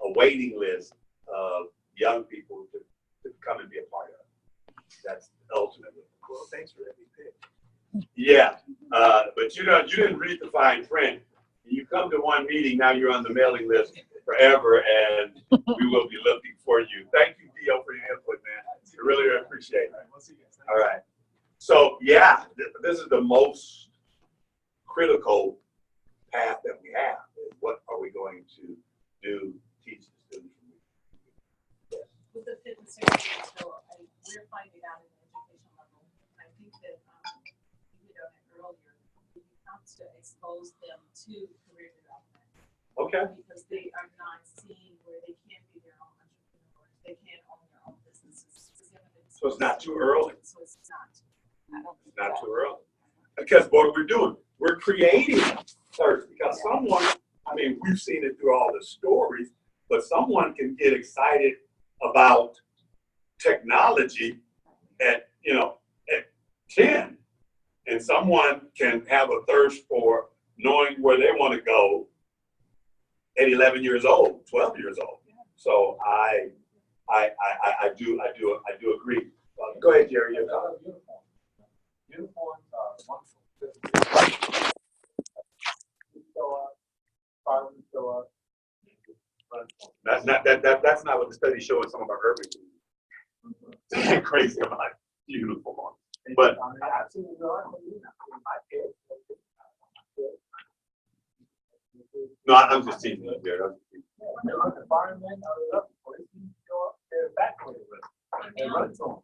a waiting list of young people to come and be a part of. That's ultimately. Well, thanks for letting me pick. Yeah, but you didn't read the fine print. You come to one meeting, now you're on the mailing list forever, and we will be looking for you. Thank you, Dio, for your input, man. I really appreciate it. All right. So yeah, this is the most critical path that we have. Is what are we going to do? Teach the students. With the fitness area, so we're finding out at the education level. I think that you hit on it earlier. You have to expose them to career development. Okay. Because they are not seeing where they can be their own entrepreneurs. They can own their own businesses. So it's not too early. So it's not. It's not too early. Because what we're doing, we're creating thirst. Because someone, I mean, we've seen it through all the stories, but someone can get excited about technology at 10, and someone can have a thirst for knowing where they want to go at 11 years old, 12 years old. So I do agree. Go ahead, Jerry. Uniforms are wonderful. Show up. That's not what the studies show in some of our urban communities. They're crazy about uniforms. But no, I'm just teasing you, Jerry. Firemen are up for it. You show up, they're back with it. They run to them.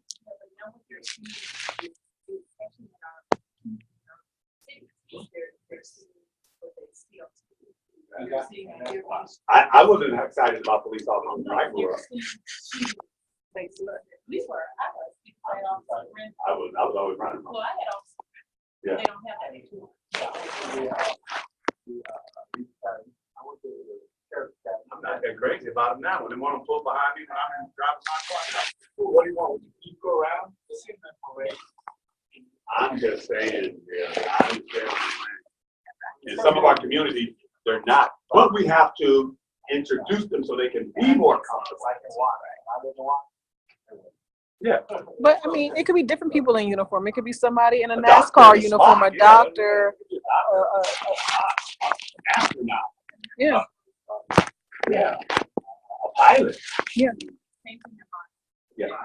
I wasn't excited about police officers when I grew up. We were. I was always running. Well, I had officers. Yeah. They don't have that anymore. I'm not that crazy about them now. When they want to pull behind me when I'm driving my car, what do you want? You go around? I'm just saying, in some of our communities, they're not. But we have to introduce them so they can be more comfortable. Yeah. But I mean, it could be different people in uniform. It could be somebody in a doctor NASCAR is uniform, smart, a doctor. Astronaut. Yeah. Yeah. A pilot. Yeah. Yeah.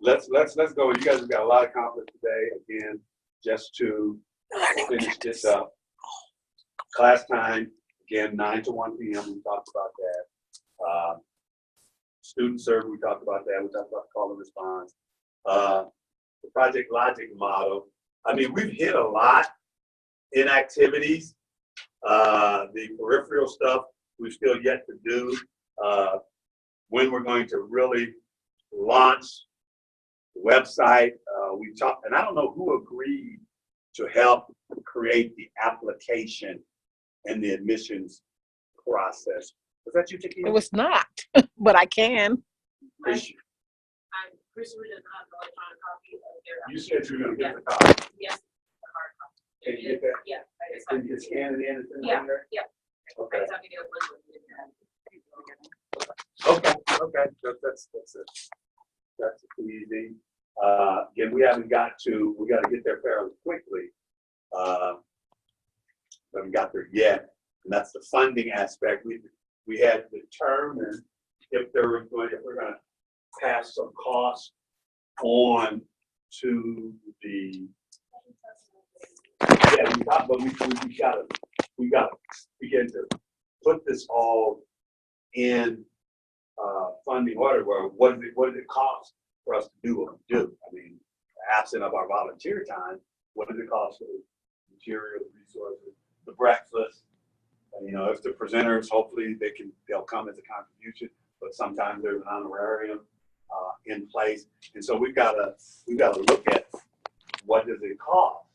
Let's go. You guys have got a lot accomplished today. Again, just to finish this up. Class time, again, 9 to 1 p.m. We talked about that. Student survey, we talked about that. We talked about call and response. The Project Logic model. I mean, we've hit a lot in activities, The peripheral stuff, we've still yet to do. When we're going to really launch the website, we talked, and I don't know who agreed to help create the application and the admissions process. Was that you, Takiya? It was not, but I can. Chris, Christopher does not have an electronic copy of their. you said you were gonna get the copy. Yes, the hard copy. Can you get that? Yeah. I just Can have you to- scan it in and send it Yeah, in there? yeah. I Okay, just have to get a blue one. okay, that's it. That's easy. Again, we gotta get there fairly quickly. We haven't got there yet, and that's the funding aspect. We had determined if we're gonna pass some costs on to the, yeah, but we gotta begin to put this all in funding order. Where what does it cost for us to do what we do? I mean, absent of our volunteer time, what does it cost for the materials, resources, the breakfast? And, you know, if the presenters, hopefully they'll come as a contribution, but sometimes there's an honorarium in place. And so we gotta look at what does it cost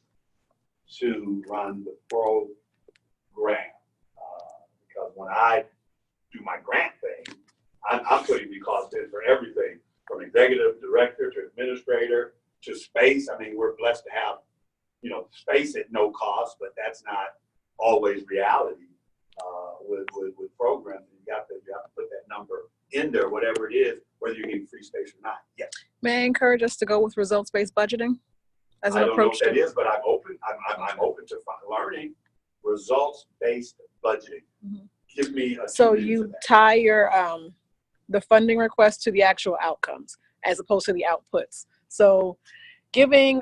to run the program. Because when I do my grant thing, I'm putting the cost in for everything from executive director to administrator to space. I mean, we're blessed to have, you know, space at no cost, but that's not always reality with programs. You have to put that number in there, whatever it is, whether you're getting free space or not. Yes. May I encourage us to go with results-based budgeting as an I don't know approach what that to? is, but I'm open to learning results-based budgeting. Mhm. Give me a. So 2 minutes you of that. tie your the funding request to the actual outcomes as opposed to the outputs. So giving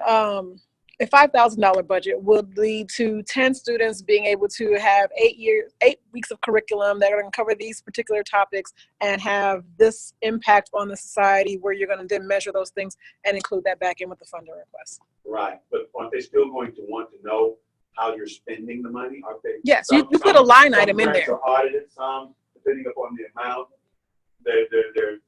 a $5,000 budget would lead to 10 students being able to have 8 weeks of curriculum that are going to cover these particular topics and have this impact on the society, where you're going to then measure those things and include that back in with the funding request. Right, but aren't they still going to want to know how you're spending the money? Aren't they? Yes, you put a line item in there. Some grants are audited, some depending upon the amount.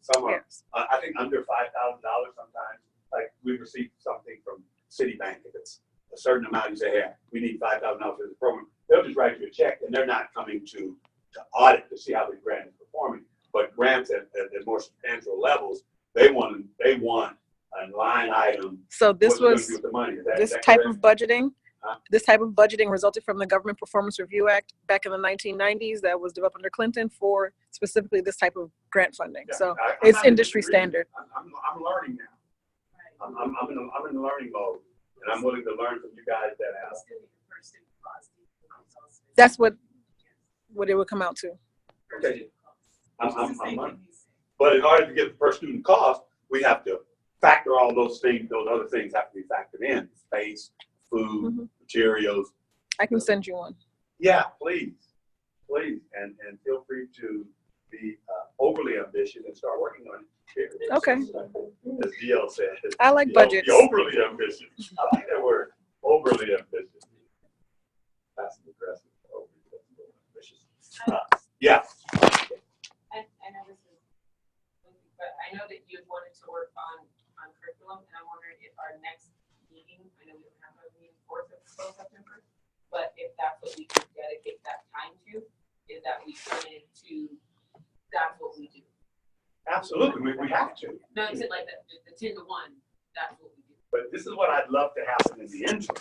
Some are, Yes. I think under $5,000 sometimes. Like we received something from Citibank, if it's a certain amount, you say, hey, we need $5,000 for this program. They'll just write you a check, and they're not coming to audit to see how the grant is performing. But grants at more substantial levels, they want a line item. So this what you're gonna was do with the money. Is this that type correct? of budgeting. Huh? This type of budgeting resulted from the Government Performance Review Act back in the 1990s that was developed under Clinton for specifically this type of grant funding. Yeah, So I'm it's not in industry disagreement. standard. I'm learning now. I'm in learning mode, and I'm willing to learn from you guys that have. That's what it would come out to. Okay. I'm learning. But in order to get the per student cost, we have to factor all those things. Those other things have to be factored in: space, food, Mhm. materials. I can send you one. Yeah, please, and feel free to be overly ambitious and start working on it. Here. Okay. As DL said. I like budgets. Be overly ambitious. I like that word. Overly ambitious. That's aggressive. Overly ambitious. Yeah. I know this is, but I know that you had wanted to work on curriculum, and I'm wondering if our next meeting, I know we don't have a meeting for September, but if that's what we could dedicate that time to, is that we turn it to, that's what we do. Absolutely, we have to. No, I said like the 10 to 1, that's what we do. But this is what I'd love to happen in the interim,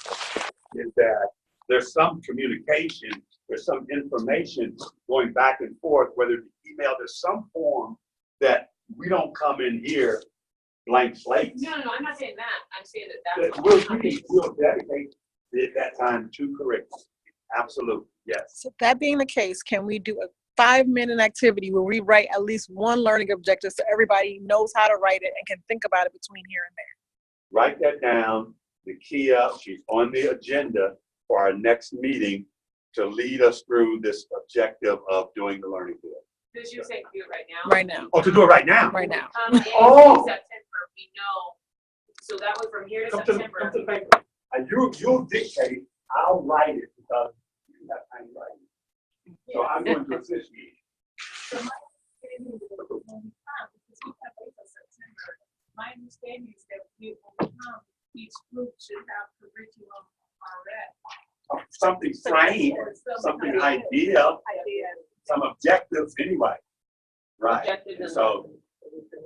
is that there's some communication, there's some information going back and forth, whether it's email, there's some form that we don't come in here blank slate. No, I'm not saying that. I'm saying that that's. We'll dedicate that time to curriculum. Absolutely, yes. So that being the case, can we do a 5-minute activity where we write at least one learning objective so everybody knows how to write it and can think about it between here and there? Write that down. Takiya, she's on the agenda for our next meeting to lead us through this objective of doing the learning field. Because you say do it right now. Right now. Oh, to do it right now? Right now. And Oh. in September, we know, so that was from here to Come to September. the paper. And you'll dictate, I'll write it because you have time to write it. So I'm going to assist you. My understanding is that we will come, each group should have curriculum already. Something framed, something idea, some objectives anyway. Right. So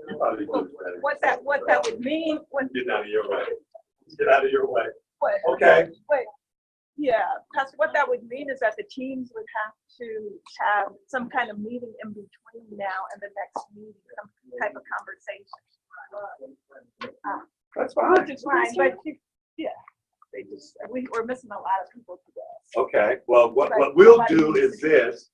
you probably do it better. What that would mean when. Get out of your way. Get out of your way. What, Okay. yeah, because what that would mean is that the teams would have to have some kind of meeting in between now and the next meeting, some type of conversation. That's fine. Which is fine, but yeah, we're missing a lot of people today. Okay. Well, what we'll do is this.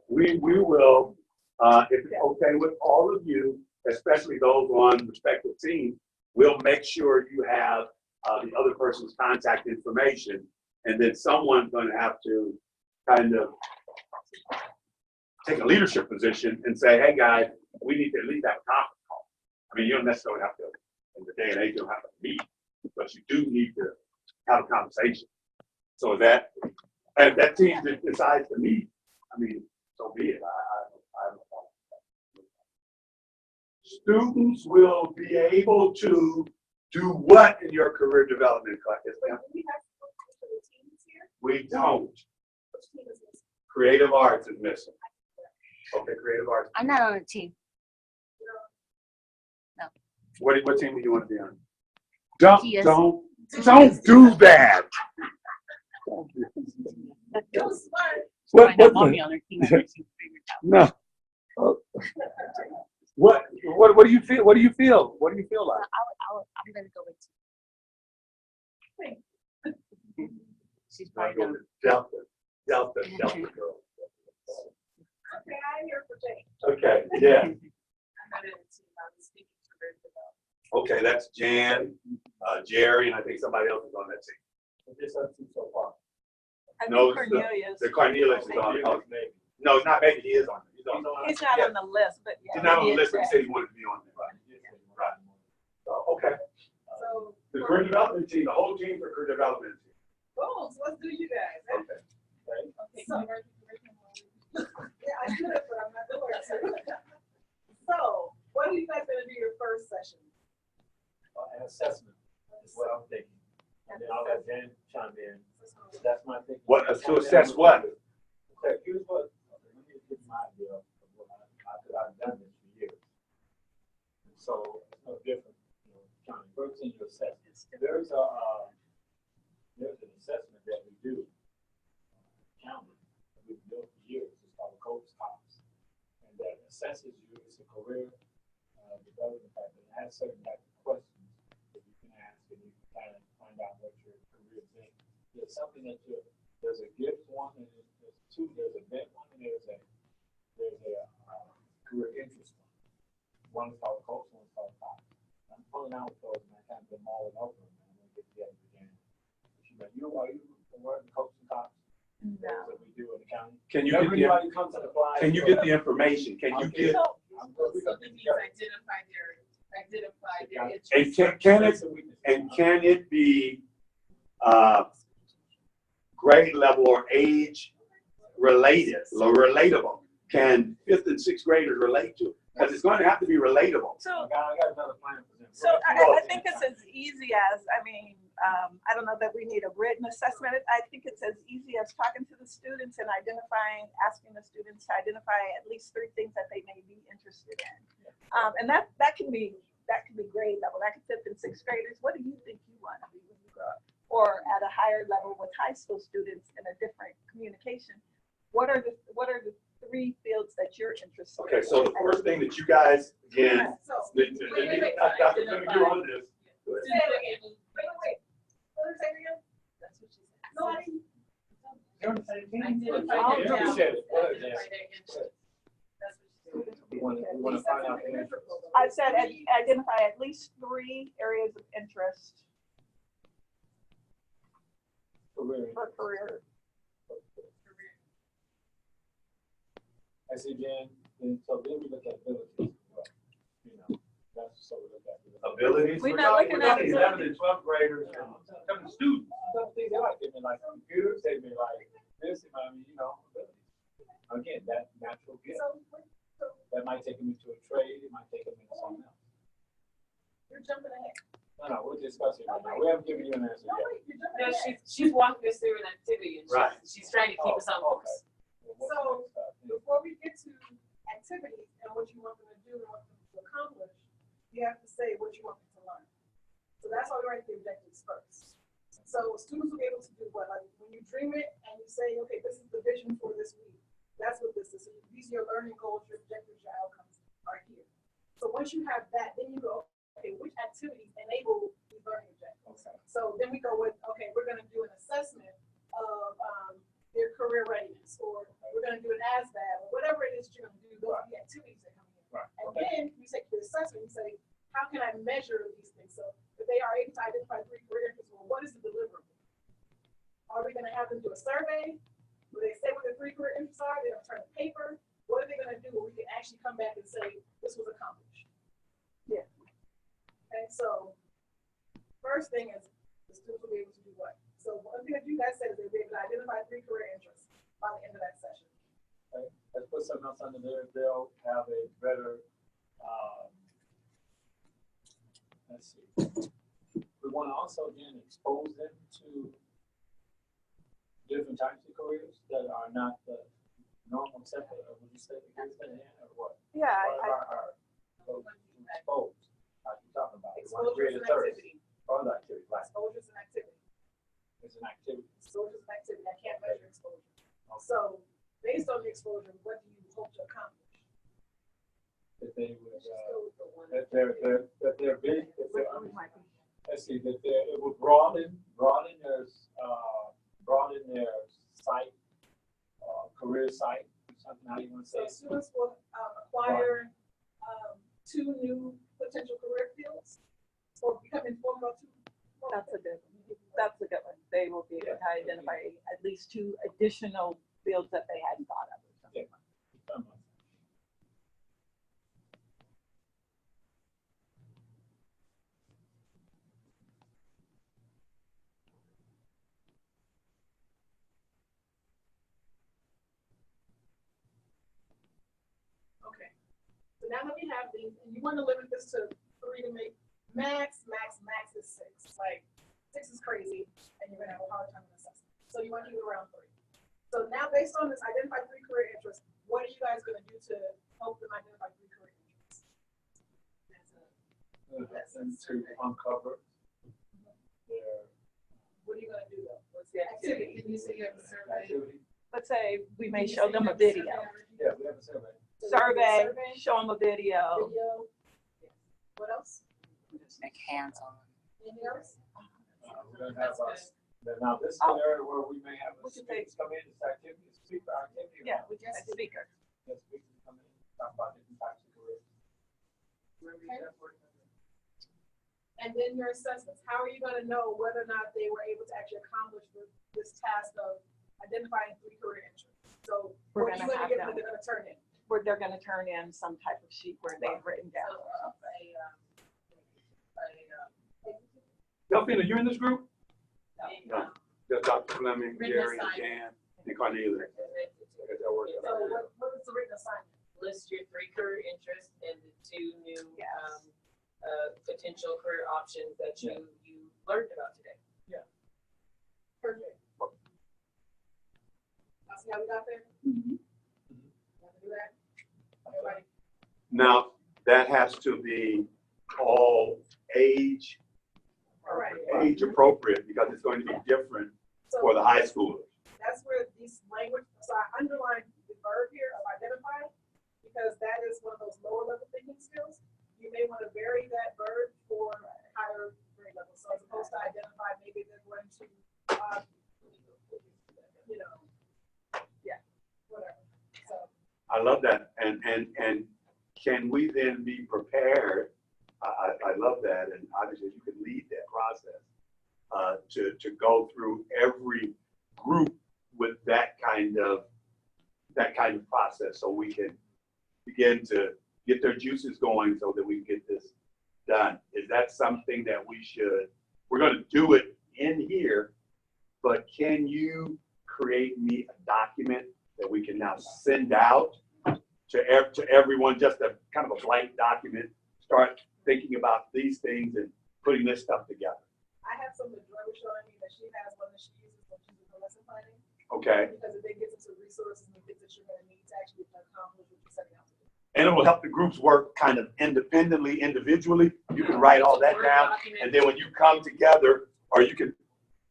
We will, if it's okay with all of you, especially those on respective teams, we'll make sure you have the other person's contact information, and then someone's going to have to kind of take a leadership position and say, hey guys, we need to at least have a conference call. I mean, you don't necessarily have to, in the day and age, you don't have to meet, but you do need to have a conversation. So that, if that team decides to meet, I mean, so be it. I don't know. Students will be able to do what in your career development class? We don't. Creative arts is missing. Okay, creative arts. I'm not on a team. No. What team do you want to be on? Yes. Don't do that. What me on their team. No. What do you feel? What do you feel? What do you feel like? I'm gonna go with team. She's probably gonna. Delta girl. Okay, I'm here for Jane. Okay, yeah. I'm not in a team, I'm speaking to her about. Okay, that's Jan, Jerry, and I think somebody else is on that team. Just us two so far. I think No, Cornelius. The Cornelius is on. Oh, no, it's not maybe. He is on. He's on. He's not on the list, but yeah. He's not on the he list, is but he said he wanted to be on there. Right. So, okay. So, The career development team, the whole team for career development team. goals, let's do you guys. Okay. Okay, so, yeah, I should, but I'm not doing it. So, what are you guys gonna do your first session? An assessment is what I'm thinking. And then I'll let Jan chime in. That's my thinking. What, to assess what? Okay, here's what, let me give you my idea of what I've done this for years. So it's no different, you know, trying to first thing you assess. There's an assessment that we do, county, that we've built for years. It's called Coach Cops. And that assesses you, it's a career development type, and it has certain types of questions that you can ask, and you can kind of find out what your career is in. There's something that there's a gift one, and there's two, there's a bet one, and there's a career interest one. One is called Coach, one is called Cops. I'm pulling out those, and I kind of been mulling over them, and I'm going to get together again. She's like, are you working Coach and Cops? No. That's what we do in the county. Can you get Everybody comes to the fly. Can you get the information? Can you get? So it means identify their interests. And can it be grade level or age related, relatable? Can 5th and 6th graders relate to it? Because it's going to have to be relatable. So, I got another plan for them. so I think it's as easy as, I don't know that we need a written assessment. I think it's as easy as talking to the students and asking the students to identify at least 3 things that they may be interested in. And that can be grade level. That could 5th and 6th graders. What do you think you want to be when you grow up? Or at a higher level with high school students in a different communication. What are the 3 fields that you're interested in? Okay, so the first thing that you guys, again, So, Dr. Moo, you're on this. Go ahead. wait. What did I say again? That's what she said. No, I didn't. Identify You their said it. Go ahead, Jan. Identify their interests. That's what she said. We want to find out the interest. I said identify at least 3 areas of interest for career. I see, Jan, and so then we look at abilities. You know, that's so we look at Abilities? We're not looking at 11th and 12th graders, some students. Some things they like, they may like computers, they may like this, abilities. Again, that natural gift. So That might take them into a trade, it might take them into something else. you're jumping ahead. No, we're discussing right now. We haven't given you an answer No, yet. wait, you're jumping No, ahead. she's walking us through an activity and Right. she's trying to keep us on Oh, course. Well, what's So, next up? Before we get to activities and what you want them to do and what them to accomplish, you have to say what you want them to learn. So that's why we write the objectives first. So students will be able to do what, like when you dream it and you say, okay, this is the vision for this week. That's what this is. So these are your learning goals, your objectives, your outcomes are here. So once you have that, then you go, okay, which activities enable these learning objectives? Okay. So then we go with, okay, we're gonna do an assessment of their career readiness, or we're gonna do an ASVAB, or whatever it is you're gonna do, those are the activities that come in. Right. And Okay. then you take your assessment, you say, how can I measure these things? So if they are able to identify 3 career interests, well, what is the deliverable? Are we gonna have them do a survey? Will they say what the 3 career interests are? They're gonna turn a paper? What are they gonna do where we can actually come back and say, this was accomplished? Yeah. Okay, so first thing is the students will be able to do what? So one thing that you guys said is they'll be able to identify 3 career interests by the end of that session. Okay. Let's put something else under there. They'll have a better, let's see. We want to also then expose them to different types of careers that are not the normal set of, would you say, the careers that they have, or what? Yeah, What are exposed, like you're talking about. We want to Exposure create is a an thirst. activity. Other activity, right? Exposure is an activity. It's an activity. Exposure is an activity. I can't measure exposure. So based on the exposure, what do you hope to accomplish? That they would, Let's just go with the one. that they're big, let's see, that it would broaden their sight, career sight, something, how you want to say So it? students will acquire 2 new potential career fields or become informed about 2. That's a good one. That's a good one. They will be able to identify at least 2 additional fields that they hadn't thought of. Or something. Okay. So now that we have these, and you want to limit this to 3 to make max is 6. Like 6 is crazy, and you're gonna have a hard time with assessment. So you want to keep it around 3. So now, based on this, identify 3 career interests. What are you guys gonna do to help them identify 3 career interests? And to uncover their What are you gonna do though? What's the activity? Activity. Can you say you have a survey? activity. Let's say we may show them a video. Yeah, we have a survey. Survey, show them a video. Video. What else? Just make hands-on. Anything else? We're gonna have That's us. Now, this is an area where we may have We can speakers come in, this activity, speaker activity. Yeah, we can have a speaker. Yes, speakers come in, talk about different types of careers. And then your assessments. How are you gonna know whether or not they were able to actually accomplish this task of identifying 3 career interests? So We're what are you gonna gonna have give them them. that they're gonna turn in? Where they're gonna turn in some type of sheet where they've written down. Delphina, you in this group? No. Just Dr. Fleming, Written Jerry, and assignment. Jan, and Cornelia. Okay, that works. So what is the written assignment? List your 3 career interests and the 2 new, Yes. potential career options that you learned about today. Perfect. Now see how we got there? Mhm. Want to do that? Everybody? Now, that has to be all age All right. appropriate, because it's going to be different for the high schoolers. That's where these language, so I underlined the verb here of identify, because that is one of those lower level thinking skills. You may want to vary that verb for higher grade level. So as opposed to identify, maybe they're going to, whatever. So, I love that. And can we then be prepared? I love that. And obviously you can lead that process to go through every group with that kind of process, so we can begin to get their juices going so that we can get this done. Is that something that we're going to do it in here, but can you create me a document that that we can now send out to everyone, just a kind of a blank document. Start thinking about these things and putting this stuff together. I have some that Joy was showing me that she has one that she uses when she's doing lesson planning. Okay. Because it then gets into resources and things that you're going to need to actually accomplish what you're setting out to do. And it will help the groups work kind of independently, individually. You can write all that down, and then when you come together, or you can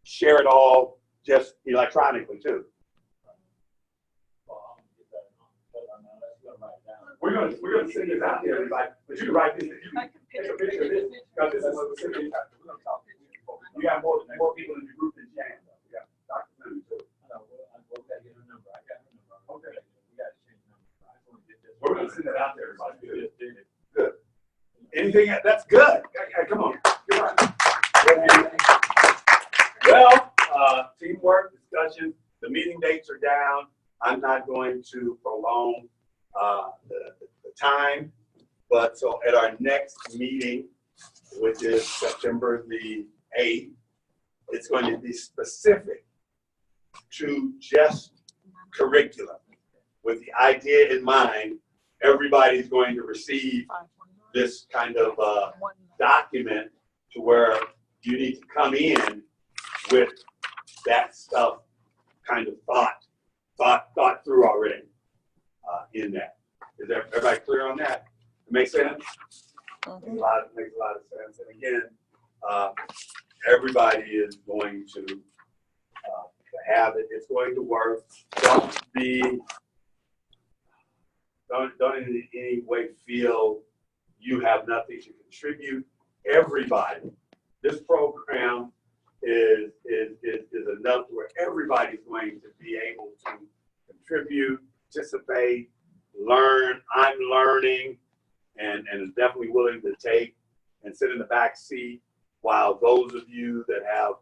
share it all just electronically too. We're gonna send this out to everybody, but you can write this. You can take a picture of this because this is what we're sending out. We're gonna talk. You got more people in the group than Jan. We got Dr. Simmons too. Okay. We're gonna send it out to everybody. Good. Anything that's good. Come on. Well, teamwork, discussion. The meeting dates are down. I'm not going to prolong the time, but so at our next meeting, which is September the 8th, it's going to be specific to just curriculum. With the idea in mind, everybody's going to receive this kind of document to where you need to come in with that stuff kind of thought through already in that. Is everybody clear on that? It makes sense? Makes a lot of sense. And again, everybody is going to have it. It's going to work. Don't in any way feel you have nothing to contribute. Everybody, this program is enough where everybody's going to be able to contribute, participate, learn. I'm learning and is definitely willing to take and sit in the back seat while those of you that have,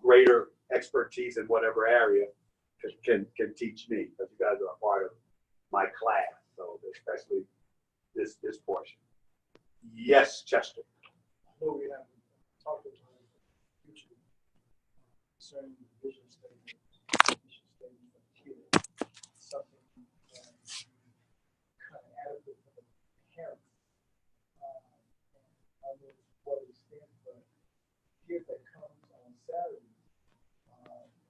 greater expertise in whatever area can teach me, because you guys are a part of my class. So especially this portion. Yes, Chester. I know we haven't talked about the future concerning the vision statement, mission statement for the kid. Something that kind of adequate for the parents. I don't know what it stands for. Kids that comes on Saturday,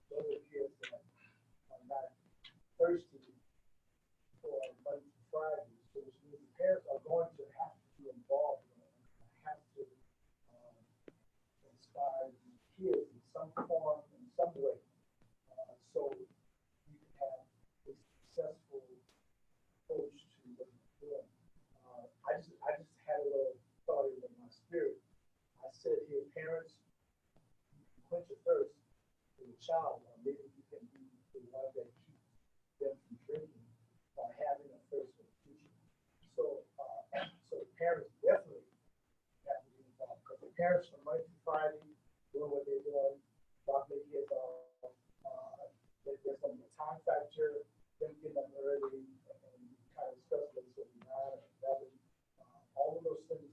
those are kids that are not thirsty for Monday to Friday. So which means the parents are going to have to be involved in it, have to inspire the kids in some form, in some way. So you can have a successful approach to what you're doing. I just had a little thought in my spirit. I said here, parents, you can quench a thirst for the child, or maybe you can be the one that keeps them from drinking by having a thirst for the future. So the parents definitely have to be involved, because the parents from Monday to Friday doing what they're doing, dropping their kids off, there's some time factor, them getting up early, and kind of stuff that's going to be 9 or 11. All of those things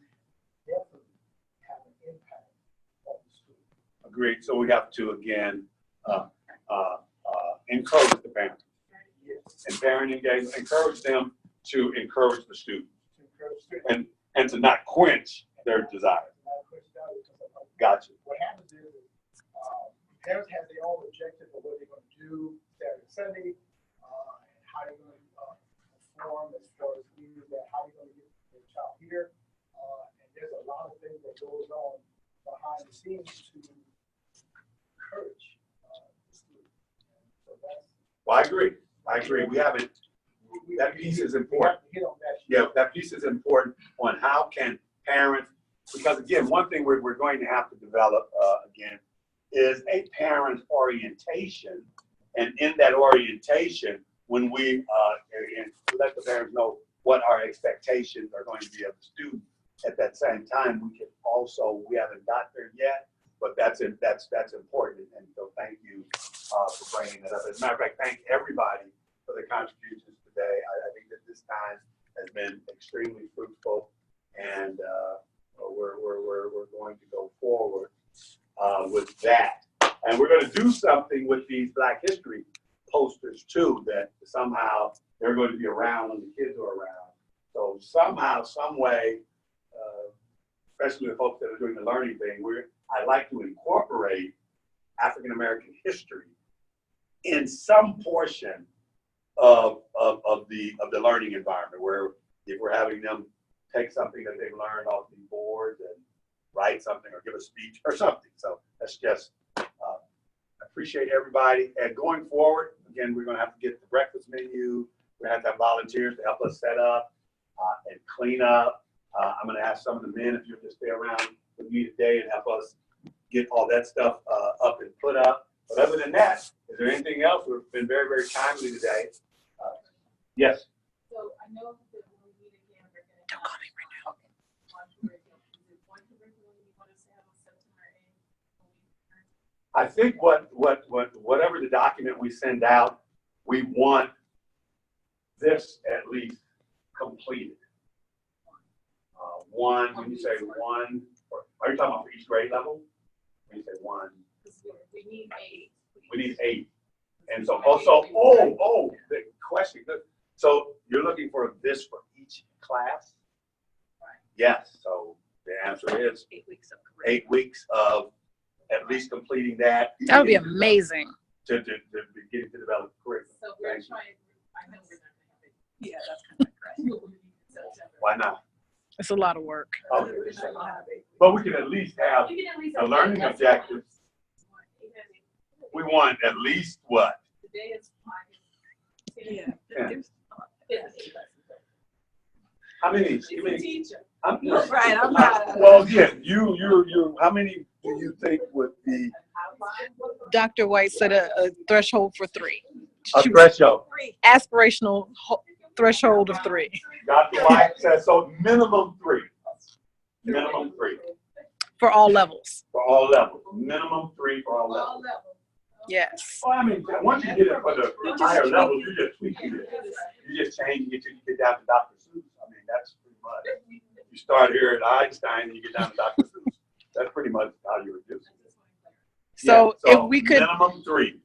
definitely have an impact on the school. Agreed. So we have to again encourage the parents. Yes. And parent engagement, encourage them to encourage the students. And to not quench their desire. Gotcha. What happens is parents have their own objective of what they're going to do Saturday, Sunday, and how they're going to perform as far as either that, how they're going to get their child here. And there's a lot of things that goes on behind the scenes to encourage the student. So that's. Well, I agree. We haven't. That piece is important. Yeah, that piece is important on how can parents, because again, one thing we're going to have to develop again is a parent's orientation, and in that orientation, when we let the parents know what our expectations are going to be of the student. At that same time, we haven't got there yet, but that's important, and so thank you for bringing that up. As a matter of fact, thank everybody for the contributions today. I think that this time has been extremely fruitful, and we're going to go forward with that. And we're going to do something with these Black History posters too, that somehow they're going to be around when the kids are around. So somehow, some way, especially the folks that are doing the learning thing, I like to incorporate African American history in some portion of the learning environment, where if we're having them take something that they've learned off these boards and write something or give a speech or something. So that's just, I appreciate everybody. And going forward, again, we're going to have to get the breakfast menu. We're going to have vavolunteers to help us set up and clean up. I'm going to ask some of the men if you'll just stay around with me today and help us get all that stuff up and put up. But other than that, is there anything else? We've been very, very timely today. Yes. So I know that when we meet again, we're gonna. Don't call me right now. One curriculum. Is it one curriculum you want us to have on September 8th? I think whatever the document we send out, we want this at least completed. One, when you say one, are you talking about for each grade level? When you say one, We need 8. we need 8. And so also, the question. So you're looking for this for each class? Right. Yes. So the answer is 8 weeks of 8 weeks of at least completing that. That would be amazing. To begin to develop curriculum. So we're Thank you. trying, I know we're not gonna have it. Yeah, that's kind of great. September. Why not? It's a lot of work. Okay. But we can at least have We can at least the have learning that. objectives. We want at least what? Today is 5. Yeah. Yeah. There's- How many? She's a teacher. Right, I'm not. Well, again, you. How many do you think would be Dr. White set a threshold for 3. a She was threshold? aspirational threshold of 3 Dr. White says so. Minimum 3. Minimum 3 for all levels. for all levels. Minimum 3 for all All levels. levels. Yes. Well, I mean, once you get it for the higher levels, you just tweak it. You just change it till you get down to Dr. Seuss. I mean, that's pretty much. You start here at Einstein and you get down to Dr. Seuss. That's pretty much how you reduce it. So, Yeah, if we could, minimum 3.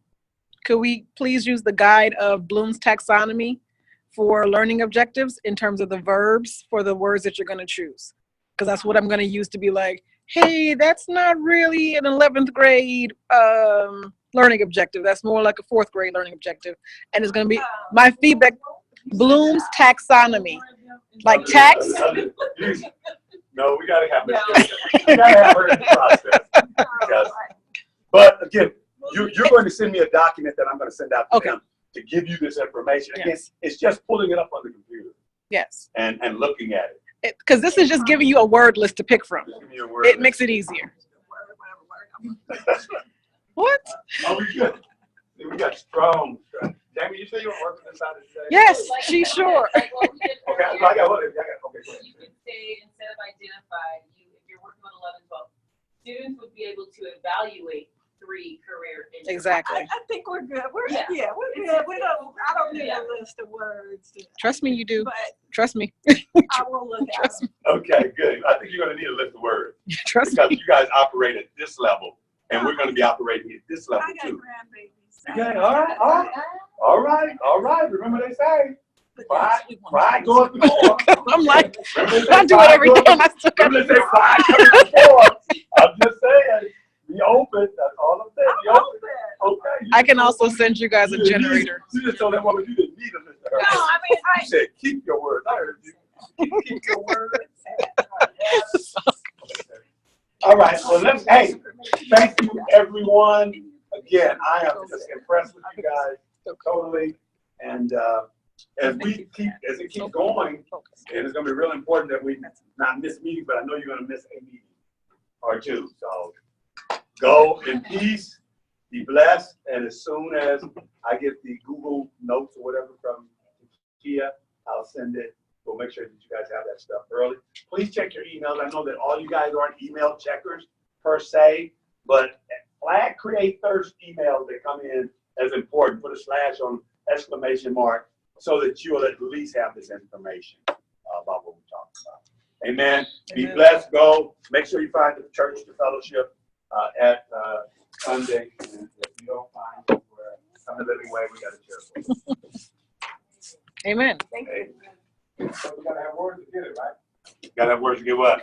could we please use the guide of Bloom's taxonomy for learning objectives in terms of the verbs for the words that you're going to choose? Because that's what I'm going to use to be like, hey, that's not really an 11th grade learning objective. That's more like a 4th grade learning objective. And it's going to be my feedback, Bloom's taxonomy. Like tax? No, we got to have this. We got to have her in the process. Because, but again, you're going to send me a document that I'm going to send out to them to give you this information. Again, Yes. it's just pulling it up on the computer Yes. and looking at it. Because this is just giving you a word list to pick from. Just give me a word It list. makes it easier. What? Oh, we good. We got strong. Jamie, you say you were working inside of today? Yes, she's sure. Okay, I got what? Okay, go You ahead. could say, instead of identify, if you're working on 11, 12, students would be able to evaluate 3 career interests. Exactly. I think we're good. We're Yeah. we're good. I don't need a list of words. Trust me, you do. But Trust me. I will look at Trust them. me. Okay, good. I think you're going to need a list of words Trust because me. you guys operate at this level, and we're going to be operating at this level I got too. grandbabies. Okay, all right. Remember they say, pride goes before. I'm like, Remember they say I do it pride every goes- day. And I still got Remember they say pride comes before. I'm just saying, be open. That's all I'm saying. Be I'm open. open. Okay. you I can just also told send you guys a woman- you didn't need- generator. You just told that woman you didn't need a list of her. No, I mean, You said keep your words. I heard you. Keep your words. All right. Well, hey, thank you, everyone. Again, I am just impressed with you guys totally. And as it keeps going, and it's going to be real important that we not miss meetings, but I know you're going to miss a meeting or two. So go in peace, be blessed, and as soon as I get the Google Notes or whatever from Takiya, I'll send it. We'll make sure that you guys have that stuff early. Please check your emails. I know that all you guys aren't email checkers per se, but flag create thirst emails that come in as important. Put a slash on exclamation mark so that you'll at least have this information about what we're talking about. Amen. Be Amen. blessed. Go. Make sure you find the church, the fellowship at Sunday. And if you don't find it, I'm the living way, we got a chair for it. Amen. Thank you. So we gotta have words to get it, right? Got that word to give what?